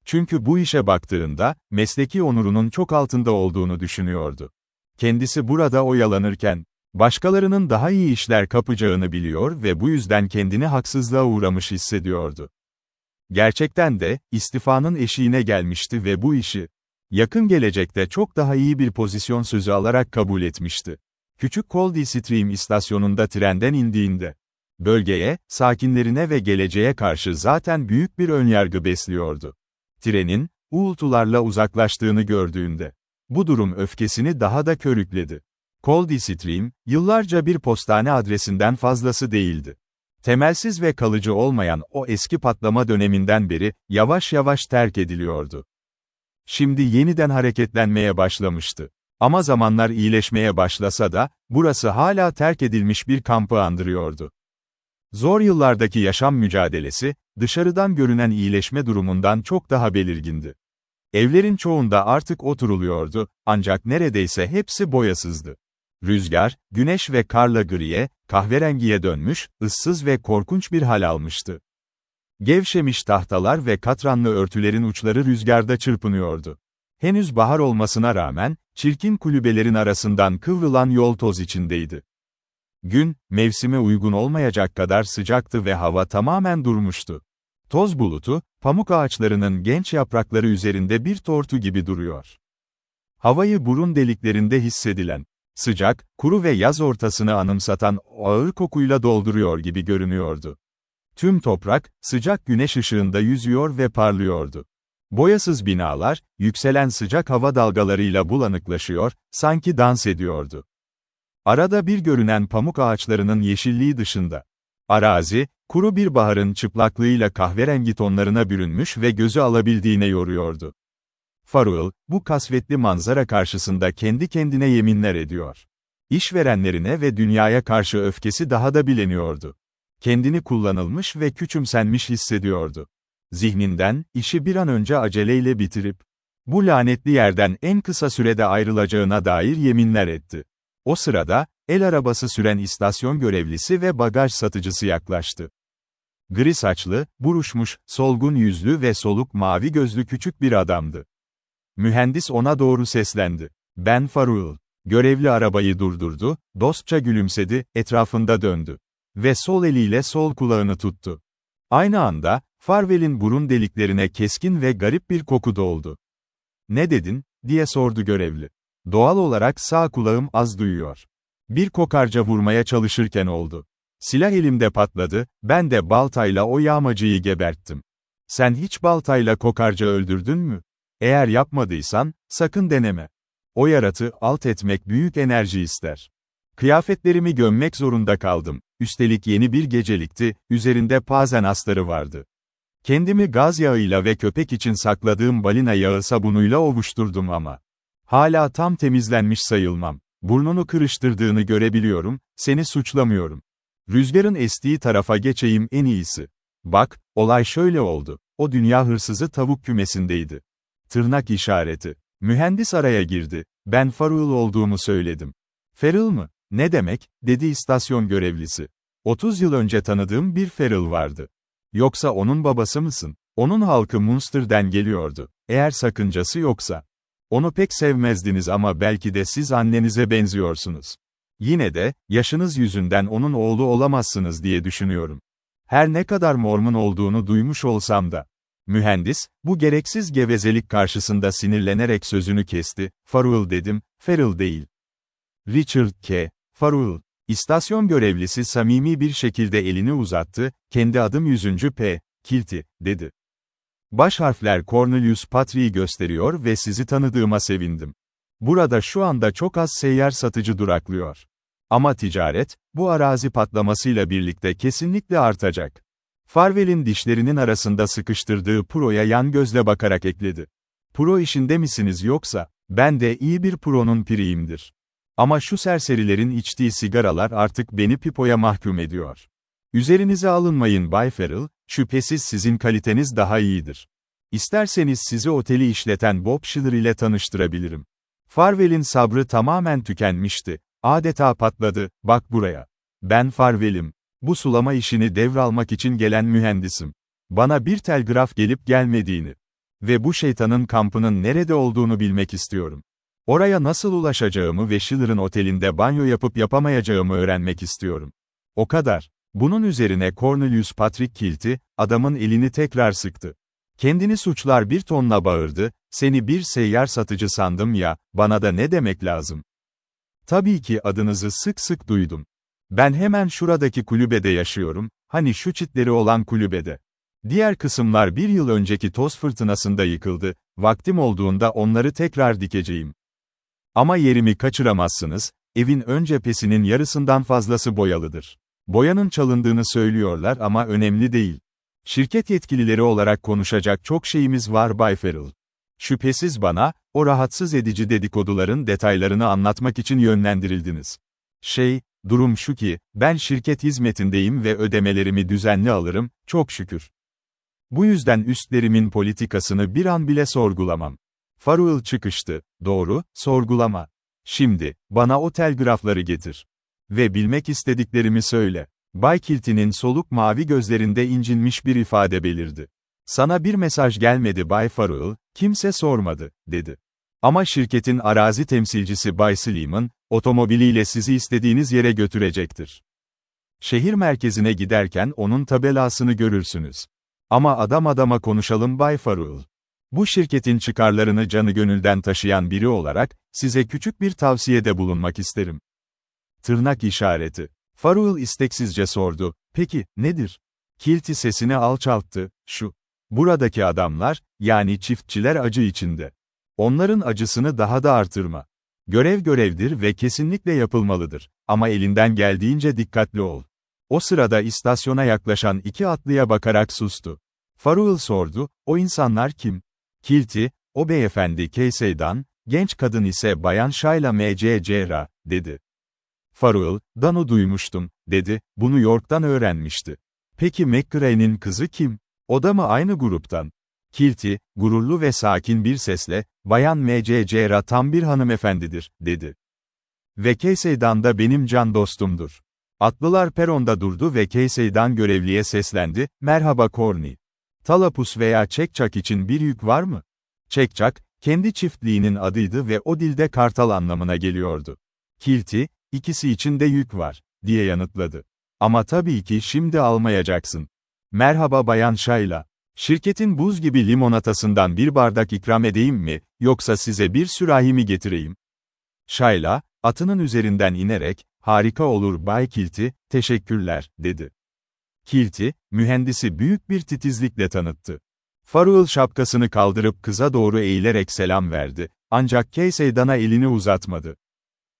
Çünkü bu işe baktığında, mesleki onurunun çok altında olduğunu düşünüyordu. Kendisi burada oyalanırken, başkalarının daha iyi işler kapacağını biliyor ve bu yüzden kendini haksızlığa uğramış hissediyordu. Gerçekten de, istifanın eşiğine gelmişti ve bu işi, yakın gelecekte çok daha iyi bir pozisyon sözü alarak kabul etmişti. Küçük Coldstream istasyonunda trenden indiğinde, bölgeye, sakinlerine ve geleceğe karşı zaten büyük bir önyargı besliyordu. Trenin, uğultularla uzaklaştığını gördüğünde, bu durum öfkesini daha da körükledi. Coldstream, yıllarca bir postane adresinden fazlası değildi. Temelsiz ve kalıcı olmayan o eski patlama döneminden beri, yavaş yavaş terk ediliyordu. Şimdi yeniden hareketlenmeye başlamıştı. Ama zamanlar iyileşmeye başlasa da, burası hala terk edilmiş bir kampı andırıyordu. Zor yıllardaki yaşam mücadelesi, dışarıdan görünen iyileşme durumundan çok daha belirgindi. Evlerin çoğunda artık oturuluyordu, ancak neredeyse hepsi boyasızdı. Rüzgar, güneş ve karla griye, kahverengiye dönmüş, ıssız ve korkunç bir hal almıştı. Gevşemiş tahtalar ve katranlı örtülerin uçları rüzgarda çırpınıyordu. Henüz bahar olmasına rağmen, çirkin kulübelerin arasından kıvrılan yol toz içindeydi. Gün, mevsime uygun olmayacak kadar sıcaktı ve hava tamamen durmuştu. Toz bulutu, pamuk ağaçlarının genç yaprakları üzerinde bir tortu gibi duruyor. Havayı burun deliklerinde hissedilen, sıcak, kuru ve yaz ortasını anımsatan o ağır kokuyla dolduruyor gibi görünüyordu. Tüm toprak, sıcak güneş ışığında yüzüyor ve parlıyordu. Boyasız binalar, yükselen sıcak hava dalgalarıyla bulanıklaşıyor, sanki dans ediyordu. Arada bir görünen pamuk ağaçlarının yeşilliği dışında, arazi, kuru bir baharın çıplaklığıyla kahverengi tonlarına bürünmüş ve gözü alabildiğine yoruyordu. Farwell, bu kasvetli manzara karşısında kendi kendine yeminler ediyor. İşverenlerine ve dünyaya karşı öfkesi daha da bileniyordu. Kendini kullanılmış ve küçümsenmiş hissediyordu. Zihninden, işi bir an önce aceleyle bitirip, bu lanetli yerden en kısa sürede ayrılacağına dair yeminler etti. O sırada, el arabası süren istasyon görevlisi ve bagaj satıcısı yaklaştı. Gri saçlı, buruşmuş, solgun yüzlü ve soluk mavi gözlü küçük bir adamdı. Mühendis ona doğru seslendi. "Ben Farwell." Görevli arabayı durdurdu, dostça gülümsedi, etrafında döndü. Ve sol eliyle sol kulağını tuttu. Aynı anda, Farwell'in burun deliklerine keskin ve garip bir koku doldu. "Ne dedin?" diye sordu görevli. "Doğal olarak sağ kulağım az duyuyor. Bir kokarca vurmaya çalışırken oldu. Silah elimde patladı, ben de baltayla o yağmacıyı geberttim. Sen hiç baltayla kokarca öldürdün mü? Eğer yapmadıysan, sakın deneme. O yaratı alt etmek büyük enerji ister. Kıyafetlerimi gömmek zorunda kaldım. Üstelik yeni bir gecelikti, üzerinde pazen astarı vardı. Kendimi gaz yağıyla ve köpek için sakladığım balina yağı sabunuyla ovuşturdum ama. Hala tam temizlenmiş sayılmam. Burnunu kırıştırdığını görebiliyorum, seni suçlamıyorum. Rüzgarın estiği tarafa geçeyim en iyisi. Bak, olay şöyle oldu. O dünya hırsızı tavuk kümesindeydi." Tırnak işareti. Mühendis araya girdi. "Ben Farwell olduğumu söyledim." "Farrell mı? Ne demek?" dedi istasyon görevlisi. 30 yıl önce tanıdığım bir Farrell vardı. Yoksa onun babası mısın? Onun halkı Munster'den geliyordu. Eğer sakıncası yoksa. Onu pek sevmezdiniz ama belki de siz annenize benziyorsunuz. Yine de, yaşınız yüzünden onun oğlu olamazsınız diye düşünüyorum. Her ne kadar Mormon olduğunu duymuş olsam da. Mühendis, bu gereksiz gevezelik karşısında sinirlenerek sözünü kesti. Farrell dedim, Farrell değil. Richard K. Farrell. İstasyon görevlisi samimi bir şekilde elini uzattı, kendi adım 100. P. Kilti, dedi. Baş harfler Cornelius Patrick'i gösteriyor ve sizi tanıdığıma sevindim. Burada şu anda çok az seyyar satıcı duraklıyor. Ama ticaret, bu arazi patlamasıyla birlikte kesinlikle artacak. Farwell'in dişlerinin arasında sıkıştırdığı Pro'ya yan gözle bakarak ekledi. Pro işinde misiniz yoksa? Ben de iyi bir Pro'nun piriyimdir. Ama şu serserilerin içtiği sigaralar artık beni pipoya mahkum ediyor. Üzerinize alınmayın Bay Farrell, şüphesiz sizin kaliteniz daha iyidir. İsterseniz sizi oteli işleten Bob Schiller ile tanıştırabilirim. Farwell'in sabrı tamamen tükenmişti. Adeta patladı, bak buraya. Ben Farwell'im. Bu sulama işini devralmak için gelen mühendisim. Bana bir telgraf gelip gelmediğini ve bu şeytanın kampının nerede olduğunu bilmek istiyorum. Oraya nasıl ulaşacağımı ve Schiller'ın otelinde banyo yapıp yapamayacağımı öğrenmek istiyorum. O kadar. Bunun üzerine Cornelius Patrick Kilti, adamın elini tekrar sıktı. Kendini suçlar bir tonla bağırdı, seni bir seyyar satıcı sandım ya, bana da ne demek lazım? Tabii ki adınızı sık sık duydum. Ben hemen şuradaki kulübede yaşıyorum, hani şu çitleri olan kulübede. Diğer kısımlar bir yıl önceki toz fırtınasında yıkıldı, vaktim olduğunda onları tekrar dikeceğim. Ama yerimi kaçıramazsınız, evin ön cephesinin yarısından fazlası boyalıdır. Boyanın çalındığını söylüyorlar ama önemli değil. Şirket yetkilileri olarak konuşacak çok şeyimiz var Bay Farrell. Şüphesiz bana, o rahatsız edici dedikoduların detaylarını anlatmak için yönlendirildiniz. Durum şu ki, ben şirket hizmetindeyim ve ödemelerimi düzenli alırım, çok şükür. Bu yüzden üstlerimin politikasını bir an bile sorgulamam. Farrell çıkıştı, doğru, sorgulama. Şimdi, bana o telgrafları getir. Ve bilmek istediklerimi söyle. Bay Kilti'nin soluk mavi gözlerinde incinmiş bir ifade belirdi. Sana bir mesaj gelmedi Bay Farrell, kimse sormadı, dedi. Ama şirketin arazi temsilcisi Bay Slim'in, otomobiliyle sizi istediğiniz yere götürecektir. Şehir merkezine giderken onun tabelasını görürsünüz. Ama adam adama konuşalım Bay Farrell. Bu şirketin çıkarlarını canı gönülden taşıyan biri olarak, size küçük bir tavsiyede bulunmak isterim. Tırnak işareti. Farrell isteksizce sordu, peki, nedir? Kilti sesini alçalttı, şu. Buradaki adamlar, yani çiftçiler acı içinde. Onların acısını daha da artırma. Görev görevdir ve kesinlikle yapılmalıdır. Ama elinden geldiğince dikkatli ol. O sırada istasyona yaklaşan iki atlıya bakarak sustu. Farrell sordu, o insanlar kim? Kilti, o beyefendi Casey'dan, genç kadın ise Bayan Shayla M.C.C.R. dedi. Farrell, "Dan'ı duymuştum," dedi, bunu York'tan öğrenmişti. Peki McCrae'nin kızı kim? O da mı aynı gruptan? Kilti, gururlu ve sakin bir sesle, Bayan M.C.C.R. tam bir hanımefendidir, dedi. Ve Casey'dan da benim can dostumdur. Atlılar peronda durdu ve Casey'dan görevliye seslendi, merhaba Corny. Talapus veya Çekçak için bir yük var mı? Çekçak, kendi çiftliğinin adıydı ve o dilde kartal anlamına geliyordu. Kilti, ikisi için de yük var, diye yanıtladı. Ama tabii ki şimdi almayacaksın. Merhaba Bayan Shayla. Şirketin buz gibi limonatasından bir bardak ikram edeyim mi, yoksa size bir sürahi mi getireyim? Shayla, atının üzerinden inerek, harika olur Bay Kilti, teşekkürler, dedi. Kilti, mühendisi büyük bir titizlikle tanıttı. Farrell şapkasını kaldırıp kıza doğru eğilerek selam verdi, ancak Casey'dana elini uzatmadı.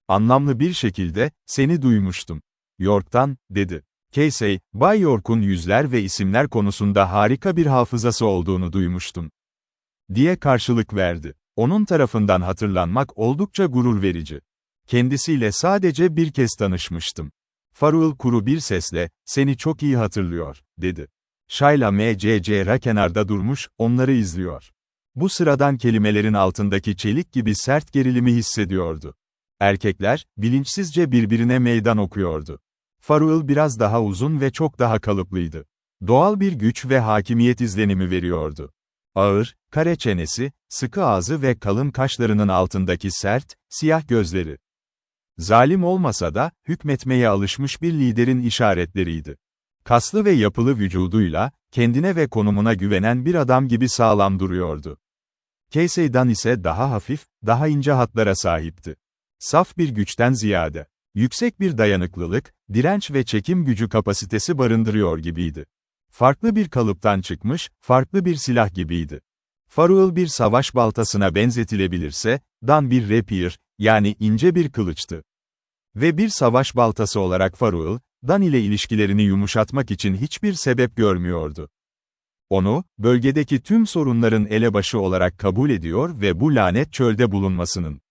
Anlamlı bir şekilde, seni duymuştum. York'tan, dedi. Casey, Bay York'un yüzler ve isimler konusunda harika bir hafızası olduğunu duymuştum. Diye karşılık verdi. Onun tarafından hatırlanmak oldukça gurur verici. Kendisiyle sadece bir kez tanışmıştım. Farrell kuru bir sesle, seni çok iyi hatırlıyor, dedi. Shayla M.C.C.R. kenarda durmuş, onları izliyor. Bu sıradan kelimelerin altındaki çelik gibi sert gerilimi hissediyordu. Erkekler, bilinçsizce birbirine meydan okuyordu. Farrell biraz daha uzun ve çok daha kalıplıydı. Doğal bir güç ve hakimiyet izlenimi veriyordu. Ağır, kare çenesi, sıkı ağzı ve kalın kaşlarının altındaki sert, siyah gözleri. Zalim olmasa da, hükmetmeye alışmış bir liderin işaretleriydi. Kaslı ve yapılı vücuduyla, kendine ve konumuna güvenen bir adam gibi sağlam duruyordu. Casey Dunn ise daha hafif, daha ince hatlara sahipti. Saf bir güçten ziyade, yüksek bir dayanıklılık, direnç ve çekim gücü kapasitesi barındırıyor gibiydi. Farklı bir kalıptan çıkmış, farklı bir silah gibiydi. Farrell bir savaş baltasına benzetilebilirse, Dunn bir rapier, yani ince bir kılıçtı. Ve bir savaş baltası olarak Farrell, Dunn ile ilişkilerini yumuşatmak için hiçbir sebep görmüyordu. Onu, bölgedeki tüm sorunların elebaşı olarak kabul ediyor ve bu lanet çölde bulunmasının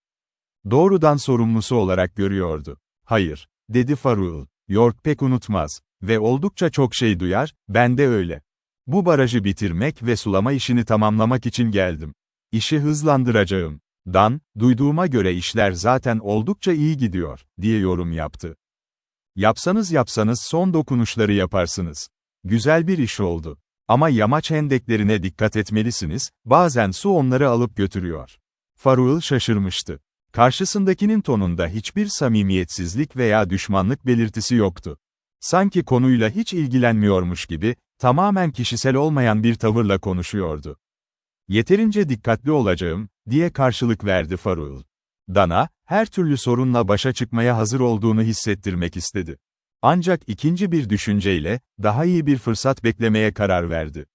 doğrudan sorumlusu olarak görüyordu. Hayır, dedi Farrell, York pek unutmaz ve oldukça çok şey duyar, ben de öyle. Bu barajı bitirmek ve sulama işini tamamlamak için geldim. İşi hızlandıracağım. Dunn, duyduğuma göre işler zaten oldukça iyi gidiyor, diye yorum yaptı. Yapsanız son dokunuşları yaparsınız. Güzel bir iş oldu. Ama yamaç hendeklerine dikkat etmelisiniz, bazen su onları alıp götürüyor. Farrell şaşırmıştı. Karşısındakinin tonunda hiçbir samimiyetsizlik veya düşmanlık belirtisi yoktu. Sanki konuyla hiç ilgilenmiyormuş gibi, tamamen kişisel olmayan bir tavırla konuşuyordu. Yeterince dikkatli olacağım, diye karşılık verdi Farrell. Dunn'a, her türlü sorunla başa çıkmaya hazır olduğunu hissettirmek istedi. Ancak ikinci bir düşünceyle, daha iyi bir fırsat beklemeye karar verdi.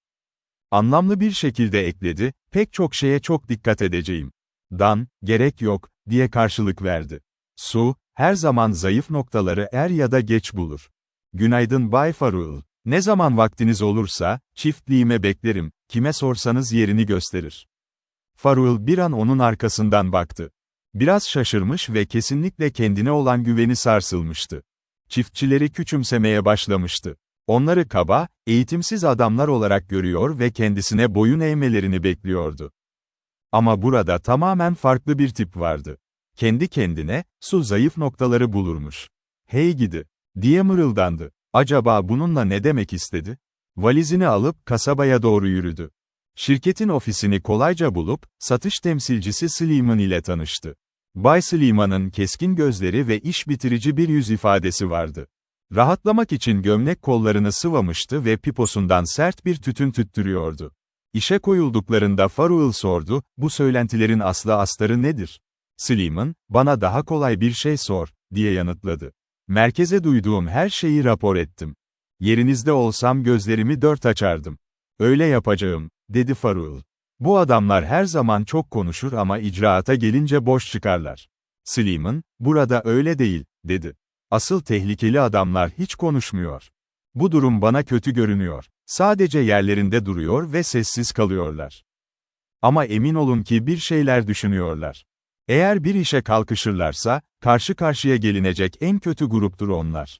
Anlamlı bir şekilde ekledi, pek çok şeye çok dikkat edeceğim. Dunn, gerek yok, diye karşılık verdi. Su, her zaman zayıf noktaları er ya da geç bulur. Günaydın Bay Farrell. Ne zaman vaktiniz olursa, çiftliğime beklerim, kime sorsanız yerini gösterir. Farrell bir an onun arkasından baktı. Biraz şaşırmış ve kesinlikle kendine olan güveni sarsılmıştı. Çiftçileri küçümsemeye başlamıştı. Onları kaba, eğitimsiz adamlar olarak görüyor ve kendisine boyun eğmelerini bekliyordu. Ama burada tamamen farklı bir tip vardı. Kendi kendine, su zayıf noktaları bulurmuş. Hey gidi, diye mırıldandı. Acaba bununla ne demek istedi? Valizini alıp kasabaya doğru yürüdü. Şirketin ofisini kolayca bulup, satış temsilcisi Sleeman ile tanıştı. Bay Sleeman'ın keskin gözleri ve iş bitirici bir yüz ifadesi vardı. Rahatlamak için gömlek kollarını sıvamıştı ve piposundan sert bir tütün tüttürüyordu. İşe koyulduklarında Farrell sordu, bu söylentilerin aslı astarı nedir? Sleeman, bana daha kolay bir şey sor, diye yanıtladı. Merkeze duyduğum her şeyi rapor ettim. Yerinizde olsam gözlerimi dört açardım. Öyle yapacağım, dedi Farrell. Bu adamlar her zaman çok konuşur ama icraata gelince boş çıkarlar. Sleeman, burada öyle değil, dedi. Asıl tehlikeli adamlar hiç konuşmuyor. Bu durum bana kötü görünüyor. Sadece yerlerinde duruyor ve sessiz kalıyorlar. Ama emin olun ki bir şeyler düşünüyorlar. Eğer bir işe kalkışırlarsa, karşı karşıya gelinecek en kötü gruptur onlar.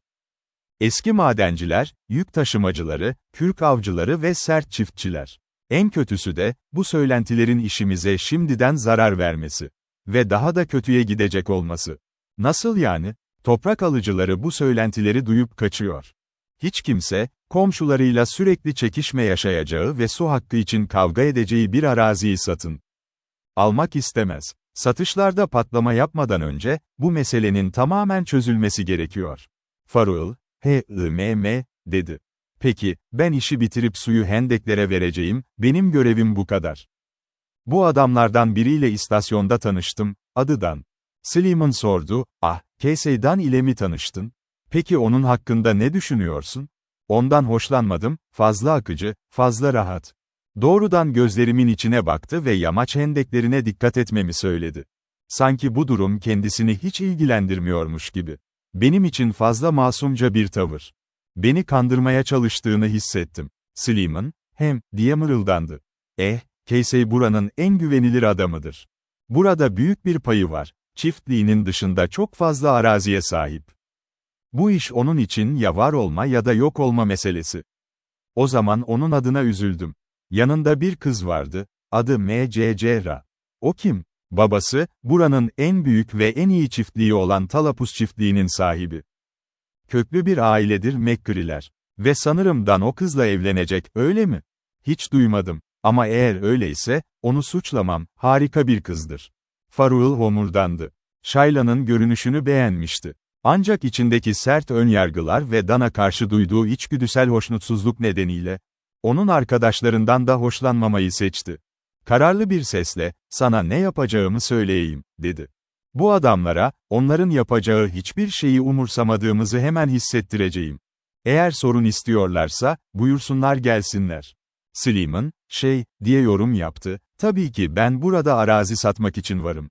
Eski madenciler, yük taşımacıları, kürk avcıları ve sert çiftçiler. En kötüsü de, bu söylentilerin işimize şimdiden zarar vermesi. Ve daha da kötüye gidecek olması. Nasıl yani? Toprak alıcıları bu söylentileri duyup kaçıyor. Hiç kimse, komşularıyla sürekli çekişme yaşayacağı ve su hakkı için kavga edeceği bir araziyi satın almak istemez. Satışlarda patlama yapmadan önce, bu meselenin tamamen çözülmesi gerekiyor. Farrell, dedi. Peki, ben işi bitirip suyu hendeklere vereceğim, benim görevim bu kadar. Bu adamlardan biriyle istasyonda tanıştım, adı Dunn. Sleeman sordu, Casey Dunn ile mi tanıştın? Peki onun hakkında ne düşünüyorsun? Ondan hoşlanmadım, fazla akıcı, fazla rahat. Doğrudan gözlerimin içine baktı ve yamaç hendeklerine dikkat etmemi söyledi. Sanki bu durum kendisini hiç ilgilendirmiyormuş gibi. Benim için fazla masumca bir tavır. Beni kandırmaya çalıştığını hissettim. Sleeman, diye mırıldandı. Casey buranın en güvenilir adamıdır. Burada büyük bir payı var. Çiftliğinin dışında çok fazla araziye sahip. Bu iş onun için ya var olma ya da yok olma meselesi. O zaman onun adına üzüldüm. Yanında bir kız vardı, adı M.C.C.Ra. O kim? Babası, buranın en büyük ve en iyi çiftliği olan Talapus çiftliğinin sahibi. Köklü bir ailedir McCree'ler. Ve sanırım Dan o kızla evlenecek, öyle mi? Hiç duymadım. Ama eğer öyleyse, onu suçlamam, harika bir kızdır. Farrell homurdandı. Shayla'nın görünüşünü beğenmişti. Ancak içindeki sert önyargılar ve Dan'a karşı duyduğu içgüdüsel hoşnutsuzluk nedeniyle, onun arkadaşlarından da hoşlanmamayı seçti. Kararlı bir sesle, sana ne yapacağımı söyleyeyim, dedi. Bu adamlara, onların yapacağı hiçbir şeyi umursamadığımızı hemen hissettireceğim. Eğer sorun istiyorlarsa, buyursunlar gelsinler. Slim'in, diye yorum yaptı, tabii ki ben burada arazi satmak için varım.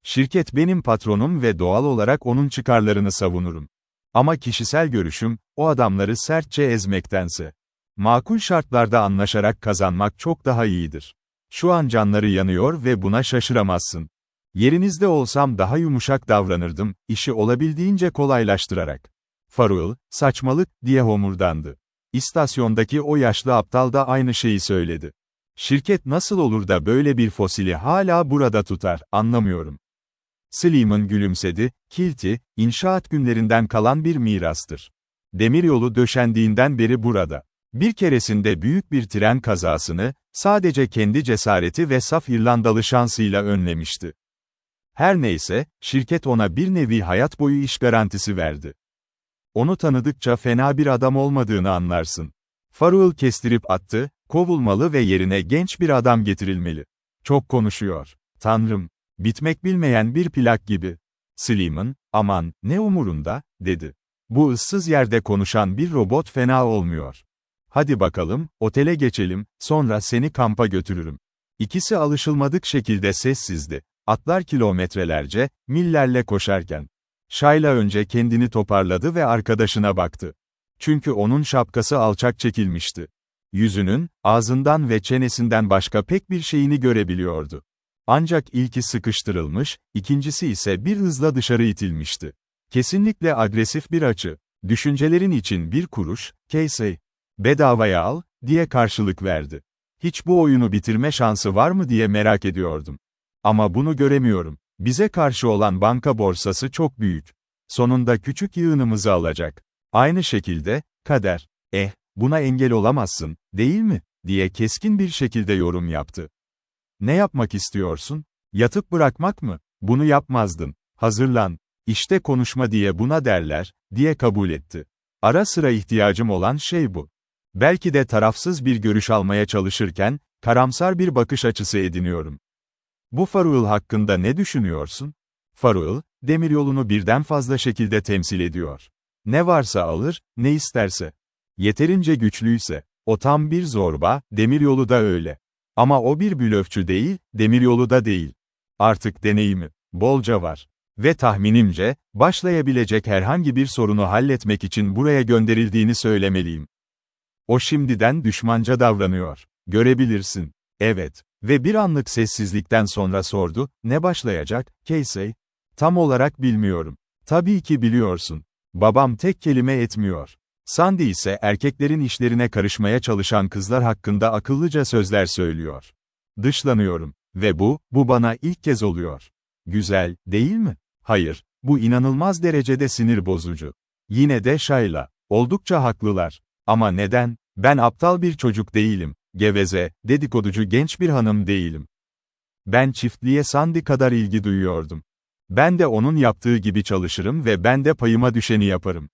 Şirket benim patronum ve doğal olarak onun çıkarlarını savunurum. Ama kişisel görüşüm, o adamları sertçe ezmektense. Makul şartlarda anlaşarak kazanmak çok daha iyidir. Şu an canları yanıyor ve buna şaşıramazsın. Yerinizde olsam daha yumuşak davranırdım, işi olabildiğince kolaylaştırarak. Farrell, saçmalık, diye homurdandı. İstasyondaki o yaşlı aptal da aynı şeyi söyledi. Şirket nasıl olur da böyle bir fosili hala burada tutar, anlamıyorum. Slim'in gülümsedi, Kilti, inşaat günlerinden kalan bir mirastır. Demiryolu döşendiğinden beri burada. Bir keresinde büyük bir tren kazasını, sadece kendi cesareti ve saf İrlandalı şansıyla önlemişti. Her neyse, şirket ona bir nevi hayat boyu iş garantisi verdi. Onu tanıdıkça fena bir adam olmadığını anlarsın. Farrell kestirip attı, kovulmalı ve yerine genç bir adam getirilmeli. Çok konuşuyor. Tanrım. Bitmek bilmeyen bir plak gibi. Slim'in, aman, ne umurunda, dedi. Bu ıssız yerde konuşan bir robot fena olmuyor. Hadi bakalım, otele geçelim, sonra seni kampa götürürüm. İkisi alışılmadık şekilde sessizdi. Atlar kilometrelerce, millerle koşarken. Shayla önce kendini toparladı ve arkadaşına baktı. Çünkü onun şapkası alçak çekilmişti. Yüzünün, ağzından ve çenesinden başka pek bir şeyini görebiliyordu. Ancak ilki sıkıştırılmış, ikincisi ise bir hızla dışarı itilmişti. Kesinlikle agresif bir açı. Düşüncelerin için bir kuruş, Casey. Bedavaya al, diye karşılık verdi. Hiç bu oyunu bitirme şansı var mı diye merak ediyordum. Ama bunu göremiyorum. Bize karşı olan banka borsası çok büyük. Sonunda küçük yığınımızı alacak. Aynı şekilde, kader. Buna engel olamazsın, değil mi? Diye keskin bir şekilde yorum yaptı. Ne yapmak istiyorsun? Yatıp bırakmak mı? Bunu yapmazdın. Hazırlan. İşte konuşma diye buna derler, diye kabul etti. Ara sıra ihtiyacım olan şey bu. Belki de tarafsız bir görüş almaya çalışırken, karamsar bir bakış açısı ediniyorum. Bu Farrell hakkında ne düşünüyorsun? Farrell, demiryolunu birden fazla şekilde temsil ediyor. Ne varsa alır, ne isterse. Yeterince güçlüyse. O tam bir zorba, demiryolu da öyle. Ama o bir blöfçü değil, demiryolu da değil. Artık deneyimi, bolca var. Ve tahminimce, başlayabilecek herhangi bir sorunu halletmek için buraya gönderildiğini söylemeliyim. O şimdiden düşmanca davranıyor. Görebilirsin. Evet. Ve bir anlık sessizlikten sonra sordu, ne başlayacak, Casey? Tam olarak bilmiyorum. Tabii ki biliyorsun. Babam tek kelime etmiyor. Sandy ise erkeklerin işlerine karışmaya çalışan kızlar hakkında akıllıca sözler söylüyor. Dışlanıyorum. Ve bu bana ilk kez oluyor. Güzel, değil mi? Hayır, bu inanılmaz derecede sinir bozucu. Yine de Shayla, oldukça haklılar. Ama neden? Ben aptal bir çocuk değilim, geveze, dedikoducu genç bir hanım değilim. Ben çiftliğe Sandy kadar ilgi duyuyordum. Ben de onun yaptığı gibi çalışırım ve ben de payıma düşeni yaparım.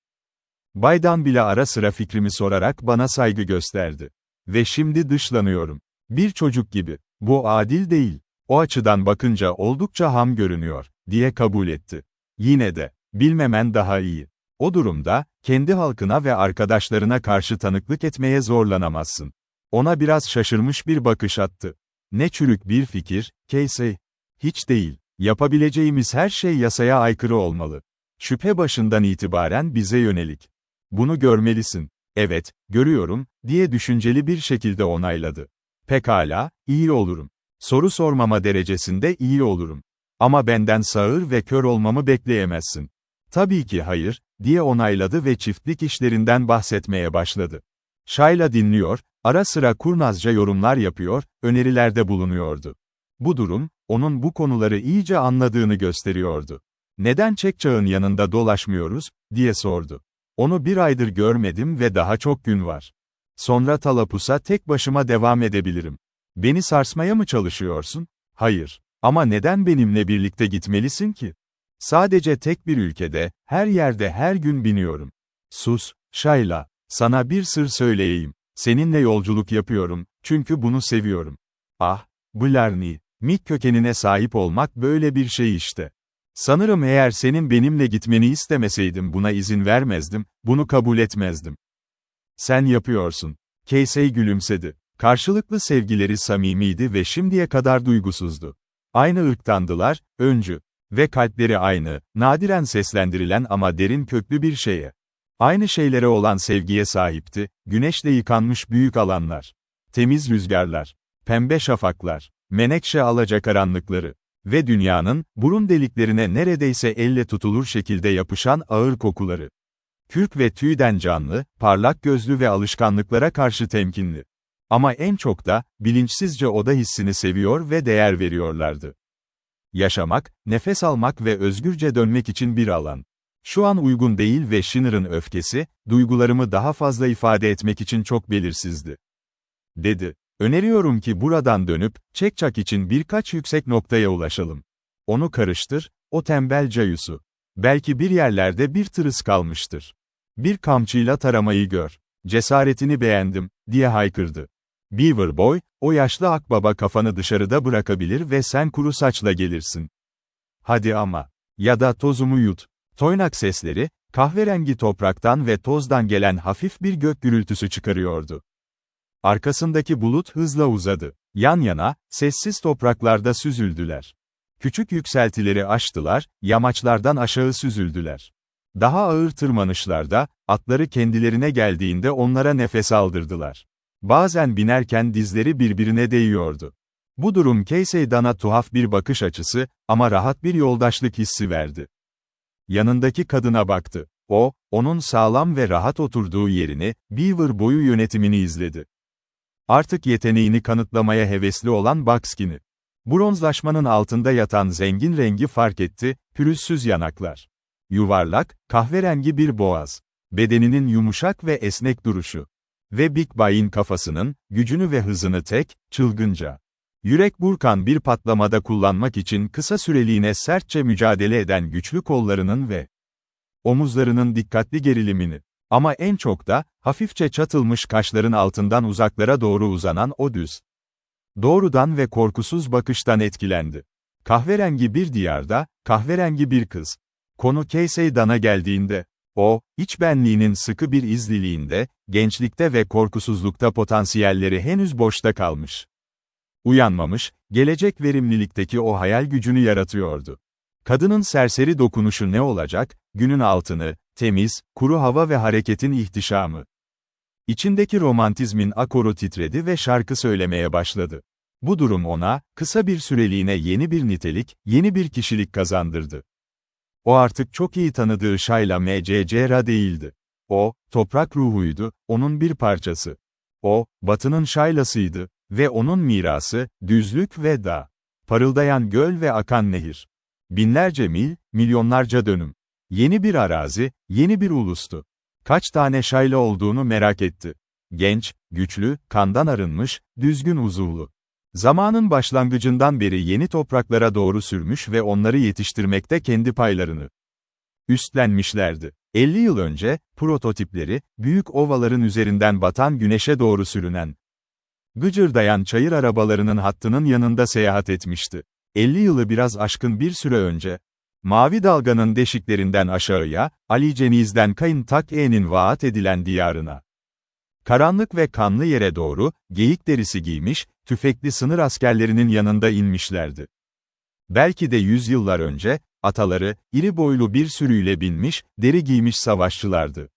Baydan bile ara sıra fikrimi sorarak bana saygı gösterdi. Ve şimdi dışlanıyorum. Bir çocuk gibi. Bu adil değil. O açıdan bakınca oldukça ham görünüyor, diye kabul etti. Yine de, bilmemen daha iyi. O durumda, kendi halkına ve arkadaşlarına karşı tanıklık etmeye zorlanamazsın. Ona biraz şaşırmış bir bakış attı. Ne çürük bir fikir, Casey. Hiç değil. Yapabileceğimiz her şey yasaya aykırı olmalı. Şüphe başından itibaren bize yönelik. Bunu görmelisin. Evet, görüyorum, diye düşünceli bir şekilde onayladı. Pekala, iyi olurum. Soru sormama derecesinde iyi olurum. Ama benden sağır ve kör olmamı bekleyemezsin. Tabii ki hayır, diye onayladı ve çiftlik işlerinden bahsetmeye başladı. Shayla dinliyor, ara sıra kurnazca yorumlar yapıyor, önerilerde bulunuyordu. Bu durum, onun bu konuları iyice anladığını gösteriyordu. Neden Çekçağ'ın yanında dolaşmıyoruz, diye sordu. Onu bir aydır görmedim ve daha çok gün var. Sonra Talapus'a tek başıma devam edebilirim. Beni sarsmaya mı çalışıyorsun? Hayır. Ama neden benimle birlikte gitmelisin ki? Sadece tek bir ülkede, her yerde her gün biniyorum. Sus, Shayla. Sana bir sır söyleyeyim. Seninle yolculuk yapıyorum, çünkü bunu seviyorum. Ah, Blarney. Mik kökenine sahip olmak böyle bir şey işte. Sanırım eğer senin benimle gitmeni istemeseydim buna izin vermezdim, bunu kabul etmezdim. Sen yapıyorsun. Casey gülümsedi. Karşılıklı sevgileri samimiydi ve şimdiye kadar duygusuzdu. Aynı ırktandılar, öncü. Ve kalpleri aynı, nadiren seslendirilen ama derin köklü bir şeye. Aynı şeylere olan sevgiye sahipti, güneşle yıkanmış büyük alanlar. Temiz rüzgarlar. Pembe şafaklar. Menekşe alacakaranlıkları. Ve dünyanın, burun deliklerine neredeyse elle tutulur şekilde yapışan ağır kokuları. Kürk ve tüyden canlı, parlak gözlü ve alışkanlıklara karşı temkinli. Ama en çok da, bilinçsizce oda hissini seviyor ve değer veriyorlardı. Yaşamak, nefes almak ve özgürce dönmek için bir alan. Şu an uygun değil ve Shinner'ın öfkesi, duygularımı daha fazla ifade etmek için çok belirsizdi. Dedi. Öneriyorum ki buradan dönüp, Çekçak için birkaç yüksek noktaya ulaşalım. Onu karıştır, o tembel cayusu. Belki bir yerlerde bir tırıs kalmıştır. Bir kamçıyla taramayı gör. Cesaretini beğendim, diye haykırdı. Beaver Boy, o yaşlı akbaba kafanı dışarıda bırakabilir ve sen kuru saçla gelirsin. Hadi ama. Ya da tozumu yut. Toynak sesleri, kahverengi topraktan ve tozdan gelen hafif bir gök gürültüsü çıkarıyordu. Arkasındaki bulut hızla uzadı. Yan yana, sessiz topraklarda süzüldüler. Küçük yükseltileri aştılar, yamaçlardan aşağı süzüldüler. Daha ağır tırmanışlarda, atları kendilerine geldiğinde onlara nefes aldırdılar. Bazen binerken dizleri birbirine değiyordu. Bu durum Casey'dana tuhaf bir bakış açısı, ama rahat bir yoldaşlık hissi verdi. Yanındaki kadına baktı. O, onun sağlam ve rahat oturduğu yerini, Beaver boyu yönetimini izledi. Artık yeteneğini kanıtlamaya hevesli olan Buckskin'i. Bronzlaşmanın altında yatan zengin rengi fark etti, pürüzsüz yanaklar. Yuvarlak, kahverengi bir boğaz. Bedeninin yumuşak ve esnek duruşu. Ve Big Buy'in kafasının, gücünü ve hızını çılgınca. Yürek burkan bir patlamada kullanmak için kısa süreliğine sertçe mücadele eden güçlü kollarının ve omuzlarının dikkatli gerilimini. Ama en çok da, hafifçe çatılmış kaşların altından uzaklara doğru uzanan o düz. Doğrudan ve korkusuz bakıştan etkilendi. Kahverengi bir diyarda, kahverengi bir kız. Konu Casey'dana geldiğinde, o, iç benliğinin sıkı bir izliliğinde, gençlikte ve korkusuzlukta potansiyelleri henüz boşta kalmış. Uyanmamış, gelecek verimlilikteki o hayal gücünü yaratıyordu. Kadının serseri dokunuşu ne olacak, günün altını, temiz, kuru hava ve hareketin ihtişamı. İçindeki romantizmin akoru titredi ve şarkı söylemeye başladı. Bu durum ona, kısa bir süreliğine yeni bir nitelik, yeni bir kişilik kazandırdı. O artık çok iyi tanıdığı Shayla Mccra değildi. O, toprak ruhuydu, onun bir parçası. O, batının Shayla'sıydı ve onun mirası, düzlük ve dağ. Parıldayan göl ve akan nehir. Binlerce mil, milyonlarca dönüm. Yeni bir arazi, yeni bir ulustu. Kaç tane Shayla olduğunu merak etti. Genç, güçlü, kandan arınmış, düzgün uzuvlu. Zamanın başlangıcından beri yeni topraklara doğru sürmüş ve onları yetiştirmekte kendi paylarını üstlenmişlerdi. 50 yıl önce, prototipleri, büyük ovaların üzerinden batan güneşe doğru sürünen, gıcırdayan çayır arabalarının hattının yanında seyahat etmişti. 50 yılı biraz aşkın bir süre önce, mavi dalganın deşiklerinden aşağıya, Ali Ceniz'den Kayın Tak-e'nin vaat edilen diyarına. Karanlık ve kanlı yere doğru, geyik derisi giymiş, tüfekli sınır askerlerinin yanında inmişlerdi. Belki de yüzyıllar önce, ataları, iri boylu bir sürüyle binmiş, deri giymiş savaşçılardı.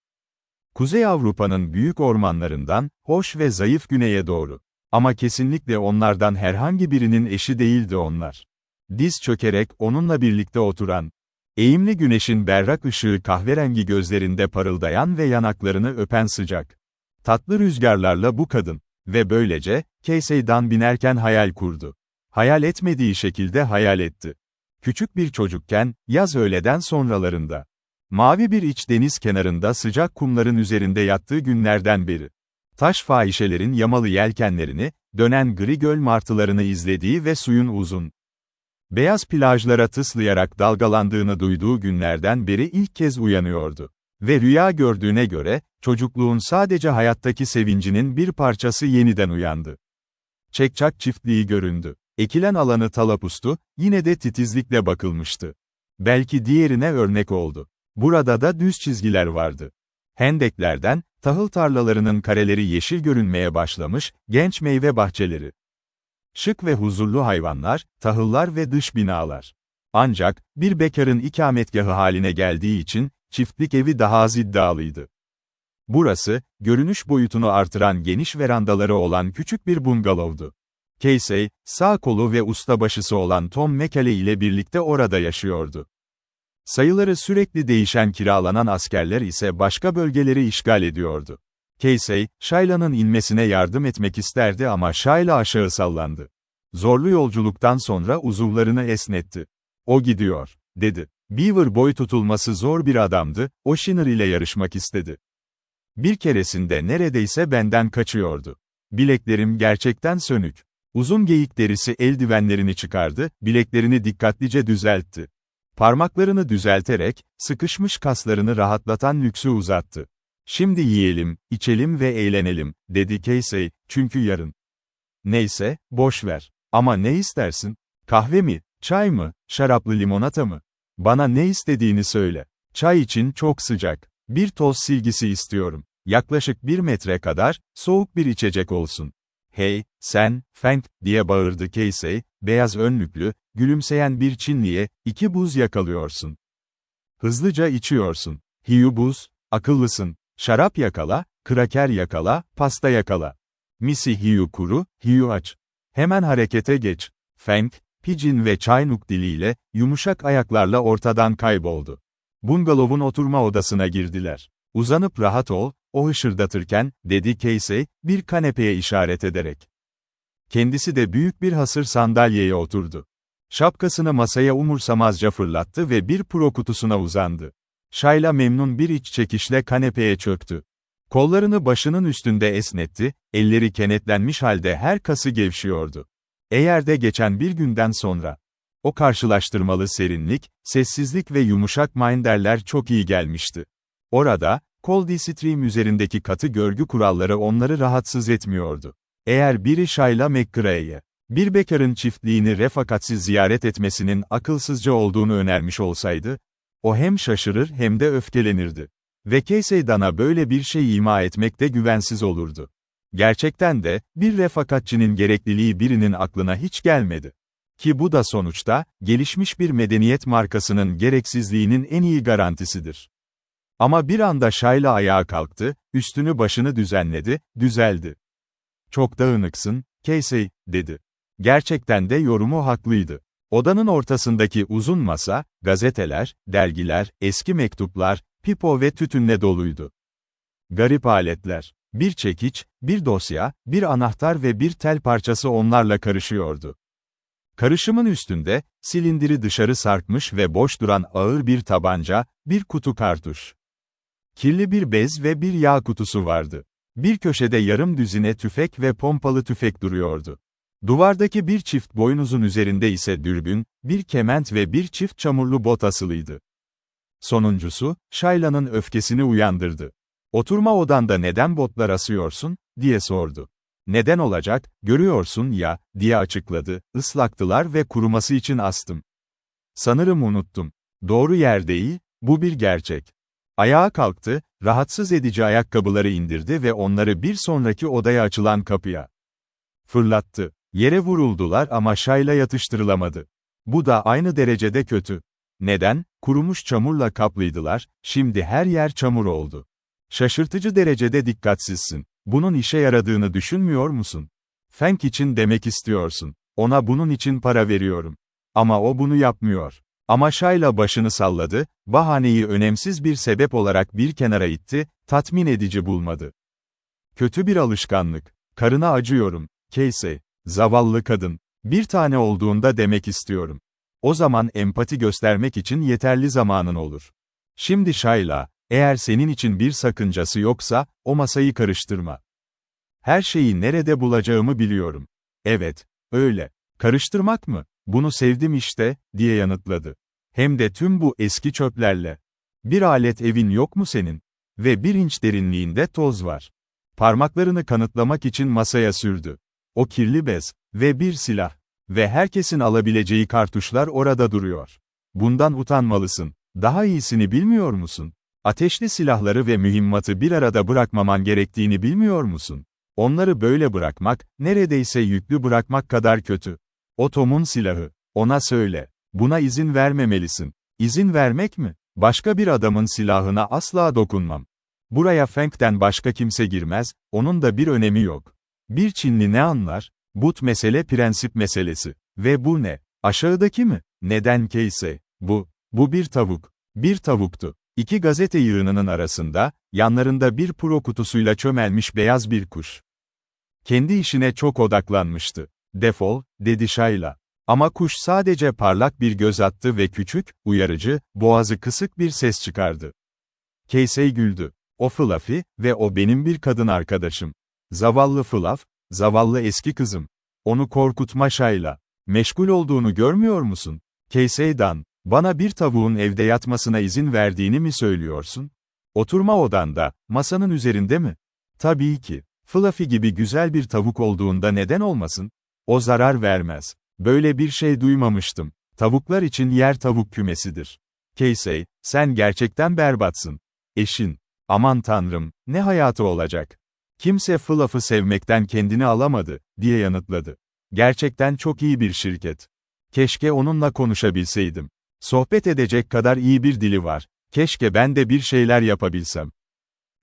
Kuzey Avrupa'nın büyük ormanlarından, hoş ve zayıf güneye doğru. Ama kesinlikle onlardan herhangi birinin eşi değildi onlar. Diz çökerek onunla birlikte oturan, eğimli güneşin berrak ışığı kahverengi gözlerinde parıldayan ve yanaklarını öpen sıcak, tatlı rüzgarlarla bu kadın ve böylece, Casey'dan binerken hayal kurdu. Hayal etmediği şekilde hayal etti. Küçük bir çocukken, yaz öğleden sonralarında. Mavi bir iç deniz kenarında sıcak kumların üzerinde yattığı günlerden beri. Taş fahişelerin yamalı yelkenlerini, dönen gri göl martılarını izlediği ve suyun uzun, beyaz plajlara tıslayarak dalgalandığını duyduğu günlerden beri ilk kez uyanıyordu. Ve rüya gördüğüne göre, çocukluğun sadece hayattaki sevincinin bir parçası yeniden uyandı. Çekçak çiftliği göründü. Ekilen alanı talapustu, yine de titizlikle bakılmıştı. Belki diğerine örnek oldu. Burada da düz çizgiler vardı. Hendeklerden, tahıl tarlalarının kareleri yeşil görünmeye başlamış, genç meyve bahçeleri. Şık ve huzurlu hayvanlar, tahıllar ve dış binalar. Ancak, bir bekarın ikametgahı haline geldiği için, çiftlik evi daha az iddialıydı. Burası, görünüş boyutunu artıran geniş verandaları olan küçük bir bungalovdu. Casey, sağ kolu ve ustabaşısı olan Tom McCalley ile birlikte orada yaşıyordu. Sayıları sürekli değişen kiralanan askerler ise başka bölgeleri işgal ediyordu. Casey, Shayla'nın inmesine yardım etmek isterdi ama Shayla aşağı sallandı. Zorlu yolculuktan sonra uzuvlarını esnetti. "O gidiyor," dedi. Beaver boy tutulması zor bir adamdı, o Shinner ile yarışmak istedi. Bir keresinde neredeyse benden kaçıyordu. Bileklerim gerçekten sönük. Uzun geyik derisi eldivenlerini çıkardı, bileklerini dikkatlice düzeltti. Parmaklarını düzelterek, sıkışmış kaslarını rahatlatan lüksü uzattı. "Şimdi yiyelim, içelim ve eğlenelim," dedi Casey, "çünkü yarın." "Neyse, boş ver. Ama ne istersin? Kahve mi, çay mı, şaraplı limonata mı? Bana ne istediğini söyle. Çay için çok sıcak. Bir toz silgisi istiyorum. Yaklaşık 1 metre kadar, soğuk bir içecek olsun." "Hey, sen, Feng," diye bağırdı Casey, beyaz önlüklü, gülümseyen bir Çinliye, 2 buz yakalıyorsun. Hızlıca içiyorsun. Hiyu buz, akıllısın. Şarap yakala, kraker yakala, pasta yakala. Misi hiyu kuru, hiyu aç. Hemen harekete geç. Feng, pidgin ve Chinook diliyle, yumuşak ayaklarla ortadan kayboldu. Bungalovun oturma odasına girdiler. "Uzanıp rahat ol," o hışırdatırken, dedi Casey, bir kanepeye işaret ederek. Kendisi de büyük bir hasır sandalyeye oturdu. Şapkasını masaya umursamazca fırlattı ve bir puro kutusuna uzandı. Shayla memnun bir iç çekişle kanepeye çöktü. Kollarını başının üstünde esnetti, elleri kenetlenmiş halde her kası gevşiyordu. Eğer de geçen bir günden sonra, o karşılaştırmalı serinlik, sessizlik ve yumuşak minderler çok iyi gelmişti. Orada, Cold Stream üzerindeki katı görgü kuralları onları rahatsız etmiyordu. Eğer biri Shayla McCrae'ye, bir bekarın çiftliğini refakatsiz ziyaret etmesinin akılsızca olduğunu önermiş olsaydı, o hem şaşırır hem de öfkelenirdi. Ve Casey Dun'a böyle bir şey ima etmekte güvensiz olurdu. Gerçekten de, bir refakatçinin gerekliliği birinin aklına hiç gelmedi. Ki bu da sonuçta, gelişmiş bir medeniyet markasının gereksizliğinin en iyi garantisidir. Ama bir anda Shayla ayağa kalktı, üstünü başını düzenledi, düzeldi. "Çok dağınıksın, Casey," dedi. Gerçekten de yorumu haklıydı. Odanın ortasındaki uzun masa, gazeteler, dergiler, eski mektuplar, pipo ve tütünle doluydu. Garip aletler. Bir çekiç, bir dosya, bir anahtar ve bir tel parçası onlarla karışıyordu. Karışımın üstünde, silindiri dışarı sarkmış ve boş duran ağır bir tabanca, bir kutu kartuş. Kirli bir bez ve bir yağ kutusu vardı. Bir köşede yarım düzine tüfek ve pompalı tüfek duruyordu. Duvardaki bir çift boynuzun üzerinde ise dürbün, bir kement ve bir çift çamurlu bot asılıydı. Sonuncusu, Shayla'nın öfkesini uyandırdı. "Oturma odanda neden botlar asıyorsun?" diye sordu. "Neden olacak, görüyorsun ya," diye açıkladı, "ıslaktılar ve kuruması için astım. Sanırım unuttum. Doğru yer değil, bu bir gerçek." Ayağa kalktı, rahatsız edici ayakkabıları indirdi ve onları bir sonraki odaya açılan kapıya fırlattı. Yere vuruldular ama Shayla yatıştırılamadı. Bu da aynı derecede kötü. Neden? Kurumuş çamurla kaplıydılar, şimdi her yer çamur oldu. Şaşırtıcı derecede dikkatsizsin. Bunun işe yaradığını düşünmüyor musun? Feng için demek istiyorsun. Ona bunun için para veriyorum. Ama o bunu yapmıyor. Ama Shayla başını salladı, bahaneyi önemsiz bir sebep olarak bir kenara itti, tatmin edici bulmadı. "Kötü bir alışkanlık. Karına acıyorum, Casey. Zavallı kadın. Bir tane olduğunda demek istiyorum. O zaman empati göstermek için yeterli zamanın olur. Şimdi Shayla, eğer senin için bir sakıncası yoksa, o masayı karıştırma. Her şeyi nerede bulacağımı biliyorum. Evet, öyle. Karıştırmak mı? Bunu sevdim işte, diye yanıtladı. Hem de tüm bu eski çöplerle. Bir alet evin yok mu senin? Ve 1 inç derinliğinde toz var. Parmaklarını kanıtlamak için masaya sürdü. O kirli bez ve bir silah ve herkesin alabileceği kartuşlar orada duruyor. Bundan utanmalısın. Daha iyisini bilmiyor musun? Ateşli silahları ve mühimmatı bir arada bırakmaman gerektiğini bilmiyor musun? Onları böyle bırakmak, neredeyse yüklü bırakmak kadar kötü. O Tom'un silahı. Ona söyle. Buna izin vermemelisin. İzin vermek mi? Başka bir adamın silahına asla dokunmam. Buraya Feng'den başka kimse girmez, onun da bir önemi yok. Bir Çinli ne anlar? Mesele prensip meselesi. Ve bu ne? Aşağıdaki mi? Neden Casey? Bu bir tavuk. Bir tavuktu. 2 gazete yığınının arasında, yanlarında bir puro kutusuyla çömelmiş beyaz bir kuş. Kendi işine çok odaklanmıştı. Defol, dedi Shayla. Ama kuş sadece parlak bir göz attı ve küçük, uyarıcı, boğazı kısık bir ses çıkardı. Casey güldü. O Fluffy ve o benim bir kadın arkadaşım. Zavallı Fluff, zavallı eski kızım. Onu korkutma Shayla. Meşgul olduğunu görmüyor musun? Casey'dan, bana bir tavuğun evde yatmasına izin verdiğini mi söylüyorsun? Oturma odanda, masanın üzerinde mi? Tabii ki. Fluffy gibi güzel bir tavuk olduğunda neden olmasın? O zarar vermez. Böyle bir şey duymamıştım. Tavuklar için yer tavuk kümesidir. Casey, sen gerçekten berbatsın. Eşin. Aman tanrım, ne hayatı olacak? Kimse Fluff'ı sevmekten kendini alamadı, diye yanıtladı. Gerçekten çok iyi bir şirket. Keşke onunla konuşabilseydim. Sohbet edecek kadar iyi bir dili var. Keşke ben de bir şeyler yapabilsem.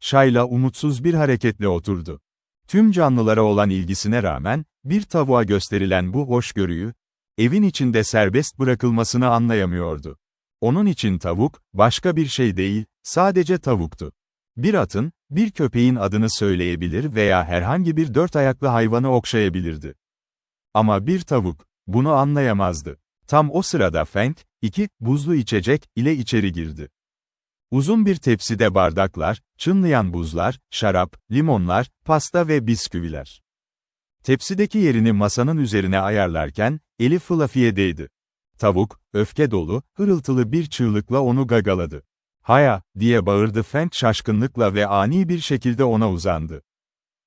Shayla umutsuz bir hareketle oturdu. Tüm canlılara olan ilgisine rağmen, bir tavuğa gösterilen bu hoşgörüyü, evin içinde serbest bırakılmasını anlayamıyordu. Onun için tavuk, başka bir şey değil, sadece tavuktu. Bir atın, bir köpeğin adını söyleyebilir veya herhangi bir 4 ayaklı hayvanı okşayabilirdi. Ama bir tavuk, bunu anlayamazdı. Tam o sırada Feng, 2 buzlu içecek ile içeri girdi. Uzun bir tepside bardaklar, çınlayan buzlar, şarap, limonlar, pasta ve bisküviler. Tepsideki yerini masanın üzerine ayarlarken, eli Fluffy'ye değdi. Tavuk, öfke dolu, hırıltılı bir çığlıkla onu gagaladı. "Haya!" diye bağırdı Feng şaşkınlıkla ve ani bir şekilde ona uzandı.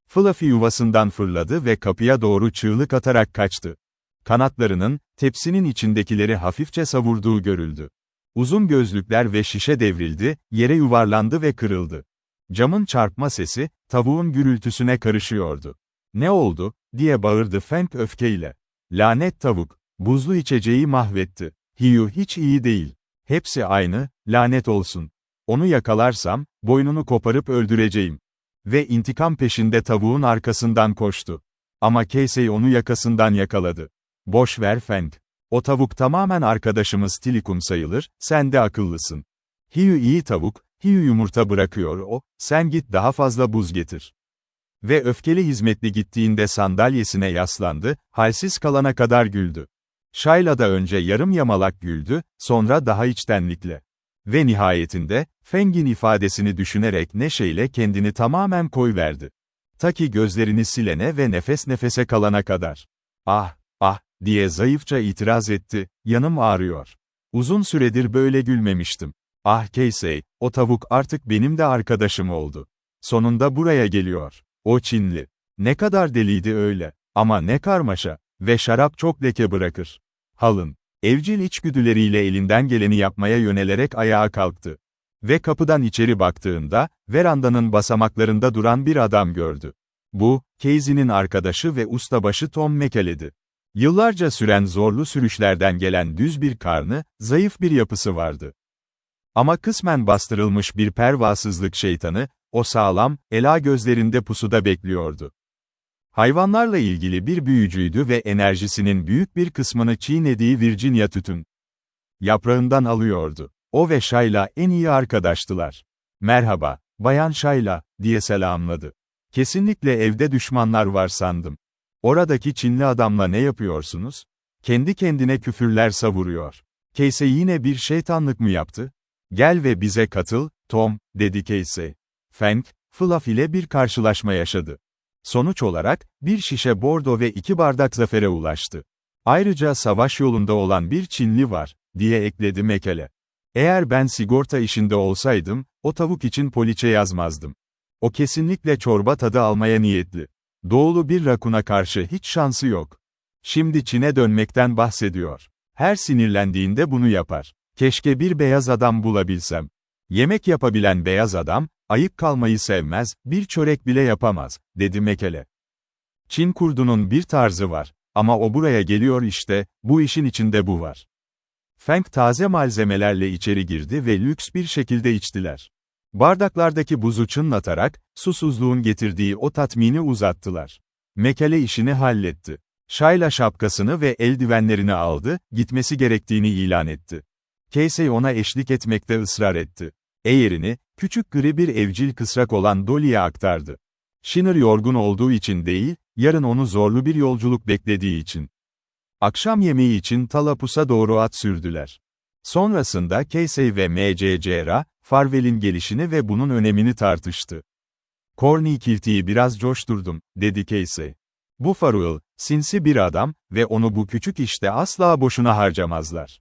Fluffy yuvasından fırladı ve kapıya doğru çığlık atarak kaçtı. Kanatlarının, tepsinin içindekileri hafifçe savurduğu görüldü. Uzun gözlükler ve şişe devrildi, yere yuvarlandı ve kırıldı. Camın çarpma sesi, tavuğun gürültüsüne karışıyordu. "Ne oldu?" diye bağırdı Feng öfkeyle. "Lanet tavuk, buzlu içeceği mahvetti. Hiyu hiç iyi değil. Hepsi aynı, lanet olsun. Onu yakalarsam, boynunu koparıp öldüreceğim." Ve intikam peşinde tavuğun arkasından koştu. Ama Casey onu yakasından yakaladı. "Boş ver Feng. O tavuk tamamen arkadaşımız Tilikum sayılır, sen de akıllısın. Hiyu iyi tavuk, Hiyu yumurta bırakıyor o, sen git daha fazla buz getir." Ve öfkeli hizmetli gittiğinde sandalyesine yaslandı, halsiz kalana kadar güldü. Shayla da önce yarım yamalak güldü, sonra daha içtenlikle. Ve nihayetinde, Feng'in ifadesini düşünerek neşeyle kendini tamamen koyverdi. Ta ki gözlerini silene ve nefes nefese kalana kadar. "Ah, ah!" diye zayıfça itiraz etti, "yanım ağrıyor. Uzun süredir böyle gülmemiştim. Ah Casey, o tavuk artık benim de arkadaşım oldu. Sonunda buraya geliyor. O Çinli. Ne kadar deliydi öyle. Ama ne karmaşa. Ve şarap çok leke bırakır." Halın, evcil içgüdüleriyle elinden geleni yapmaya yönelerek ayağa kalktı. Ve kapıdan içeri baktığında, verandanın basamaklarında duran bir adam gördü. Bu, Casey'nin arkadaşı ve ustabaşı Tom McCalle'di. Yıllarca süren zorlu sürüşlerden gelen düz bir karnı, zayıf bir yapısı vardı. Ama kısmen bastırılmış bir pervasızlık şeytanı, o sağlam, ela gözlerinde pusuda bekliyordu. Hayvanlarla ilgili bir büyücüydü ve enerjisinin büyük bir kısmını çiğnediği Virginia tütün yaprağından alıyordu. O ve Shayla en iyi arkadaştılar. "Merhaba, Bayan Shayla," diye selamladı. "Kesinlikle evde düşmanlar var sandım. Oradaki Çinli adamla ne yapıyorsunuz?" Kendi kendine küfürler savuruyor. "Casey yine bir şeytanlık mı yaptı?" Gel ve bize katıl, Tom, dedi Casey. Fang, Fluff ile bir karşılaşma yaşadı. Sonuç olarak, bir şişe bordo ve 2 bardak zafere ulaştı. Ayrıca savaş yolunda olan bir Çinli var, diye ekledi Mekele. Eğer ben sigorta işinde olsaydım, o tavuk için poliçe yazmazdım. O kesinlikle çorba tadı almaya niyetli. Doğulu bir rakuna karşı hiç şansı yok. Şimdi Çin'e dönmekten bahsediyor. Her sinirlendiğinde bunu yapar. Keşke bir beyaz adam bulabilsem. Yemek yapabilen beyaz adam, ayık kalmayı sevmez, bir çörek bile yapamaz, dedi Mekele. Çin kurdunun bir tarzı var. Ama o buraya geliyor işte, bu işin içinde bu var. Feng taze malzemelerle içeri girdi ve lüks bir şekilde içtiler. Bardaklardaki buzu çınlatarak, susuzluğun getirdiği o tatmini uzattılar. Mekele işini halletti. Shayla şapkasını ve eldivenlerini aldı, gitmesi gerektiğini ilan etti. Casey ona eşlik etmekte ısrar etti. Eğerini, küçük gri bir evcil kısrak olan Dolly'ye aktardı. Shinner yorgun olduğu için değil, yarın onu zorlu bir yolculuk beklediği için. Akşam yemeği için Talapus'a doğru at sürdüler. Sonrasında Casey ve M.C.C.R.A., Farwell'in gelişini ve bunun önemini tartıştı. Corny Kilty'yi biraz coşturdum, dedi Casey. Bu Farwell, sinsi bir adam ve onu bu küçük işte asla boşuna harcamazlar.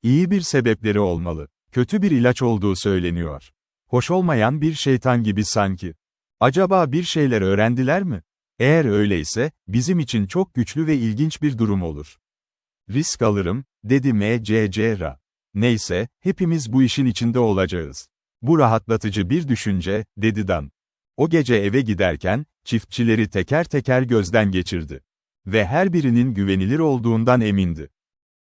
İyi bir sebepleri olmalı. Kötü bir ilaç olduğu söyleniyor. Hoş olmayan bir şeytan gibi sanki. Acaba bir şeyler öğrendiler mi? Eğer öyleyse, bizim için çok güçlü ve ilginç bir durum olur. Risk alırım, dedi M.C.C.R.A. Neyse, hepimiz bu işin içinde olacağız. Bu rahatlatıcı bir düşünce, dedi Dan. O gece eve giderken, çiftçileri teker teker gözden geçirdi. Ve her birinin güvenilir olduğundan emindi.